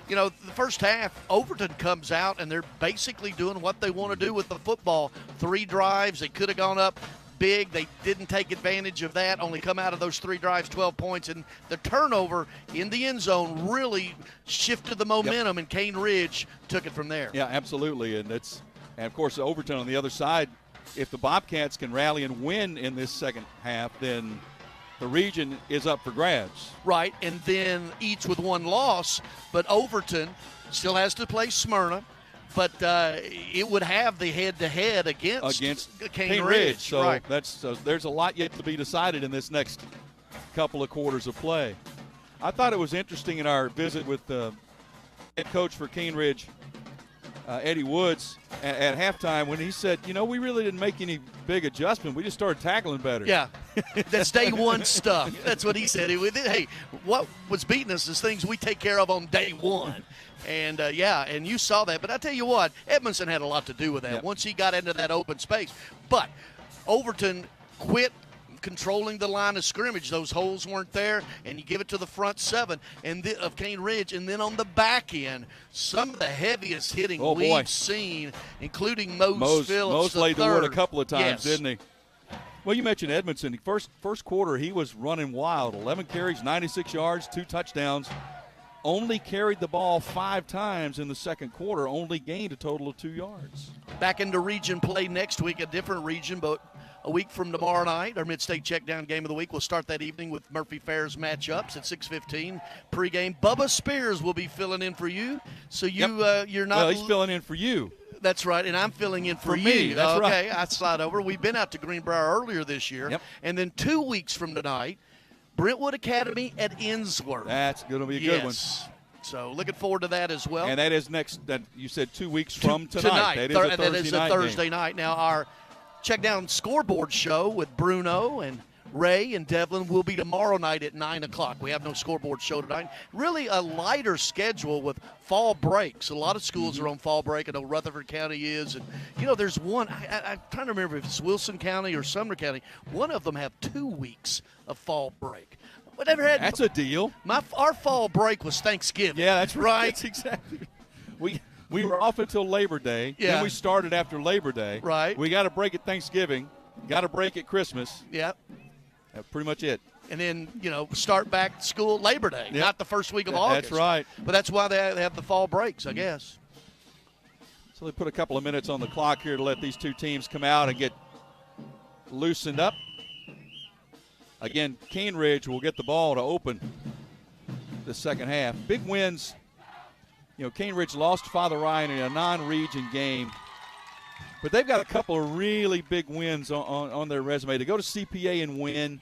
you know, the first half, Overton comes out, and they're basically doing what they want to do with the football. 3 drives. They could have gone up big. They didn't take advantage of that, only come out of those 3 drives, 12 points. And the turnover in the end zone really shifted the momentum, and Caneridge took it from there. Yeah, absolutely. And of course, Overton on the other side, if the Bobcats can rally and win in this second half, then the region is up for grabs. Right, and then each with 1 loss, but Overton still has to play Smyrna, but it would have the head-to-head against Caneridge. So right. There's a lot yet to be decided in this next couple of quarters of play. I thought it was interesting in our visit with the head coach for Caneridge, Eddie Woods, at halftime when he said, you know, we really didn't make any big adjustment. We just started tackling better. Yeah, that's day one stuff. That's what he said. Hey, what was beating us is things we take care of on day one. And, and you saw that. But I tell you what, Edmondson had a lot to do with that once he got into that open space. But Overton quit controlling the line of scrimmage. Those holes weren't there, and you give it to the front 7 of Caneridge. And then on the back end, some of the heaviest hitting we've seen, including Mose Phillips. Mose laid the wood a couple of times, yes. didn't he? Well, you mentioned Edmondson. First quarter, he was running wild. 11 carries, 96 yards, 2 touchdowns. only carried the ball 5 times in the second quarter, only gained a total of 2 yards. Back into region play next week, a different region, but a week from tomorrow night, our Mid-State Checkdown game of the week. We'll start that evening with Murphy Fair's matchups at 6:15 pregame. Bubba Spears will be filling in for you, so you're not. Well, he's filling in for you. That's right, and I'm filling in for me. you. That's okay, right. I slide over. We've been out to Greenbrier earlier this year, and then 2 weeks from tonight, Brentwood Academy at Innsworth. That's going to be a good one. So looking forward to that as well. And that is next. That you said 2 weeks from tonight. That is a Thursday night. Now our Checkdown scoreboard show with Bruno and Ray and Devlin will be tomorrow night at 9 o'clock. We have no scoreboard show tonight. Really a lighter schedule with fall breaks. A lot of schools are on fall break. I know Rutherford County is. And, there's one. I'm trying to remember if it's Wilson County or Sumner County. One of them have 2 weeks of fall break. Whatever had. That's a deal. Our fall break was Thanksgiving. Yeah, that's right. That's exactly. We were off until Labor Day. Yeah. Then we started after Labor Day. Right. We got a break at Thanksgiving. Got a break at Christmas. Yeah. That's pretty much it. And then, start back school Labor Day, not the first week of August. That's right. But that's why they have the fall breaks, I guess. So they put a couple of minutes on the clock here to let these two teams come out and get loosened up. Again, Caneridge will get the ball to open the second half. Big wins. Caneridge lost to Father Ryan in a non-region game. But they've got a couple of really big wins on their resume. To go to CPA and win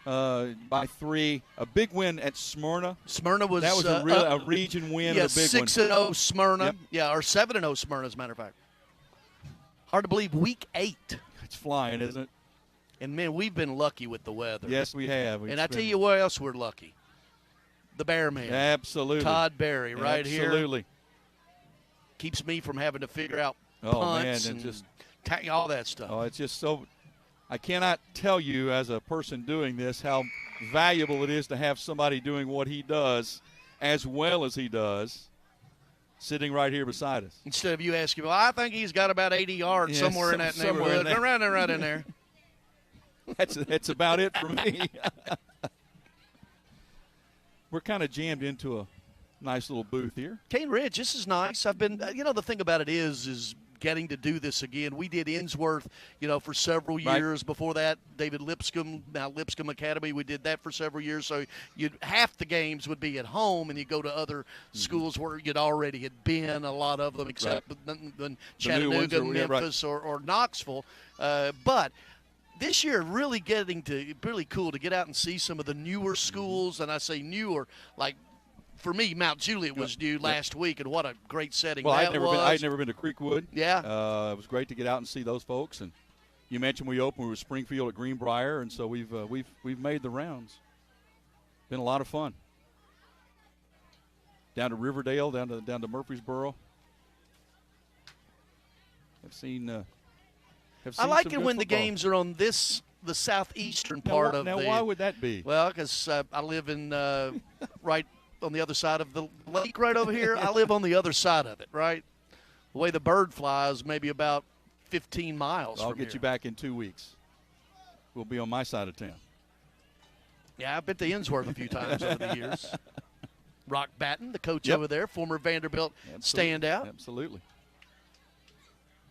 by 3, a big win at Smyrna. Smyrna was a region win. Yeah, and a big 6-0 Smyrna. Yep. Yeah, or 7-0 Smyrna, as a matter of fact. Hard to believe, week 8. It's flying, isn't it? And, man, we've been lucky with the weather. Yes, we have. And I tell you where else we're lucky. The Bearman. Absolutely. Todd Berry right here. Absolutely. Keeps me from having to figure out punts punts and just all that stuff. Oh, it's just so – I cannot tell you as a person doing this how valuable it is to have somebody doing what he does as well as he does sitting right here beside us. Instead of you asking, well, I think he's got about 80 yards somewhere in that neighborhood. Right in there. That's about it for me. We're kind of jammed into a nice little booth here. Caneridge, this is nice. I've been, the thing about it is getting to do this again. We did Innsworth, for several years. Right. Before that, David Lipscomb, now Lipscomb Academy, we did that for several years. So half the games would be at home, and you go to other schools where you'd already had been, a lot of them, except Chattanooga, Memphis, or Knoxville. But this year, really cool to get out and see some of the newer schools, and I say newer, like for me, Mount Juliet was new last week, and what a great setting that was. I'd never been to Creekwood. Yeah, it was great to get out and see those folks. And you mentioned we opened with Springfield at Greenbrier, and so we've made the rounds. Been a lot of fun. Down to Riverdale, down to Murfreesboro. I've seen. I like it when the games are on the southeastern part of the. Now, why would that be? Well, because I live in right on the other side of the lake right over here. I live on the other side of it, right? The way the bird flies, maybe about 15 miles I'll from get here. you back in 2 weeks. We'll be on my side of town. Yeah, I've been to Innsworth a few times over the years. Rock Batten, the coach over there, former Vanderbilt standout. Absolutely.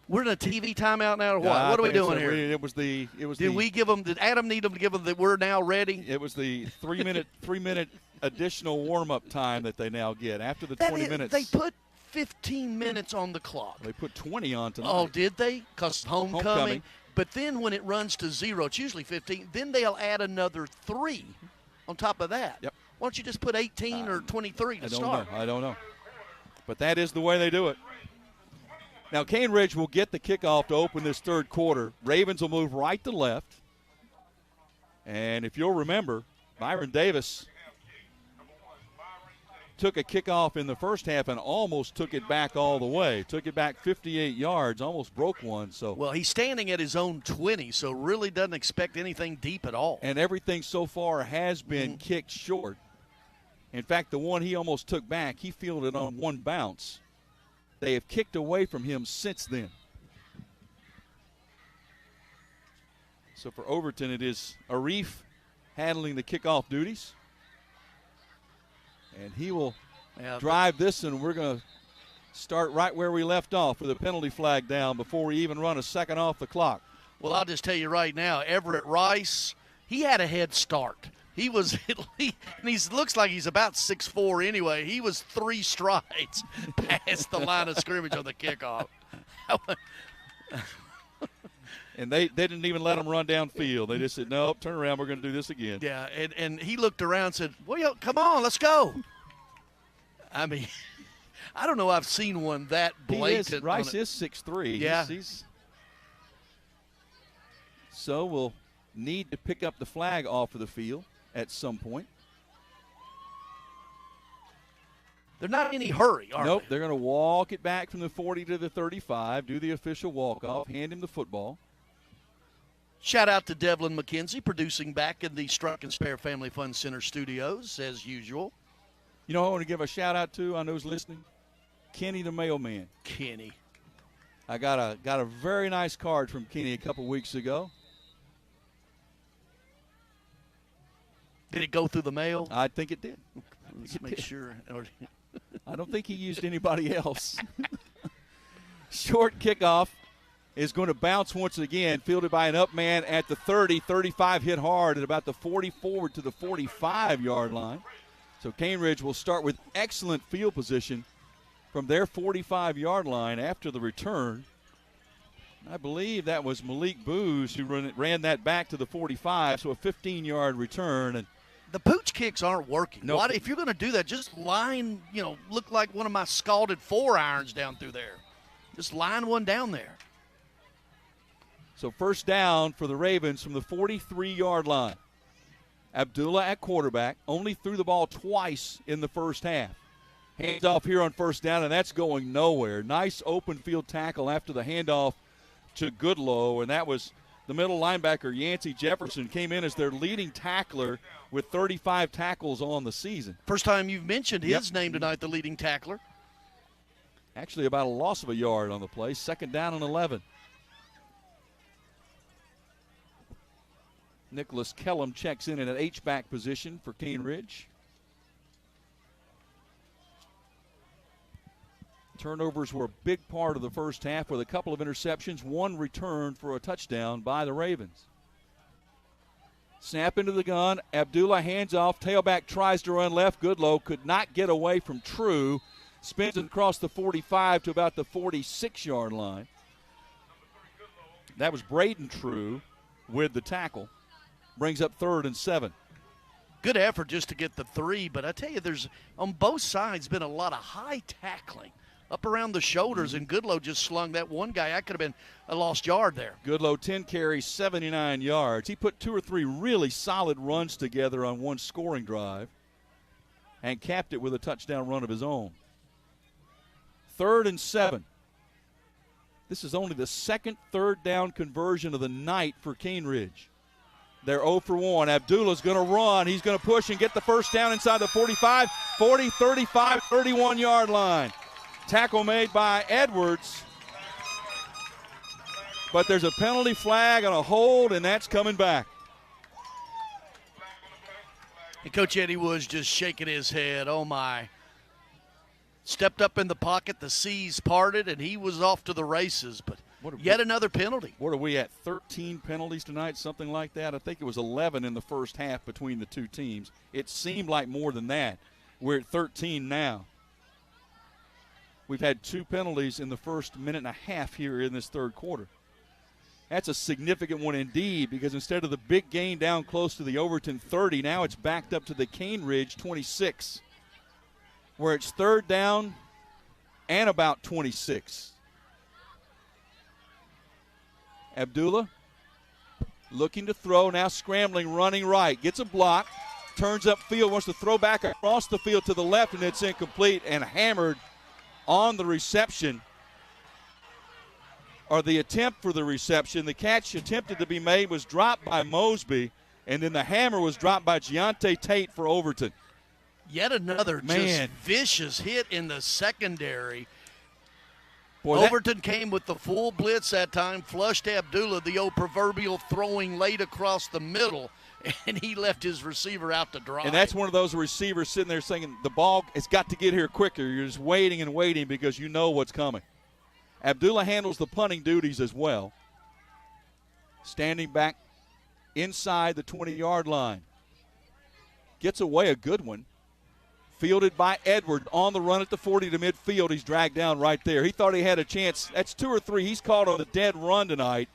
We're in a TV timeout now, or what? What are we doing here? Did Adam need them to give them that we're now ready? It was the 3 minute additional warm up time that they now get after the 20 minutes. They put 15 minutes on the clock. They put 20 on tonight. Oh, did they? Because homecoming. But then when it runs to 0, it's usually 15. Then they'll add another 3 on top of that. Yep. Why don't you just put 18 or 23 to start? I don't know. But that is the way they do it. Now, Caneridge will get the kickoff to open this third quarter. Ravens will move right to left. And if you'll remember, Byron Davis took a kickoff in the first half and almost took it back all the way. Took it back 58 yards, almost broke one. Well, he's standing at his own 20, so really doesn't expect anything deep at all. And everything so far has been kicked short. In fact, the one he almost took back, he fielded on one bounce. They have kicked away from him since then. So for Overton, it is Arif handling the kickoff duties. And he will drive this, and we're going to start right where we left off with a penalty flag down before we even run a second off the clock. Well, I'll just tell you right now, Everett Rice, he had a head start. He was, he looks like he's about 6'4" anyway. He was 3 strides past the line of scrimmage on the kickoff. And they didn't even let him run downfield. They just said, nope, turn around, we're going to do this again. Yeah, and he looked around and said, well, come on, let's go. I mean, I don't know I've seen one that blatant. Rice is 6'3". Yeah. So we'll need to pick up the flag off of the field at some point. They're not in any hurry, are Nope, they? They're going to walk it back from the 40 to the 35, do the official walk-off, hand him the football. Shout out to Devlin McKenzie, producing back in the Strike and Spare Family Fun Center studios, as usual. You know who I want to give a shout-out to? I know who's listening. Kenny the mailman. Kenny. I got a very nice card from Kenny a couple weeks ago. Did it go through the mail? I think it did. Let's make sure. I don't think he used anybody else. Short kickoff is going to bounce once again, fielded by an up man at the 30. 35 hit hard at about the 40 forward to the 45-yard line. So Caneridge will start with excellent field position from their 45-yard line after the return. I believe that was Malik Booz who ran that back to the 45, so a 15-yard return. And the pooch kicks aren't working. Nope. What if you're going to do that, just line, look like one of my scalded 4-irons down through there. Just line one down there. So first down for the Ravens from the 43-yard line. Abdullah at quarterback, only threw the ball twice in the first half. Hands off here on first down, and that's going nowhere. Nice open field tackle after the handoff to Goodlow, and that was the middle linebacker, Yancey Jefferson, came in as their leading tackler with 35 tackles on the season. First time you've mentioned his name tonight, the leading tackler. Actually about a loss of a yard on the play. Second down and 11. Nicholas Kellum checks in at an H-back position for Caneridge. Turnovers were a big part of the first half with a couple of interceptions, one return for a touchdown by the Ravens. Snap into the gun. Abdullah hands off. Tailback tries to run left. Goodlow could not get away from True. Spins it across the 45 to about the 46-yard line. That was Braden True with the tackle. Brings up 3rd and 7. Good effort just to get the 3, but I tell you, there's on both sides been a lot of high tackling up around the shoulders, and Goodlow just slung that one guy. I could have been a lost yard there. Goodlow, 10 carries, 79 yards. He put 2 or 3 really solid runs together on one scoring drive and capped it with a touchdown run of his own. 3rd and 7. This is only the second third down conversion of the night for Caneridge. They're 0 for 1. Abdullah's going to run. He's going to push and get the first down inside the 45, 40, 35, 31-yard line. Tackle made by Edwards. But there's a penalty flag on a hold, and that's coming back. And Coach Eddie Woods just shaking his head. Oh, my. Stepped up in the pocket, the C's parted, and he was off to the races. But yet another penalty. What are we at, 13 penalties tonight, something like that? I think it was 11 in the first half between the two teams. It seemed like more than that. We're at 13 now. We've had 2 penalties in the first minute and a half here in this third quarter. That's a significant one indeed, because instead of the big gain down close to the Overton 30, now it's backed up to the Caneridge 26, where it's 3rd down and about 26. Abdullah looking to throw, now scrambling, running right. Gets a block, turns upfield, wants to throw back across the field to the left, and it's incomplete and hammered on the reception, or the attempt for the reception. The catch attempted to be made was dropped by Mosby, and then the hammer was dropped by Giante Tate for Overton. Yet another just vicious hit in the secondary. Boy, Overton came with the full blitz that time, flushed Abdullah, the old proverbial throwing late across the middle, and he left his receiver out to dry. And that's one of those receivers sitting there saying, the ball has got to get here quicker. You're just waiting and waiting because you know what's coming. Abdullah handles the punting duties as well. Standing back inside the 20-yard line. Gets away a good one. Fielded by Edward on the run at the 40 to midfield. He's dragged down right there. He thought he had a chance. That's 2 or 3 he's caught on the dead run tonight.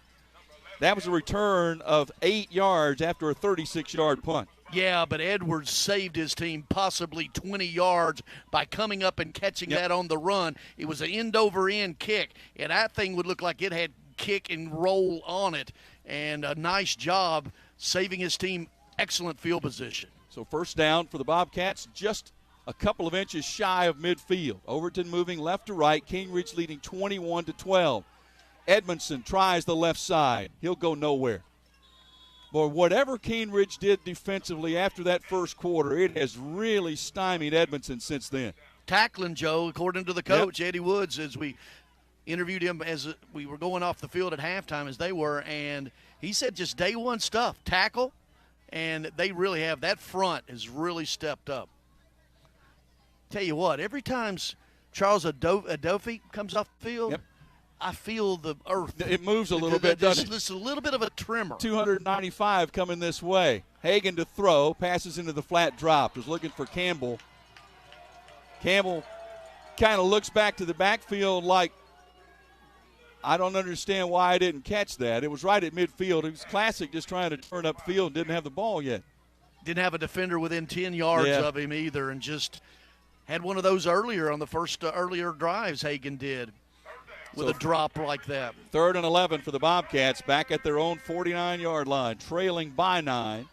That was a return of 8 yards after a 36-yard punt. Yeah, but Edwards saved his team possibly 20 yards by coming up and catching that on the run. It was an end-over-end kick, and that thing would look like it had kick and roll on it. And a nice job saving his team. Excellent field position. So first down for the Bobcats, just a couple of inches shy of midfield. Overton moving left to right. Caneridge leading 21-12. Edmondson tries the left side. He'll go nowhere. Boy, whatever Caneridge did defensively after that first quarter, it has really stymied Edmondson since then. Tackling, Joe, according to the coach, Eddie Woods, as we interviewed him as we were going off the field at halftime as they were, and he said just day one stuff, tackle, and they really have. That front has really stepped up. Tell you what, every time Charles Adolphe comes off the field, I feel the earth. It moves a little bit, doesn't it? Just a little bit of a tremor. 295 coming this way. Hagan to throw, passes into the flat drop. Was looking for Campbell. Campbell kind of looks back to the backfield like, I don't understand why I didn't catch that. It was right at midfield. It was classic, just trying to turn upfield. Didn't have the ball yet. Didn't have a defender within 10 yards of him either, and just had one of those earlier on the first earlier drives Hagan did. With a drop like that. 3rd and 11 for the Bobcats, back at their own 49-yard line, trailing by 9.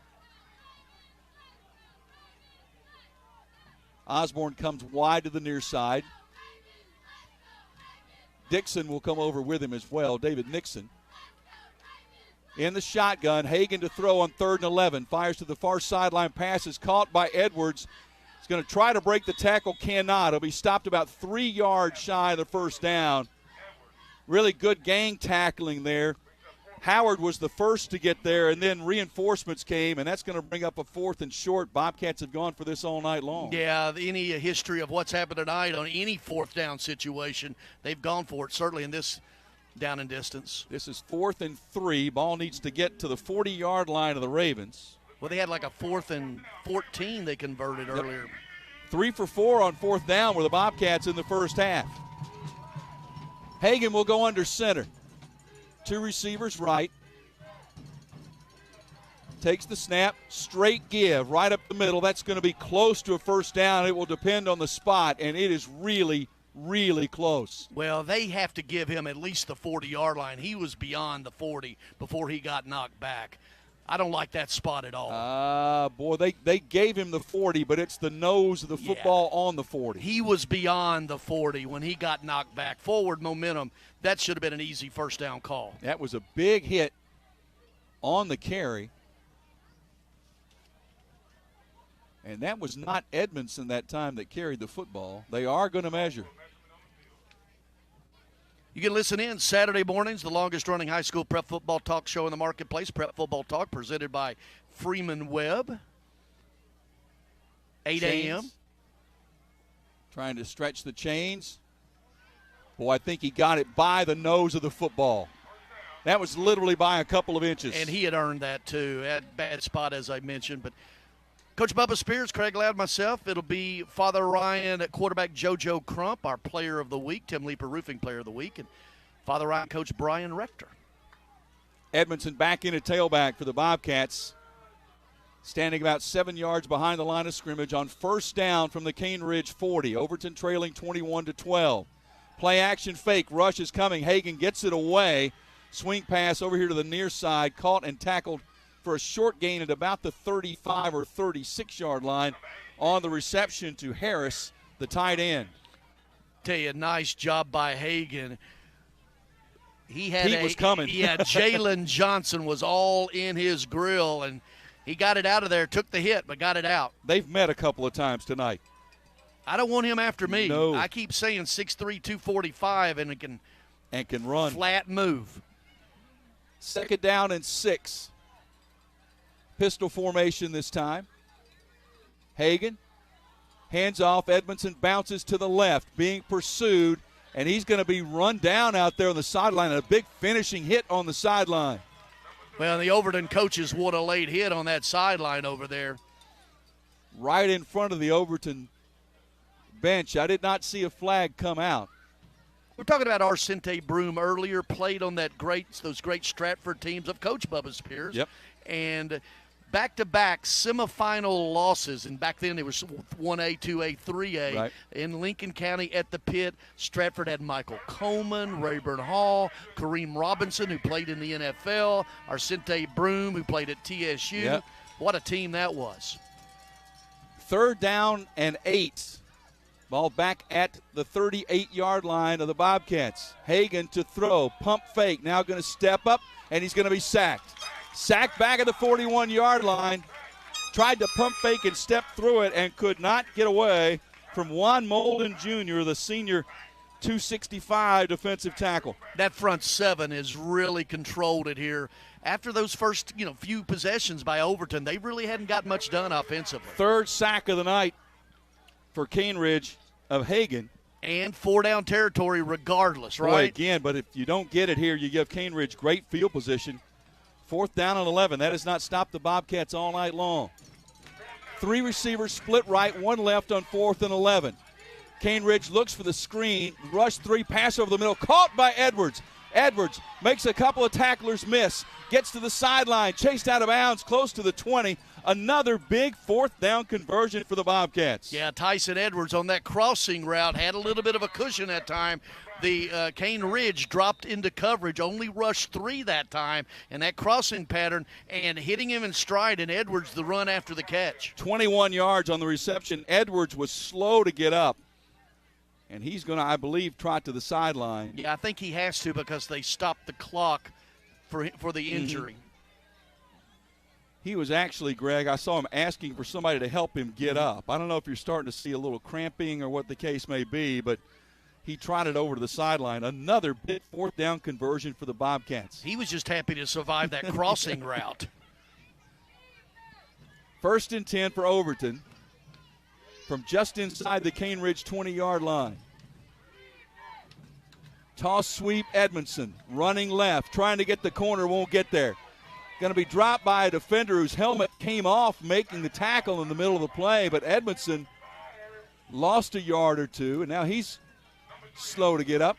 Osborne comes wide to the near side. Dixon will come over with him as well, David Nixon. In the shotgun, Hagan to throw on 3rd and 11. Fires to the far sideline, pass is caught by Edwards. He's going to try to break the tackle, cannot. He'll be stopped about 3 yards shy of the first down. Really good gang tackling there. Howard was the first to get there, and then reinforcements came, and that's going to bring up a 4th and short. Bobcats have gone for this all night long. Yeah, any history of what's happened tonight on any 4th down situation, they've gone for it, certainly in this down and distance. This is 4th and 3. Ball needs to get to the 40-yard line of the Ravens. Well, they had like a 4th and 14 they converted earlier. 3 for 4 on 4th down were the Bobcats in the first half. Hagan will go under center. 2 receivers right. Takes the snap, straight give, right up the middle. That's going to be close to a first down. It will depend on the spot, and it is really, really close. Well, they have to give him at least the 40-yard line. He was beyond the 40 before he got knocked back. I don't like that spot at all. Boy, they gave him the 40, but it's the nose of the football on the 40. He was beyond the 40 when he got knocked back. Forward momentum, that should have been an easy first down call. That was a big hit on the carry. And that was not Edmondson that time that carried the football. They are going to measure. You can listen in Saturday mornings, the longest-running high school prep football talk show in the marketplace, Prep Football Talk, presented by Freeman Webb. 8 a.m. Trying to stretch the chains. Boy, I think he got it by the nose of the football. That was literally by a couple of inches. And he had earned that, too. At bad spot, as I mentioned, but Coach Bubba Spears, Craig Loud, myself. It'll be Father Ryan at quarterback JoJo Crump, our player of the week, Tim Leeper Roofing player of the week, and Father Ryan coach Brian Rector. Edmondson back in at tailback for the Bobcats, standing about 7 yards behind the line of scrimmage on first down from the Caneridge 40. Overton trailing 21-12. Play action fake. Rush is coming. Hagan gets it away. Swing pass over here to the near side. Caught and tackled for a short gain at about the 35 or 36-yard line on the reception to Harris, the tight end. Tell you, nice job by Hagan. He was coming. Yeah, Jalen Johnson was all in his grill, and he got it out of there, took the hit, but got it out. They've met a couple of times tonight. I don't want him after me. No. I keep saying 6'3", 245, and can run. Flat move. 2nd down and 6. Pistol formation this time. Hagan, hands off. Edmondson bounces to the left, being pursued, and he's going to be run down out there on the sideline. And a big finishing hit on the sideline. Well, the Overton coaches would have laid hit on that sideline over there. Right in front of the Overton bench. I did not see a flag come out. We're talking about Arcente Broom earlier, played on those great Stratford teams of Coach Bubba Spears. Yep. And back-to-back semifinal losses, and back then it was 1A, 2A, 3A. Right. In Lincoln County at the pit, Stratford had Michael Coleman, Rayburn Hall, Kareem Robinson, who played in the NFL, Arcente Broom, who played at TSU. Yep. What a team that was. 3rd down and 8. Ball back at the 38-yard line of the Bobcats. Hagan to throw, pump fake, now going to step up, and he's going to be sacked. Sacked back at the 41-yard line. Tried to pump fake and step through it and could not get away from Juan Molden Jr., the senior 265 defensive tackle. That front seven has really controlled it here. After those first few possessions by Overton, they really hadn't got much done offensively. 3rd sack of the night for Caneridge of Hagan. And 4-down territory regardless, right? Boy, again, but if you don't get it here, you give Caneridge great field position. 4th down and 11. That has not stopped the Bobcats all night long. 3 receivers split right, 1 left on 4th and 11. Caneridge looks for the screen, rush 3, pass over the middle, caught by Edwards. Edwards makes a couple of tacklers miss, gets to the sideline, chased out of bounds, close to the 20. Another big 4th down conversion for the Bobcats. Yeah, Tyson Edwards on that crossing route had a little bit of a cushion that time. The Caneridge dropped into coverage, only rushed 3 that time, and that crossing pattern and hitting him in stride, and Edwards the run after the catch. 21 yards on the reception. Edwards was slow to get up, and he's going to, I believe, trot to the sideline. Yeah, I think he has to because they stopped the clock for the injury. Mm-hmm. He was actually, Greg, I saw him asking for somebody to help him get up. I don't know if you're starting to see a little cramping or what the case may be, but he trotted over to the sideline. Another big 4th down conversion for the Bobcats. He was just happy to survive that crossing route. 1st and 10 for Overton from just inside the Caneridge 20-yard line. Toss sweep Edmondson, running left, trying to get the corner, won't get there. Going to be dropped by a defender whose helmet came off making the tackle in the middle of the play, but Edmondson lost a yard or 2, and now he's slow to get up.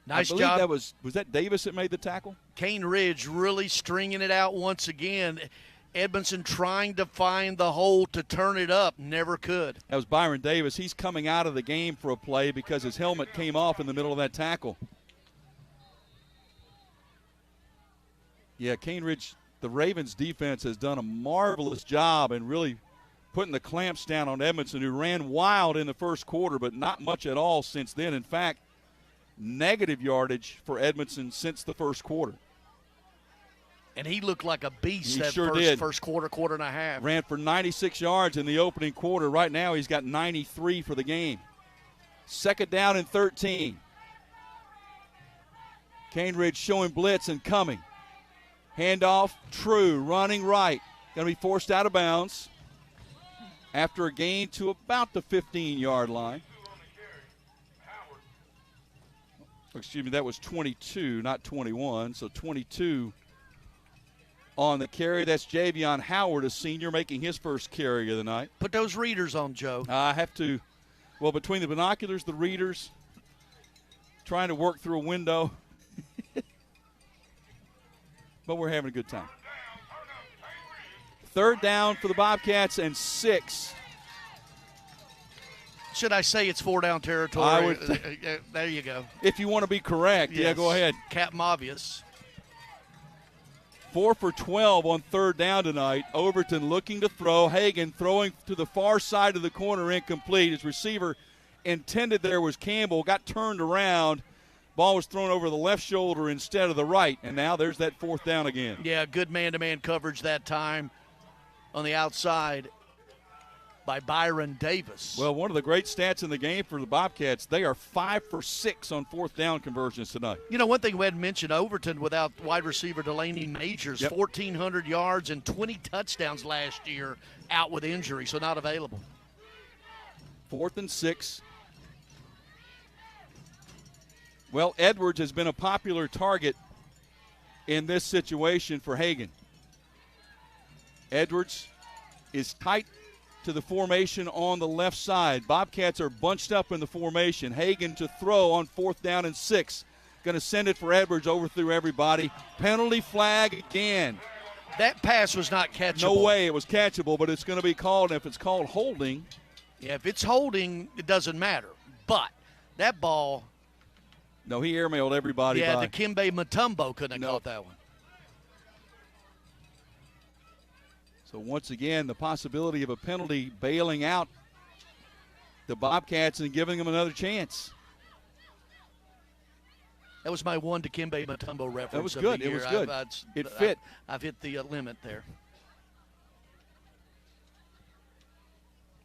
Nice job. job. Was that Davis that made the tackle? Caneridge really stringing it out once again. Edmondson trying to find the hole to turn it up, never could. That was Byron Davis. He's coming out of the game for a play because his helmet came off in the middle of that tackle. Yeah, Caneridge, the Ravens defense has done a marvelous job in really putting the clamps down on Edmondson, who ran wild in the first quarter, but not much at all since then. In fact, negative yardage for Edmondson since the first quarter. And he looked like a beast He that sure did. first quarter and a half. Ran for 96 yards in the opening quarter. Right now he's got 93 for the game. 2nd down and 13. Caneridge showing blitz and coming. Handoff, True, running right. Going to be forced out of bounds after a gain to about the 15-yard line. Excuse me, that was 22, not 21. So 22 on the carry. That's Javion Howard, a senior, making his first carry of the night. Put those readers on, Joe. I have to. Well, between the binoculars, the readers, trying to work through a window. But we're having a good time. 3rd down for the Bobcats and 6. Should I say it's 4-down territory? I would there you go. If you want to be correct, Yes. yeah, go ahead. Captain Obvious. 4 for 12 on 3rd down tonight. Overton looking to throw. Hagan throwing to the far side of the corner, incomplete. His receiver intended there was Campbell, got turned around. Ball was thrown over the left shoulder instead of the right, and now there's that 4th down again. Yeah, good man-to-man coverage that time on the outside. by Byron Davis. Well, one of the great stats in the game for the Bobcats, they are 5 for 6 on fourth down conversions tonight. You know, one thing we hadn't mentioned, Overton without wide receiver Delaney Majors, 1,400 yards and 20 touchdowns last year, out with injury, so not available. 4th and 6. Well, Edwards has been a popular target in this situation for Hagan. Edwards is tight to the formation on the left side. Bobcats are bunched up in the formation. Hagan to throw on 4th down and 6. Going to send it for Edwards, overthrew everybody. Penalty flag again. That pass was not catchable. No way it was catchable, but it's going to be called. And if it's called holding. Yeah, if it's holding, it doesn't matter. But that ball. No, he airmailed everybody. Yeah, the Dikembe Mutombo couldn't have caught that one. So once again, the possibility of a penalty bailing out the Bobcats and giving them another chance. That was my one Dikembe Mutombo reference. That was good. It was good. It fit. I've hit the limit there.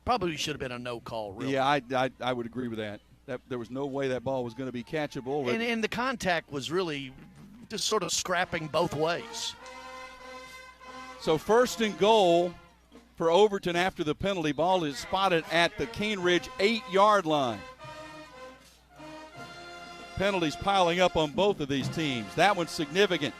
Probably should have been a no call, really. Yeah, I would agree with that. There was no way that ball was going to be catchable. And the contact was really just sort of scrapping both ways. So 1st and goal for Overton after the penalty. Ball is spotted at the Caneridge 8-yard line. Penalties piling up on both of these teams. That one's significant.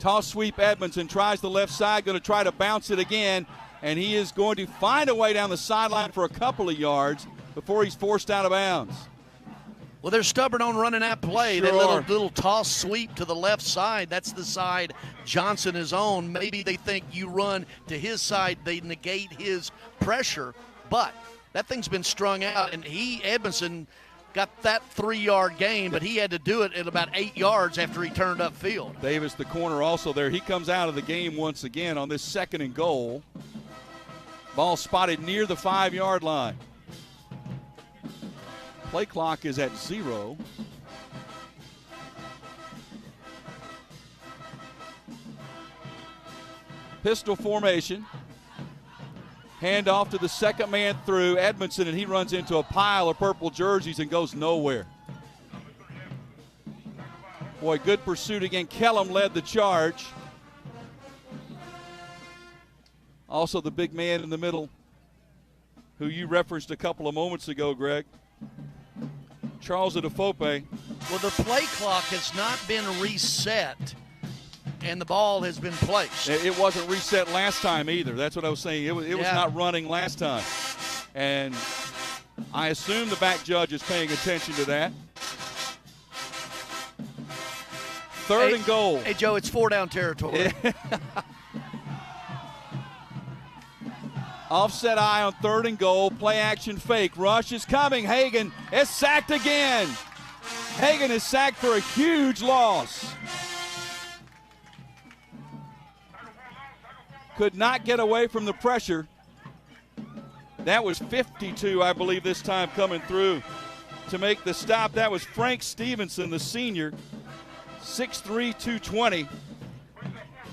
Toss sweep Edmondson tries the left side, going to try to bounce it again, and he is going to find a way down the sideline for a couple of yards before he's forced out of bounds. Well, they're stubborn on running that play. Sure that little toss sweep to the left side, that's the side Johnson is on. Maybe they think you run to his side, they negate his pressure. But that thing's been strung out, and Edmondson, got that 3-yard gain, but he had to do it at about 8 yards after he turned upfield. Davis, the corner, also there. He comes out of the game once again on this 2nd and goal. Ball spotted near the 5-yard line. Play clock is at 0. Pistol formation. Hand off to the second man through Edmondson, and he runs into a pile of purple jerseys and goes nowhere. Boy, good pursuit again. Kellum led the charge. Also the big man in the middle, who you referenced a couple of moments ago, Greg. Charles Adefope. Well, the play clock has not been reset, and the ball has been placed. It wasn't reset last time either. That's what I was saying. It was not running last time. And I assume the back judge is paying attention to that. 3rd and goal. Hey, Joe, it's 4-down territory. Offset eye on 3rd and goal. Play action fake. Rush is coming. Hagan is sacked again. Hagan is sacked for a huge loss. Could not get away from the pressure. That was 52, I believe, this time coming through to make the stop. That was Frank Stevenson, the senior, 6'3", 220.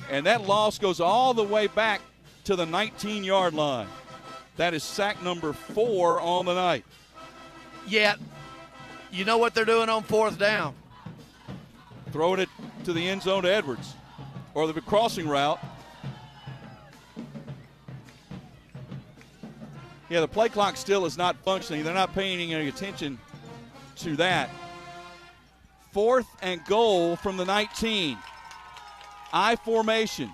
And that loss goes all the way back to the 19-yard line. That is sack number 4 on the night. Yeah, you know what they're doing on 4th down. Throwing it to the end zone to Edwards, or the crossing route. Yeah, the play clock still is not functioning. They're not paying any attention to that. 4th and goal from the 19. I formation.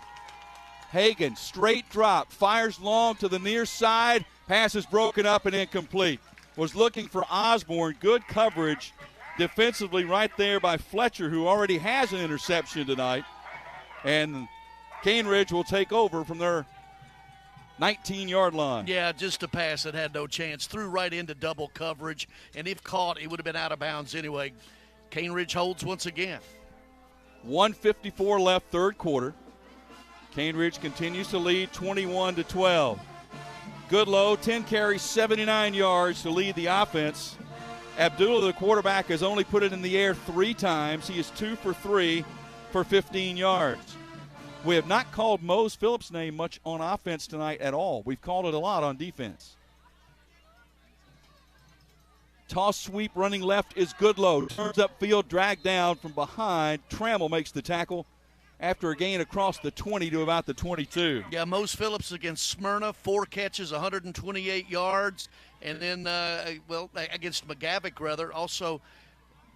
Hagan, straight drop, fires long to the near side. Pass is broken up and incomplete. Was looking for Osborne. Good coverage defensively right there by Fletcher, who already has an interception tonight. And Caneridge will take over from their 19-yard line. Yeah, just a pass that had no chance. Threw right into double coverage, and if caught, it would have been out of bounds anyway. Caneridge holds once again. 1:54 left, 3rd quarter. Caneridge continues to lead 21-12. Goodlow, 10 carries, 79 yards to lead the offense. Abdullah, the quarterback, has only put it in the air 3 times. He is 2 for 3 for 15 yards. We have not called Mose Phillips' name much on offense tonight at all. We've called it a lot on defense. Toss sweep running left is Goodlow. Turns upfield, dragged down from behind. Trammell makes the tackle after a gain across the 20 to about the 22. Yeah, Mose Phillips against Smyrna, 4 catches, 128 yards. And then, against McGavick, rather, also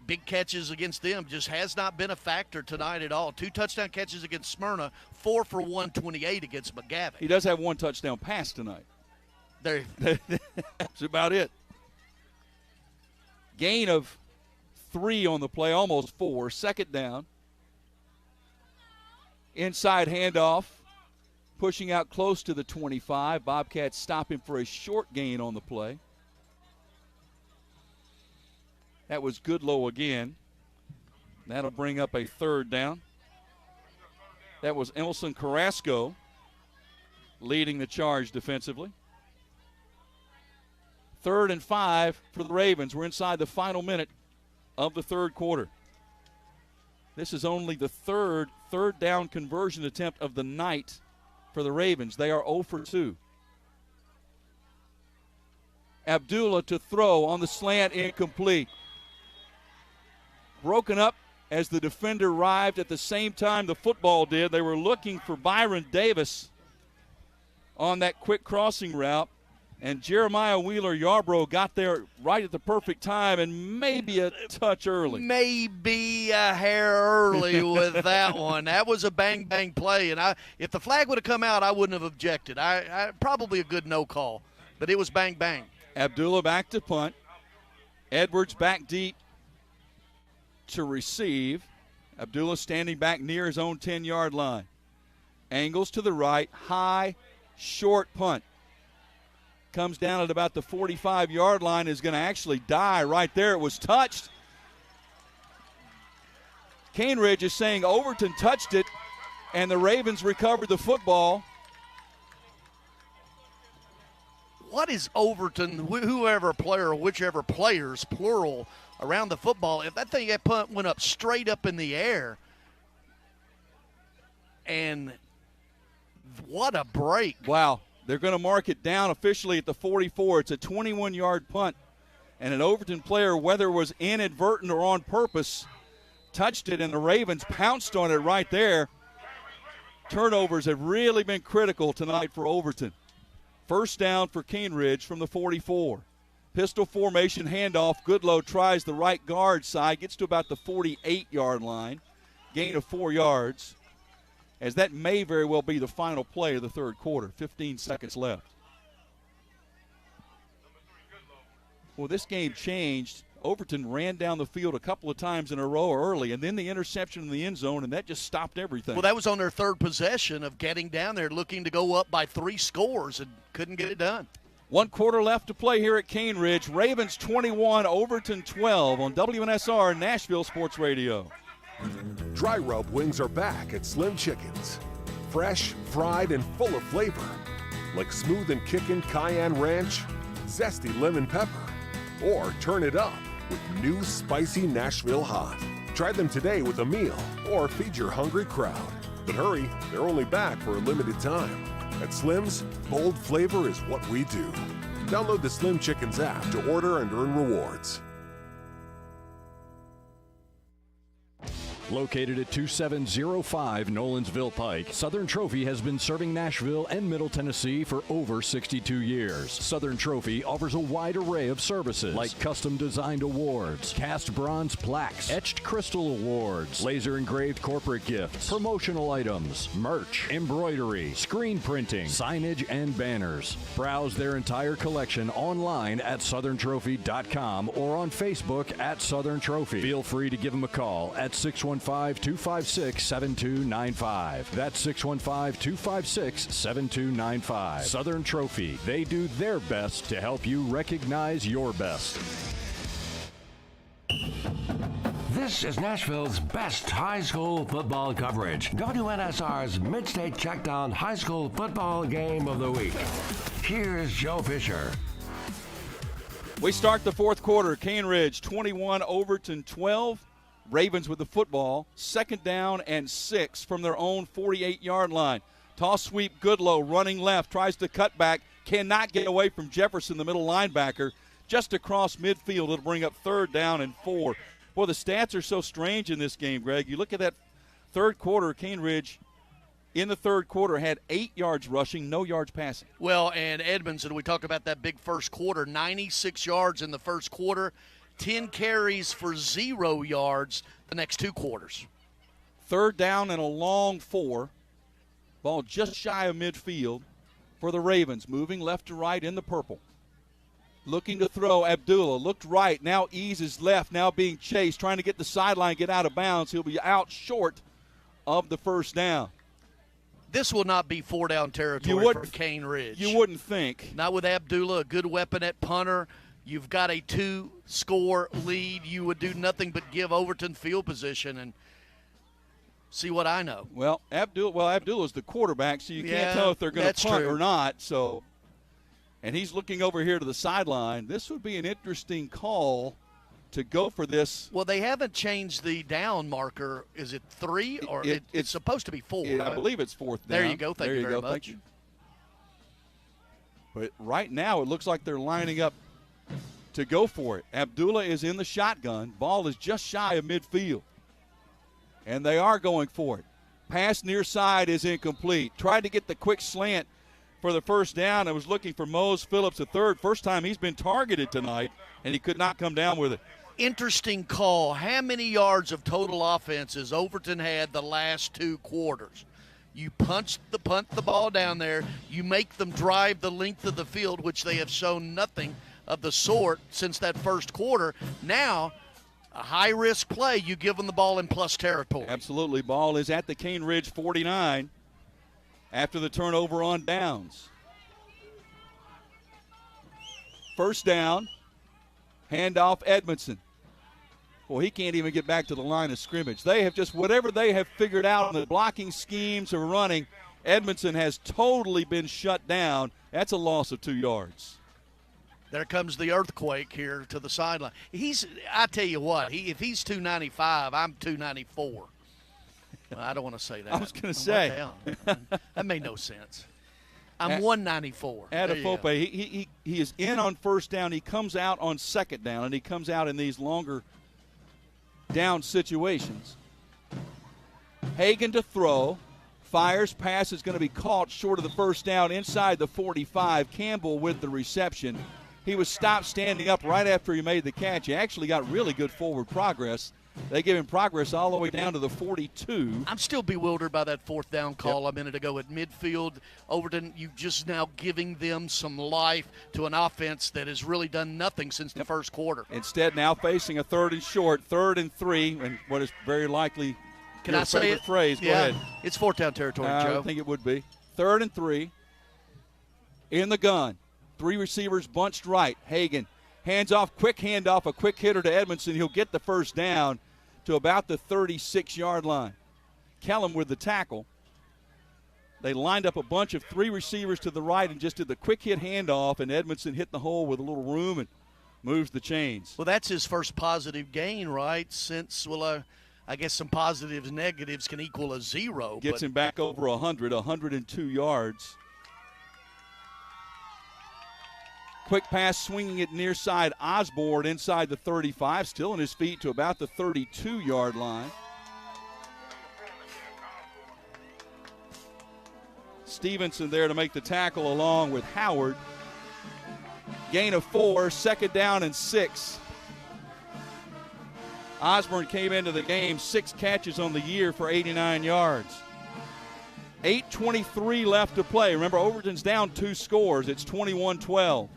big catches against them. Just has not been a factor tonight at all. 2 touchdown catches against Smyrna, 4 for 128 against McGavick. He does have 1 touchdown pass tonight. There. That's about it. Gain of 3 on the play, almost 4. Second down. Inside handoff, pushing out close to the 25. Bobcats stop him for a short gain on the play. That was Goodlow again. That'll bring up a third down. That was Emerson Carrasco leading the charge defensively. 3rd and 5 for the Ravens. We're inside the final minute of the third quarter. This is only the third down conversion attempt of the night for the Ravens. They are 0 for 2. Abdullah to throw on the slant, incomplete. Broken up as the defender arrived at the same time the football did. They were looking for Byron Davis on that quick crossing route. And Jeremiah Wheeler-Yarbrough got there right at the perfect time and maybe a touch early. Maybe a hair early with that one. That was a bang-bang play. And if the flag would have come out, I wouldn't have objected. I probably a good no call. But it was bang-bang. Abdullah back to punt. Edwards back deep to receive. Abdullah standing back near his own 10-yard line. Angles to the right. High, short punt. Comes down at about the 45-yard line, is going to actually die right there. It was touched. Caneridge is saying Overton touched it, and the Ravens recovered the football. What is Overton, whoever player or whichever players, plural, around the football, if that punt went up straight up in the air, and what a break. Wow. They're going to mark it down officially at the 44. It's a 21-yard punt. And an Overton player, whether it was inadvertent or on purpose, touched it, and the Ravens pounced on it right there. Turnovers have really been critical tonight for Overton. First down for Caneridge from the 44. Pistol formation handoff. Goodlow tries the right guard side, gets to about the 48-yard line. Gain of 4 yards. As that may very well be the final play of the third quarter. 15 seconds left. Well, this game changed. Overton ran down the field a couple of times in a row early, and then the interception in the end zone, and that just stopped everything. Well, that was on their third possession of getting down there looking to go up by 3 scores and couldn't get it done. 1 quarter left to play here at Caneridge. Ravens 21, Overton 12 on WNSR Nashville Sports Radio. Dry rub wings are back at Slim Chickens. Fresh, fried, and full of flavor. Like smooth and kickin' cayenne ranch, zesty lemon pepper, or turn it up with new spicy Nashville hot. Try them today with a meal or feed your hungry crowd. But hurry, they're only back for a limited time. At Slim's, bold flavor is what we do. Download the Slim Chickens app to order and earn rewards. Located at 2705 Nolensville Pike, Southern Trophy has been serving Nashville and Middle Tennessee for over 62 years. Southern Trophy offers a wide array of services like custom designed awards, cast bronze plaques, etched crystal awards, laser engraved corporate gifts, promotional items, merch, embroidery, screen printing, signage, and banners. Browse their entire collection online at southerntrophy.com or on Facebook at Southern Trophy. Feel free to give them a call at 615-256-7295. That's 615-256-7295. Southern Trophy. They do their best to help you recognize your best. This is Nashville's best high school football coverage. WNSR's Mid-State Checkdown High School Football Game of the Week. Here's Joe Fisher. We start the fourth quarter. Caneridge 21, Overton 12. Ravens with the football. 2nd down and 6 from their own 48-yard line. Toss sweep Goodlow running left. Tries to cut back. Cannot get away from Jefferson, the middle linebacker. just across midfield. It'll bring up 3rd down and 4. Boy, the stats are so strange in this game, Greg. You look at that third quarter, Caneridge in the third quarter had 8 yards rushing, no yards passing. Well, and Edmondson, we talk about that big first quarter, 96 yards in the first quarter, 10 carries for 0 yards the next 2 quarters. 3rd down and a long 4. Ball just shy of midfield for the Ravens, moving left to right in the purple. Looking to throw, Abdullah looked right, now eases left, now being chased, trying to get the sideline, get out of bounds. He'll be out short of the first down. This will not be 4-down territory for Caneridge. You wouldn't think. Not with Abdullah, a good weapon at punter. You've got a 2-score lead. You would do nothing but give Overton field position and see what I know. Well, Abdullah's the quarterback, so you can't tell if they're going to punt or not. So, and he's looking over here to the sideline. This would be an interesting call to go for this. Well, they haven't changed the down marker. Is it 3 or it's supposed to be 4? I believe it's 4th down. There you go. Thank you very much. Thank you. But right now it looks like they're lining up to go for it. Abdullah is in the shotgun. Ball is just shy of midfield. And they are going for it. Pass near side is incomplete. Tried to get the quick slant for the first down. I was looking for Mose Phillips, the third. First time he's been targeted tonight, and he could not come down with it. Interesting call. How many yards of total offense has Overton had the last 2 quarters? You punt the ball down there. You make them drive the length of the field, which they have shown nothing of the sort since that first quarter. Now, a high-risk play, you give them the ball in plus territory. Absolutely. Ball is at the Caneridge 49 after the turnover on downs. First down, handoff Edmondson. Well, he can't even get back to the line of scrimmage. They have just, whatever they have figured out on the blocking schemes or running, Edmondson has totally been shut down. That's a loss of 2 yards. There comes the earthquake here to the sideline. I tell you what, if he's 295, I'm 294. Well, I don't want to say that. I was going to say. That made no sense. I'm 194. Adafope, he is in on first down. He comes out on second down, and he comes out in these longer down situations. Hagan to throw. Fires. Pass is going to be caught short of the first down inside the 45. Campbell with the reception. He was stopped standing up right after he made the catch. He actually got really good forward progress. They give him progress all the way down to the 42. I'm still bewildered by that 4th down call a minute ago at midfield. Overton, you just now giving them some life to an offense that has really done nothing since the first quarter. Instead, now facing a 3rd and short, 3rd and 3, and what is very likely your favorite phrase. Go ahead. It's 4th down territory, Joe. I think it would be. 3rd and 3 in the gun. 3 receivers bunched right. Hagan hands off, quick handoff, a quick hitter to Edmondson. He'll get the first down to about the 36-yard line. Kellum with the tackle. They lined up a bunch of 3 receivers to the right and just did the quick hit handoff, and Edmondson hit the hole with a little room and moves the chains. Well, that's his first positive gain, right? Since, I guess some positives, negatives can equal a 0. Gets him back over 102 yards. Quick pass swinging it near side. Osborne inside the 35, still on his feet to about the 32-yard line. Stevenson there to make the tackle along with Howard. Gain of 4, 2nd down and 6. Osborne came into the game, 6 catches on the year for 89 yards. 8:23 left to play. Remember, Overton's down 2 scores. It's 21-12.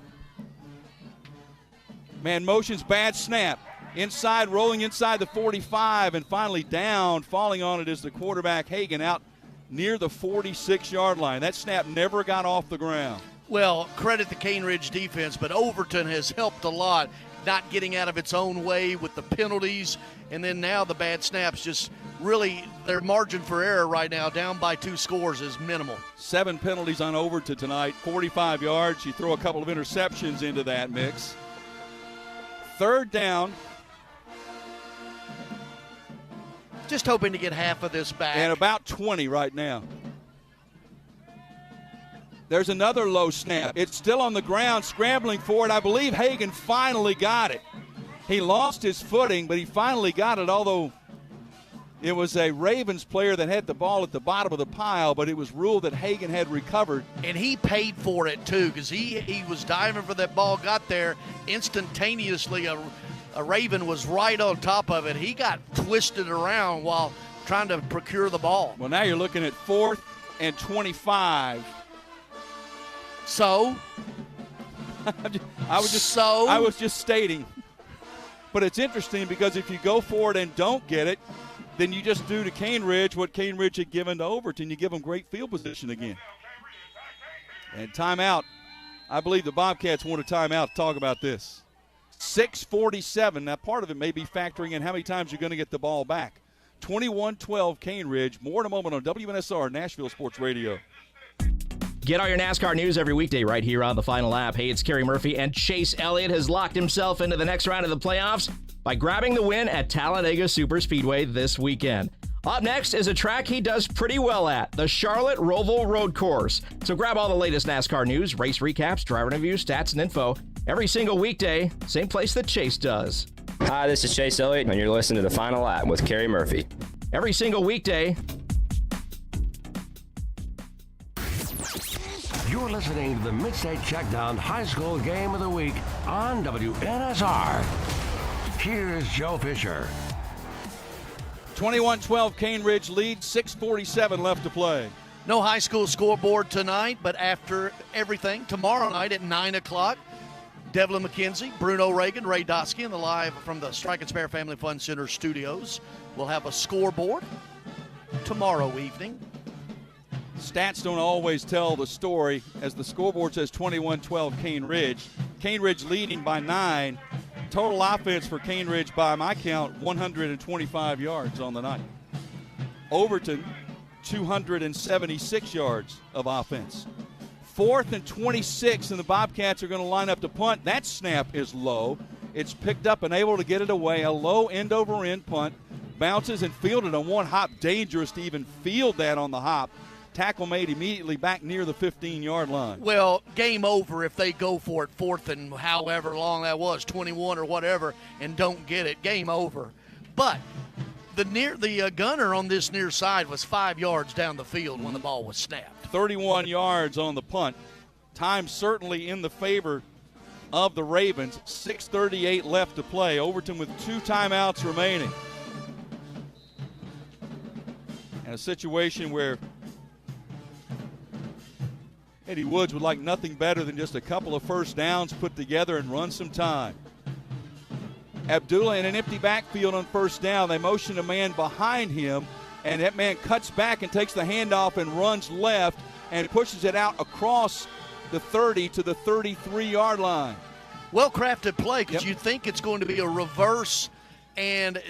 Man motions, bad snap. Inside, rolling inside the 45, and finally down. Falling on it is the quarterback, Hagan, out near the 46-yard line. That snap never got off the ground. Well, credit the Caneridge defense, but Overton has helped a lot, not getting out of its own way with the penalties, and then now the bad snaps. Just really, their margin for error right now, down by 2 scores, is minimal. 7 penalties on Overton tonight, 45 yards. You throw a couple of interceptions into that mix. 3rd down. Just hoping to get half of this back. And about 20 right now. There's another low snap. It's still on the ground, scrambling for it. I believe Hagan finally got it. He lost his footing, but he finally got it, although it was a Ravens player that had the ball at the bottom of the pile, but it was ruled that Hagan had recovered. And he paid for it, too, because he was diving for that ball, got there instantaneously. A Raven was right on top of it. He got twisted around while trying to procure the ball. Well, now you're looking at 4th and 25. So? I was just stating. But it's interesting because if you go for it and don't get it, then you just do to Caneridge what Caneridge had given to Overton. You give them great field position again. And timeout. I believe the Bobcats want a timeout to talk about this. 6:47. Now, part of it may be factoring in how many times you're going to get the ball back. 21-12 Caneridge. More in a moment on WNSR, Nashville Sports Radio. Get all your NASCAR news every weekday right here on the Final Lap. Hey, it's Kerry Murphy, and Chase Elliott has locked himself into the next round of the playoffs by grabbing the win at Talladega Superspeedway this weekend. Up next is a track he does pretty well at, the Charlotte Roval Road Course. So grab all the latest NASCAR news, race recaps, driver reviews, stats, and info every single weekday, same place that Chase does. Hi, this is Chase Elliott, and you're listening to The Final Lap with Kerry Murphy. Every single weekday. You're listening to the Mid-State Checkdown High School Game of the Week on WNSR. Here's Joe Fisher. 21-12 Caneridge leads, 6:47 left to play. No high school scoreboard tonight, but after everything, tomorrow night at 9 o'clock, Devlin McKenzie, Bruno Reagan, Ray Dosky, and the live from the Strike and Spare Family Fun Center studios. We'll have a scoreboard tomorrow evening. Stats don't always tell the story. As the scoreboard says, 21-12 Caneridge. Caneridge leading by 9. Total offense for Caneridge, by my count, 125 yards on the night. Overton, 276 yards of offense. 4th and 26, and the Bobcats are going to line up to punt. That snap is low. It's picked up and able to get it away. A low end-over-end punt. Bounces and fielded on one hop. Dangerous to even field that on the hop. Tackle made immediately back near the 15-yard line. Well, game over if they go for it 4th and however long that was, 21 or whatever, and don't get it. Game over. But the gunner on this near side was 5 yards down the field when the ball was snapped. 31 yards on the punt. Time certainly in the favor of the Ravens. 6:38 left to play. Overton with 2 timeouts remaining. And a situation where Eddie Woods would like nothing better than just a couple of first downs put together and run some time. Abdullah in an empty backfield on first down. They motion a man behind him, and that man cuts back and takes the handoff and runs left and pushes it out across the 30 to the 33-yard line. Well-crafted play because you think it's going to be a reverse, and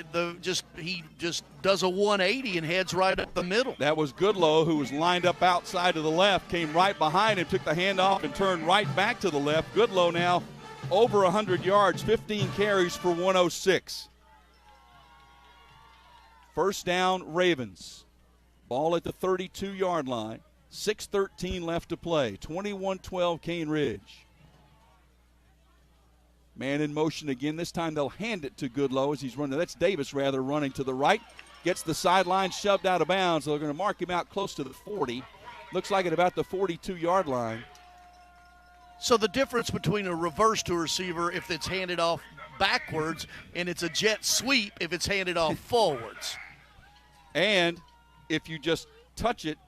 he just does a 180 and heads right up the middle. That was Goodlow, who was lined up outside to the left, came right behind him, took the handoff, and turned right back to the left. Goodlow now over 100 yards, 15 carries for 106. First down, Ravens. Ball at the 32-yard line. 6:13 left to play. 21-12 Caneridge. Man in motion again. This time they'll hand it to Goodlow as he's running. That's Davis, rather, running to the right. Gets the sideline shoved out of bounds. They're going to mark him out close to the 40. Looks like at about the 42-yard line. So the difference between a reverse to a receiver if it's handed off backwards and it's a jet sweep if it's handed off forwards. And if you just touch it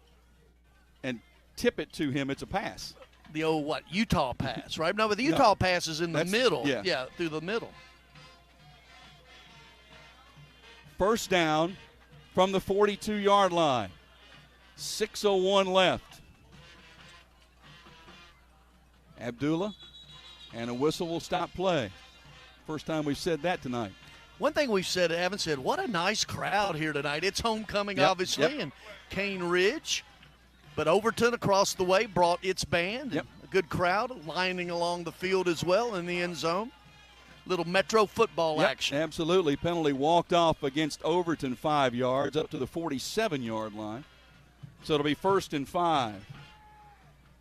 and tip it to him, it's a pass. The old, Utah pass, right? No, but the Utah pass is in the middle. Yeah, through the middle. First down from the 42-yard line. 6:01 left. Abdullah, and a whistle will stop play. First time we've said that tonight. One thing we've said, haven't said, what a nice crowd here tonight. It's homecoming, obviously, and Caneridge. But Overton across the way brought its band. A good crowd lining along the field as well in the end zone. Little Metro football action. Absolutely. Penalty walked off against Overton 5 yards up to the 47-yard line. So it'll be 1st and 5.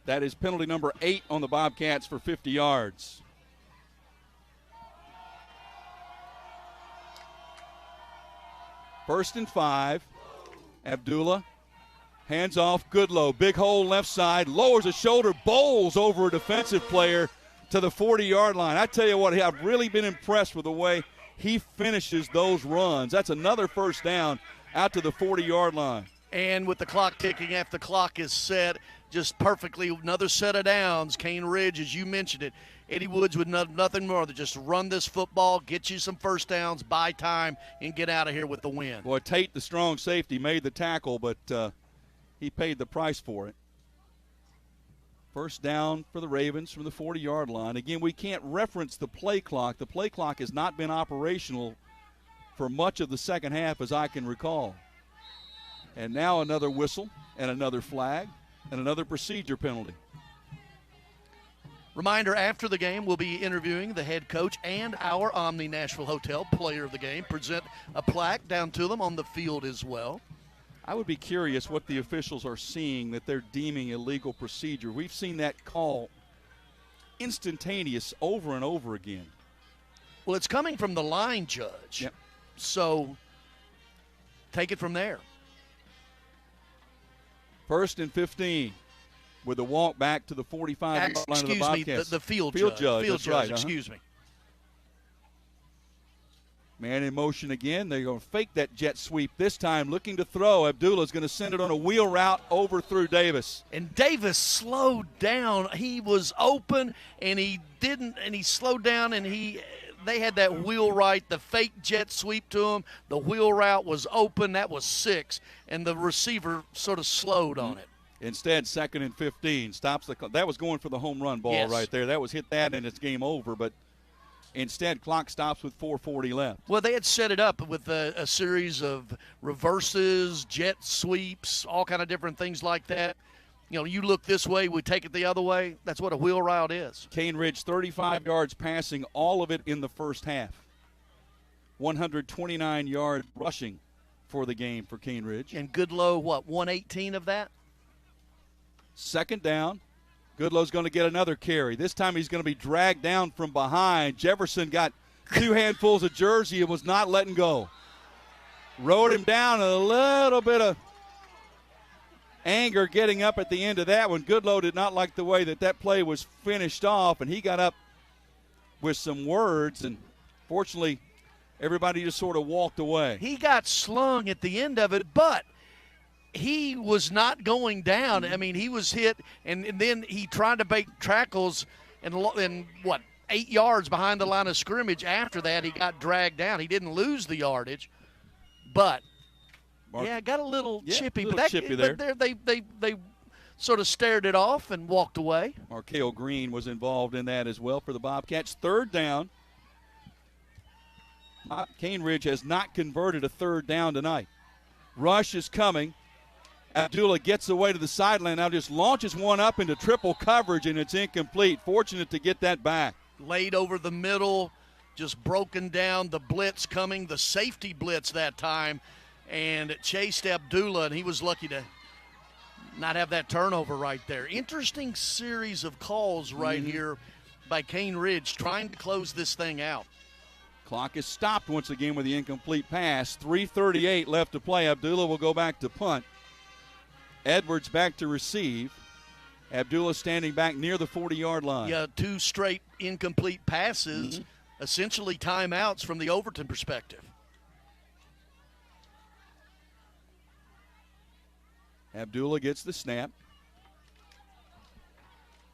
That is penalty number 8 on the Bobcats for 50 yards. First and 5. Abdullah, hands off, Goodlow, big hole left side, lowers a shoulder, bowls over a defensive player to the 40-yard line. I tell you what, I've really been impressed with the way he finishes those runs. That's another first down out to the 40-yard line. And with the clock ticking, after the clock is set, just perfectly, another set of downs. Caneridge, as you mentioned it, Eddie Woods would nothing more than just run this football, get you some first downs, buy time, and get out of here with the win. Boy, Tate, the strong safety, made the tackle, but he paid the price for it. First down for the Ravens from the 40-yard line. Again, we can't reference the play clock. The play clock has not been operational for much of the second half, as I can recall. And now another whistle and another flag and another procedure penalty. Reminder, after the game, we'll be interviewing the head coach and our Omni Nashville Hotel player of the game. Present a plaque down to them on the field as well. I would be curious what the officials are seeing that they're deeming illegal procedure. We've seen that call instantaneous over and over again. Well, it's coming from the line judge. Yep. So take it from there. First and 15 with a walk back to the 45-yard line of the Bobcats. Excuse me, the field judge. Field That's judge, right, excuse me. Man in motion again. They're going to fake that jet sweep this time, looking to throw. Abdullah's going to send it on a wheel route over through Davis. And Davis slowed down. He was open, and he didn't, and he slowed down, and they had that wheel right, the fake jet sweep to him. The wheel route was open. That was 6, and the receiver sort of slowed on it. Instead, 2nd and 15 stops the. That was going for the home run ball right there. That was hit that, and it's game over. But instead, clock stops with 4:40 left. Well, they had set it up with a series of reverses, jet sweeps, all kind of different things like that. You know, you look this way, we take it the other way. That's what a wheel route is. Caneridge, 35 yards passing, all of it in the first half. 129 yards rushing for the game for Caneridge. And Goodlow, 118 of that? Second down. Goodlow's going to get another carry. This time he's going to be dragged down from behind. Jefferson got 2 handfuls of jersey and was not letting go. Rode him down, a little bit of anger getting up at the end of that one. Goodlow did not like the way that play was finished off, and he got up with some words, and fortunately everybody just sort of walked away. He got slung at the end of it, but he was not going down. I mean, he was hit, and then he tried to make tackles, and 8 yards behind the line of scrimmage. After that, he got dragged down. He didn't lose the yardage, but got a little chippy. Little chippy there. But they sort of stared it off and walked away. Markale Green was involved in that as well for the Bobcats. Third down. Caneridge has not converted a third down tonight. Rush is coming. Abdullah gets away to the sideline, now just launches one up into triple coverage, and it's incomplete. Fortunate to get that back. Laid over the middle, just broken down. The blitz coming, the safety blitz that time, and chased Abdullah, and he was lucky to not have that turnover right there. Interesting series of calls right here by Caneridge trying to close this thing out. Clock is stopped once again with the incomplete pass. 3:38 left to play. Abdullah will go back to punt. Edwards back to receive. Abdullah standing back near the 40-yard line. Yeah, 2 straight incomplete passes, essentially timeouts from the Overton perspective. Abdullah gets the snap.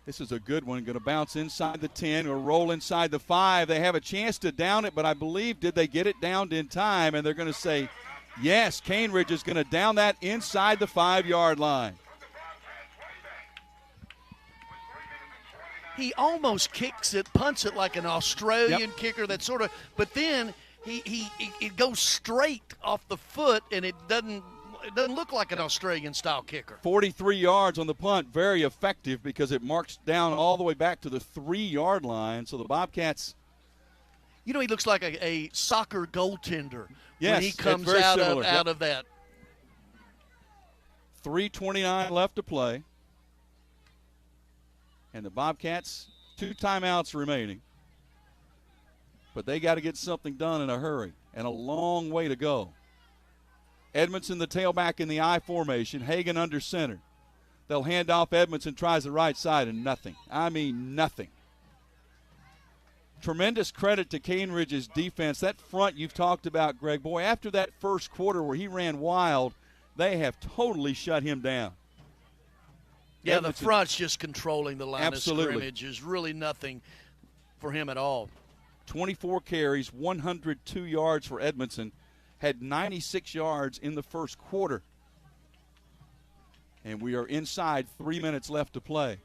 This is a good one. Going to bounce inside the 10 or roll inside the 5. They have a chance to down it, but I believe, did they get it downed in time? And they're going to say, yes, Caneridge is going to down that inside the 5-yard line. He almost kicks it, punts it like an Australian kicker that sort of, but then it goes straight off the foot, and it doesn't look like an Australian-style kicker. 43 yards on the punt, very effective because it marks down all the way back to the 3-yard line. So the Bobcats. You know, he looks like a soccer goaltender when he comes very out similar. out of that. 3:29 left to play. And the Bobcats, 2 timeouts remaining. But they got to get something done in a hurry, and a long way to go. Edmondson, the tailback in the I formation. Hagan under center. They'll hand off. Edmondson tries the right side, and nothing. I mean nothing. Tremendous credit to Caneridge's defense. That front you've talked about, Greg. Boy, after that first quarter where he ran wild, they have totally shut him down. Yeah, Edmondson, the front's just controlling the line absolutely. of scrimmage. There's really nothing for him at all. 24 carries, 102 yards for Edmondson. Had 96 yards in the first quarter. And we are inside 3 minutes left to play.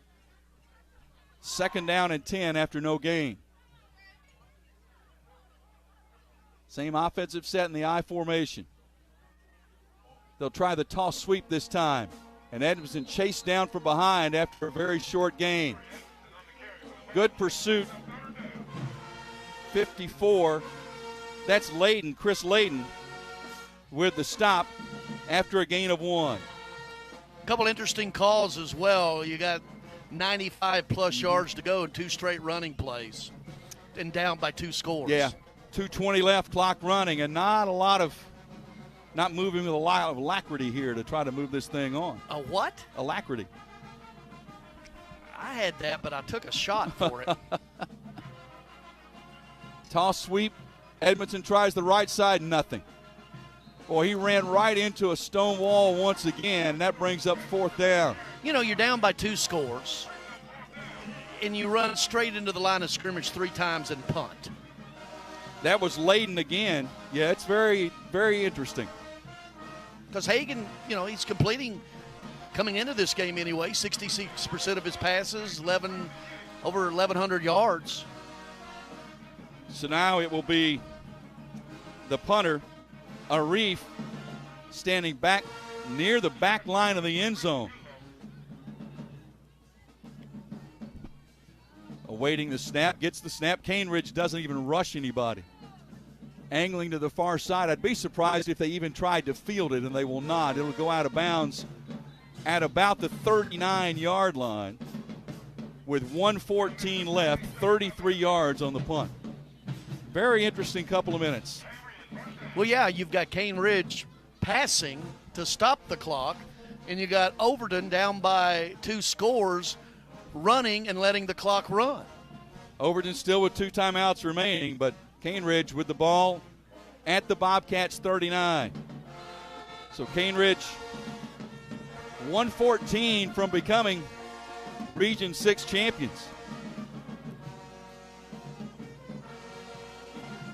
2nd down and 10 after no gain. Same offensive set in the I formation. They'll try the toss sweep this time. And Edmondson chased down from behind after a very short gain. Good pursuit. 54. That's Layden, Chris Layden, with the stop after a gain of 1. A couple interesting calls as well. You got 95-plus yards to go and 2 straight running plays and down by 2 scores. Yeah, 2:20 left, clock running, and not moving with a lot of alacrity here to try to move this thing on. A what? Alacrity. I had that, but I took a shot for it. Toss sweep. Edmondson tries the right side, nothing. Boy, he ran right into a stone wall once again. That brings up 4th down. You know, you're down by 2 scores, and you run straight into the line of scrimmage 3 times and punt. That was Layden again. Yeah, it's very, very interesting. Because Hagan, he's completing, coming into this game anyway, 66% of his passes, over 1,100 yards. So now it will be the punter, Arif, standing back near the back line of the end zone. Awaiting the snap, gets the snap. Caneridge doesn't even rush anybody. Angling to the far side. I'd be surprised if they even tried to field it, and they will not. It'll go out of bounds at about the 39-yard line with 1:14 left, 33 yards on the punt. Very interesting couple of minutes. Well, yeah, you've got Caneridge passing to stop the clock, and you got Overton down by 2 scores, running and letting the clock run. Overton still with 2 timeouts remaining, but Caneridge with the ball at the Bobcats 39. So Caneridge 114 from becoming Region 6 champions.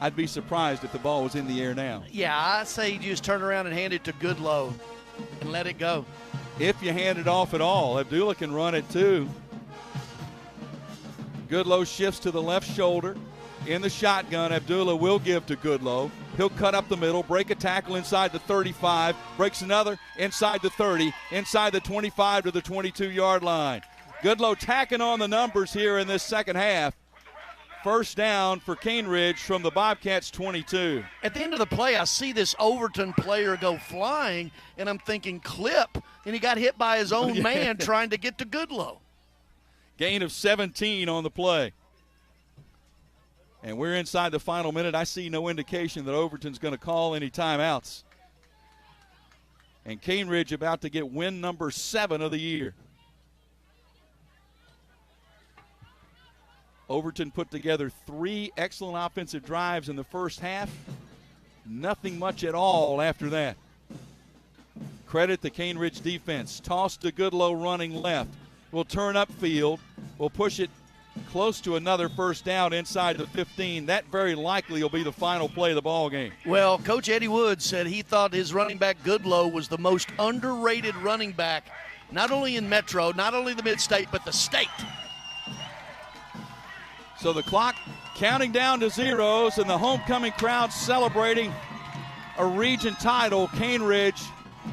I'd be surprised if the ball was in the air now. Yeah, I say you just turn around and hand it to Goodlow and let it go. If you hand it off at all, Abdullah can run it too. Goodlow shifts to the left shoulder. In the shotgun, Abdullah will give to Goodlow. He'll cut up the middle, break a tackle inside the 35, breaks another inside the 30, inside the 25 to the 22-yard line. Goodlow tacking on the numbers here in this second half. 1st down for Caneridge from the Bobcats 22. At the end of the play, I see this Overton player go flying, and I'm thinking clip, and he got hit by his own man trying to get to Goodlow. Gain of 17 on the play. And we're inside the final minute. I see no indication that Overton's going to call any timeouts. And Caneridge about to get win number 7 of the year. Overton put together 3 excellent offensive drives in the first half. Nothing much at all after that. Credit the Caneridge defense. Toss to Goodlow running left. Will turn upfield. Will push it close to another 1st down inside the 15. That very likely will be the final play of the ball game. Well, Coach Eddie Wood said he thought his running back Goodlow was the most underrated running back, not only in Metro, not only the Mid-State, but the state. So the clock counting down to zeros, and the homecoming crowd celebrating a region title. Caneridge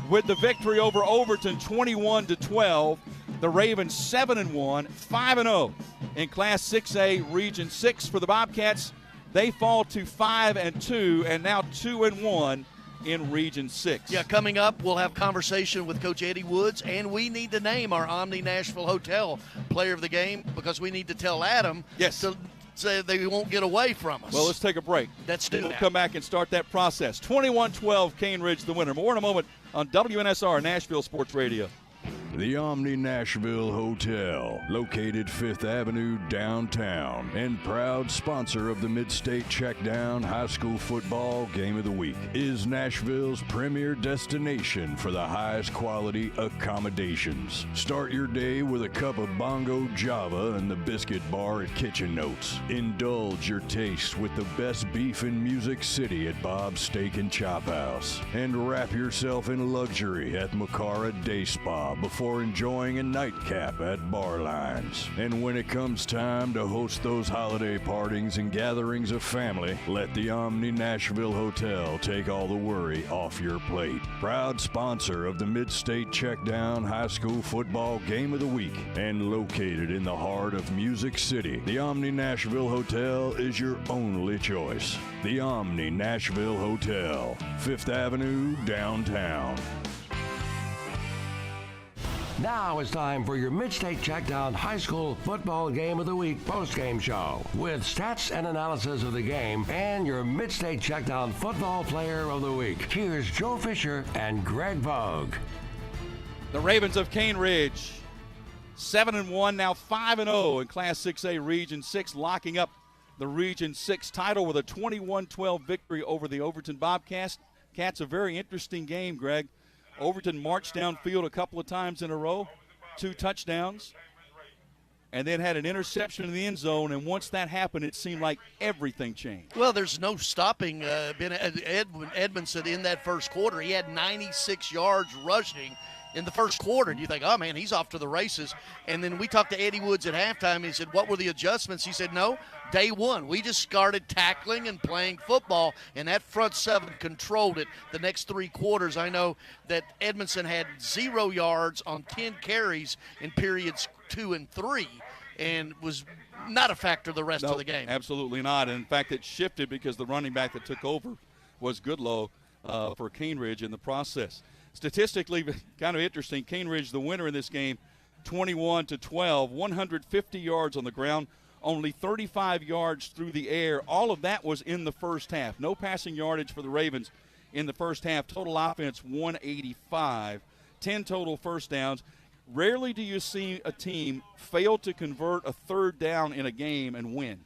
with the victory over Overton 21-12. The Ravens 7-1, 5-0 in Class 6A Region 6 for the Bobcats. They fall to 5-2 and now 2-1 in Region 6. Yeah, coming up, we'll have conversation with Coach Eddie Woods, and we need to name our Omni Nashville Hotel player of the game because we need to tell Adam to say they won't get away from us. Well, let's take a break. Let's do We'll that. come back and start that process. 21-12, Caneridge the winner. More in a moment on WNSR, Nashville Sports Radio. The Omni Nashville Hotel, located 5th Avenue downtown, and proud sponsor of the Mid-State Checkdown High School Football Game of the Week, is Nashville's premier destination for the highest quality accommodations. Start your day with a cup of Bongo Java and the Biscuit Bar at Kitchen Notes. Indulge your taste with the best beef in Music City at Bob's Steak and Chop House. And wrap yourself in luxury at Macara Day Spa before enjoying a nightcap at Bar Lines. And when it comes time to host those holiday partings and gatherings of family, let the Omni Nashville Hotel take all the worry off your plate. Proud sponsor of the Mid-State Checkdown High School Football Game of the Week, and located in the heart of Music City, the Omni Nashville Hotel is your only choice. The Omni Nashville Hotel, 5th Avenue, downtown. Now it's time for your Mid-State Checkdown High School Football Game of the Week post-game show with stats and analysis of the game and your Mid-State Checkdown Football Player of the Week. Here's Joe Fisher and Greg Vogue. The Ravens of Caneridge, 7-1, now 5-0 in Class 6A Region 6, locking up the Region 6 title with a 21-12 victory over the Overton Bobcats. A very interesting game, Greg. Overton marched downfield a couple of times in a row, 2 touchdowns, and then had an interception in the end zone, and once that happened, it seemed like everything changed. Well, there's no stopping Edmondson in that first quarter. He had 96 yards rushing in the first quarter, and you think, oh, man, he's off to the races. And then we talked to Eddie Woods at halftime, and he said, what were the adjustments? He said, no, day one, we just started tackling and playing football, and that front seven controlled it the next 3 quarters. I know that Edmondson had 0 yards on 10 carries in periods 2 and 3 and was not a factor the rest of the game. Absolutely not. And in fact, it shifted because the running back that took over was Goodlow for Caneridge in the process. Statistically, kind of interesting, Caneridge the winner in this game, 21-12, 150 yards on the ground, only 35 yards through the air. All of that was in the first half. No passing yardage for the Ravens in the first half. Total offense, 185, 10 total first downs. Rarely do you see a team fail to convert a third down in a game and win.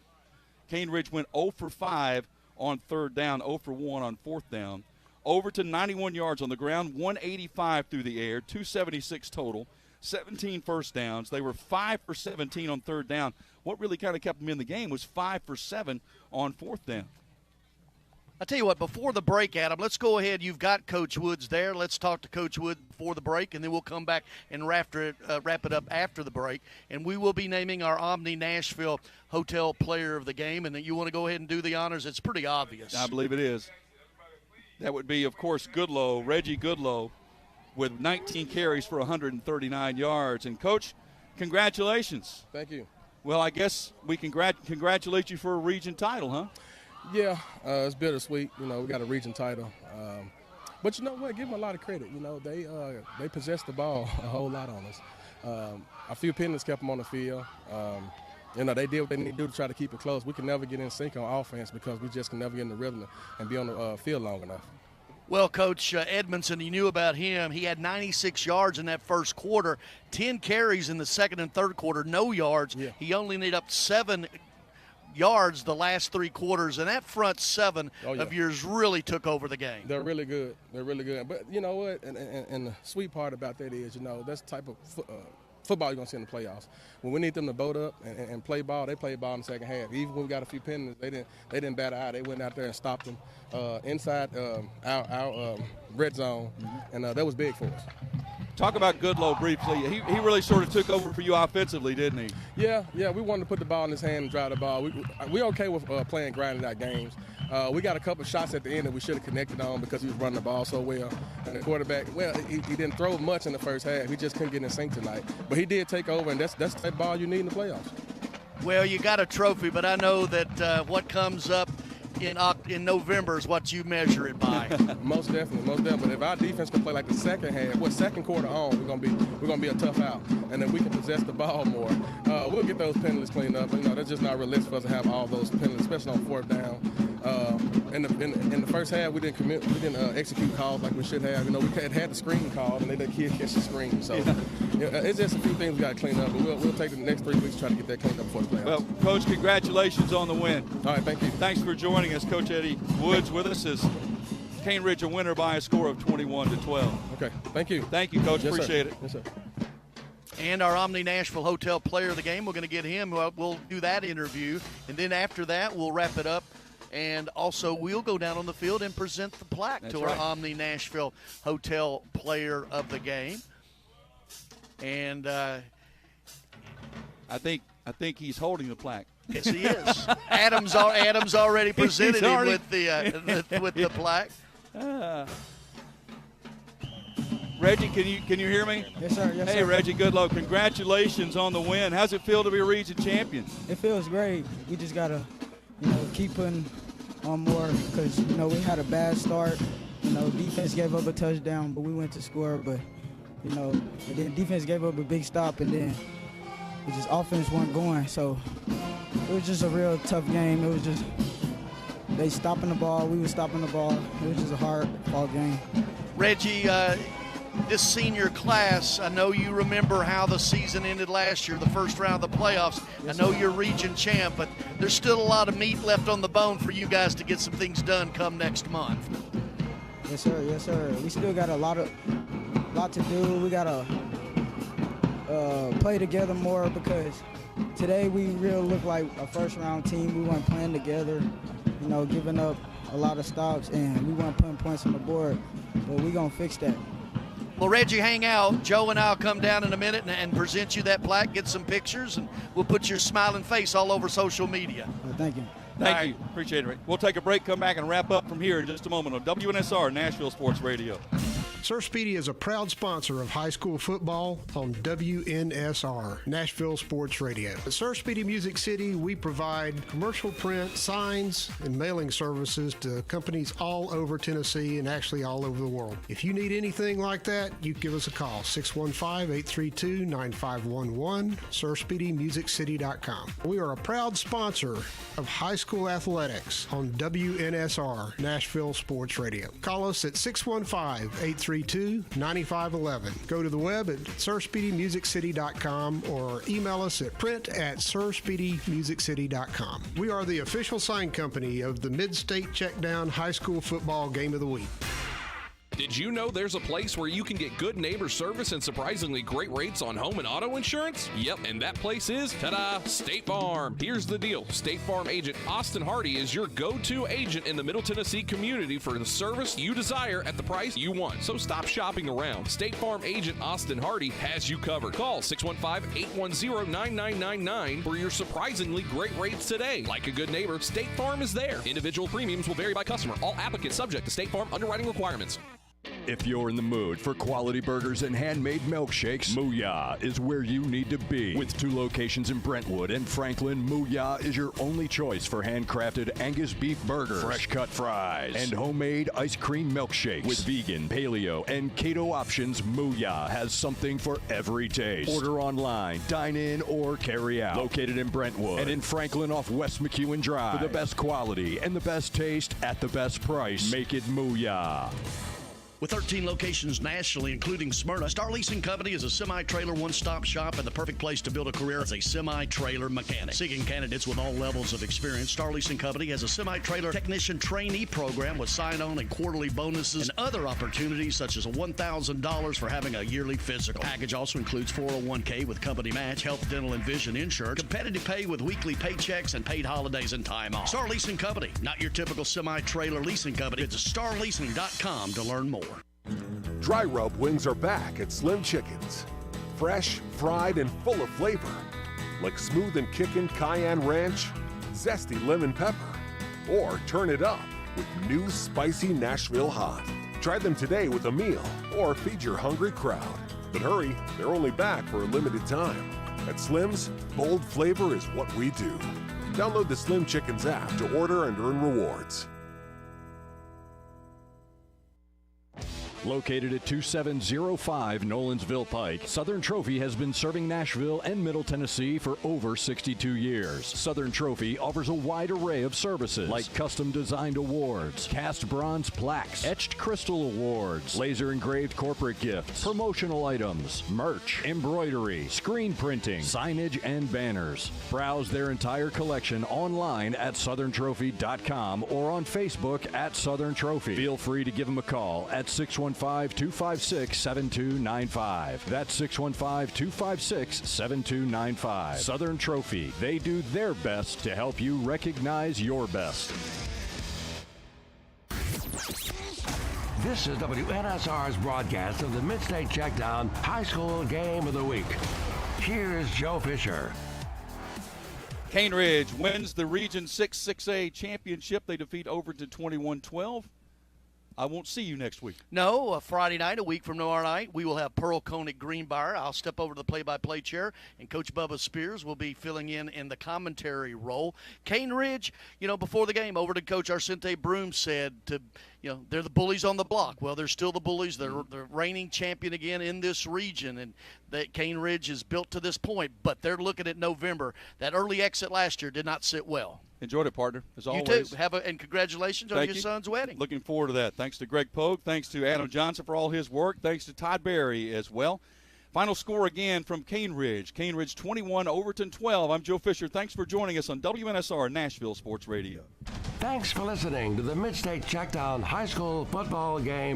Caneridge went 0 for 5 on third down, 0 for 1 on fourth down. Overton, 91 yards on the ground, 185 through the air, 276 total, 17 first downs. They were 5 for 17 on third down. What really kind of kept them in the game was 5 for 7 on fourth down. I tell you what, before the break, Adam, let's go ahead. You've got Coach Woods there. Let's talk to Coach Woods before the break, and then we'll come back and wrap it up after the break. And we will be naming our Omni Nashville Hotel Player of the Game. And you want to go ahead and do the honors? It's pretty obvious. I believe it is. That would be, of course, Goodlow, Reggie Goodlow, with 19 carries for 139 yards. And, Coach, congratulations. Thank you. Well, I guess we congratulate you for a region title, huh? Yeah, it's bittersweet. You know, we got a region title. But you know what? Give them a lot of credit. You know, they possessed the ball a whole lot on us. A few penalties kept them on the field. You know, they did what they need to do to try to keep it close. We can never get in sync on offense because we just can never get in the rhythm and be on the field long enough. Well, Coach Edmondson, you knew about him. He had 96 yards in that first quarter, 10 carries in the second and third quarter, no yards. Yeah. He only needed up 7 yards the last 3 quarters, and that front seven of yours really took over the game. They're really good. They're really good. But you know what? And the sweet part about that is, you know, that's the type of football you're going to see in the playoffs. When we need them to boat up and play ball, they play ball in the second half. Even when we got a few penalties, they didn't bat an eye. They went out there and stopped them inside our red zone, and that was big for us. Talk about Goodlow briefly. He really sort of took over for you offensively, didn't he? Yeah. We wanted to put the ball in his hand and drive the ball. We're okay with playing grinding out games. We got a couple shots at the end that we should have connected on because he was running the ball so well. And the quarterback, he didn't throw much in the first half. He just couldn't get in sync tonight. But he did take over, and that's the type of ball you need in the playoffs. Well, you got a trophy, but I know that what comes up in November is what you measure it by. Most definitely. But if our defense can play like the second quarter on, we're gonna be a tough out. And if we can possess the ball more, we'll get those penalties cleaned up. That's just not realistic for us to have all those penalties, especially on fourth down. In the first half, we didn't execute calls like we should have. We had the screen called, and they let kids catch the screen. So it's just a few things we got to clean up. But we'll take the next 3 weeks to try to get that cleaned up before the playoffs. Well, Coach, congratulations on the win. All right, thank you. Thanks for joining us. Coach Eddie Woods with us as Caneridge a winner by a score of 21-12. Okay, thank you. Thank you, Coach. Yes, Appreciate sir. it. Yes, sir. And our Omni Nashville Hotel Player of the Game, we're going to get him. We'll do that interview. And then after that, we'll wrap it up. And also, we'll go down on the field and present the plaque to our Omni Nashville Hotel Player of the Game. And I think he's holding the plaque. Yes, he is. Adam's already presented him with the plaque. Reggie, can you hear me? Yes, sir. Yes, hey, sir. Reggie Goodlow, congratulations on the win. How's it feel to be region champions? It feels great. We just gotta, keep putting on more because we had a bad start. Defense gave up a touchdown, but we went to score. But and then defense gave up a big stop, and then it just offense wasn't going. So it was just a real tough game. It was just they stopping the ball, we were stopping the ball. It was just a hard ball game. Reggie, this senior class, I know you remember how the season ended last year, the first round of the playoffs. Yes, I know you're region champ, but there's still a lot of meat left on the bone for you guys to get some things done come next month. Yes, sir. Yes, sir. We still got a lot to do. We got to play together more because today we really look like a first-round team. We weren't playing together, giving up a lot of stops, and we weren't putting points on the board. But we're going to fix that. Well, Reggie, hang out. Joe and I'll come down in a minute and present you that plaque, get some pictures, and we'll put your smiling face all over social media. Thank you. Thank you. Appreciate it. We'll take a break, come back, and wrap up from here in just a moment on WNSR Nashville Sports Radio. Sir Speedy is a proud sponsor of high school football on WNSR, Nashville Sports Radio. At Sir Speedy Music City, we provide commercial print, signs, and mailing services to companies all over Tennessee and actually all over the world. If you need anything like that, you give us a call, 615-832-9511, SirSpeedyMusicCity.com. We are a proud sponsor of high school athletics on WNSR, Nashville Sports Radio. Call us at 615-832-9511. Go to the web at SirSpeedyMusicCity.com or email us at print@SirSpeedyMusicCity.com. We are the official sign company of the Mid-State Checkdown High School Football Game of the Week. Did you know there's a place where you can get good neighbor service and surprisingly great rates on home and auto insurance? Yep, and that place is, ta-da, State Farm. Here's the deal. State Farm agent Austin Hardy is your go-to agent in the Middle Tennessee community for the service you desire at the price you want. So stop shopping around. State Farm agent Austin Hardy has you covered. Call 615-810-9999 for your surprisingly great rates today. Like a good neighbor, State Farm is there. Individual premiums will vary by customer. All applicants subject to State Farm underwriting requirements. If you're in the mood for quality burgers and handmade milkshakes, Mooyah is where you need to be. With 2 locations in Brentwood and Franklin, Mooyah is your only choice for handcrafted Angus beef burgers, fresh cut fries, and homemade ice cream milkshakes. With vegan, paleo, and keto options, Mooyah has something for every taste. Order online, dine in, or carry out. Located in Brentwood and in Franklin off West McEwen Drive. For the best quality and the best taste at the best price, make it Mooyah. With 13 locations nationally, including Smyrna, Star Leasing Company is a semi-trailer one-stop shop and the perfect place to build a career as a semi-trailer mechanic. Seeking candidates with all levels of experience, Star Leasing Company has a semi-trailer technician trainee program with sign-on and quarterly bonuses and other opportunities such as $1,000 for having a yearly physical. The package also includes 401k with company match, health, dental, and vision insurance, competitive pay with weekly paychecks, and paid holidays and time off. Star Leasing Company, not your typical semi-trailer leasing company. Visit starleasing.com to learn more. Dry rub wings are back at Slim Chickens. Fresh, fried, and full of flavor. Like smooth and kickin' cayenne ranch, zesty lemon pepper, or turn it up with new spicy Nashville hot. Try them today with a meal or feed your hungry crowd. But hurry, they're only back for a limited time. At Slim's, bold flavor is what we do. Download the Slim Chickens app to order and earn rewards. Located at 2705 Nolensville Pike, Southern Trophy has been serving Nashville and Middle Tennessee for over 62 years. Southern Trophy offers a wide array of services like custom-designed awards, cast bronze plaques, etched crystal awards, laser-engraved corporate gifts, promotional items, merch, embroidery, screen printing, signage, and banners. Browse their entire collection online at southerntrophy.com or on Facebook at Southern Trophy. Feel free to give them a call at 615-256-7295. That's 615-256-7295. Southern Trophy. They do their best to help you recognize your best. This is WNSR's broadcast of the Mid-State Checkdown High School Game of the Week. Here's Joe Fisher. Caneridge wins the Region 6-6A championship. They defeat Overton 21-12. I won't see you next week. No, Friday night, a week from tomorrow night, we will have Pearl Koenig Greenbrier. I'll step over to the play-by-play chair, and Coach Bubba Spears will be filling in the commentary role. Caneridge, before the game, Overton coach Arcente Broom said they're the bullies on the block. Well, they're still the bullies. They're reigning champion again in this region, and that Caneridge is built to this point, but they're looking at November. That early exit last year did not sit well. Enjoyed it, partner, as always. You too. And congratulations on your son's wedding. Looking forward to that. Thanks to Greg Pogue. Thanks to Adam Johnson for all his work. Thanks to Todd Berry as well. Final score again from Caneridge. Caneridge 21, Overton 12. I'm Joe Fisher. Thanks for joining us on WNSR Nashville Sports Radio. Thanks for listening to the Mid-State Checkdown High School Football Game.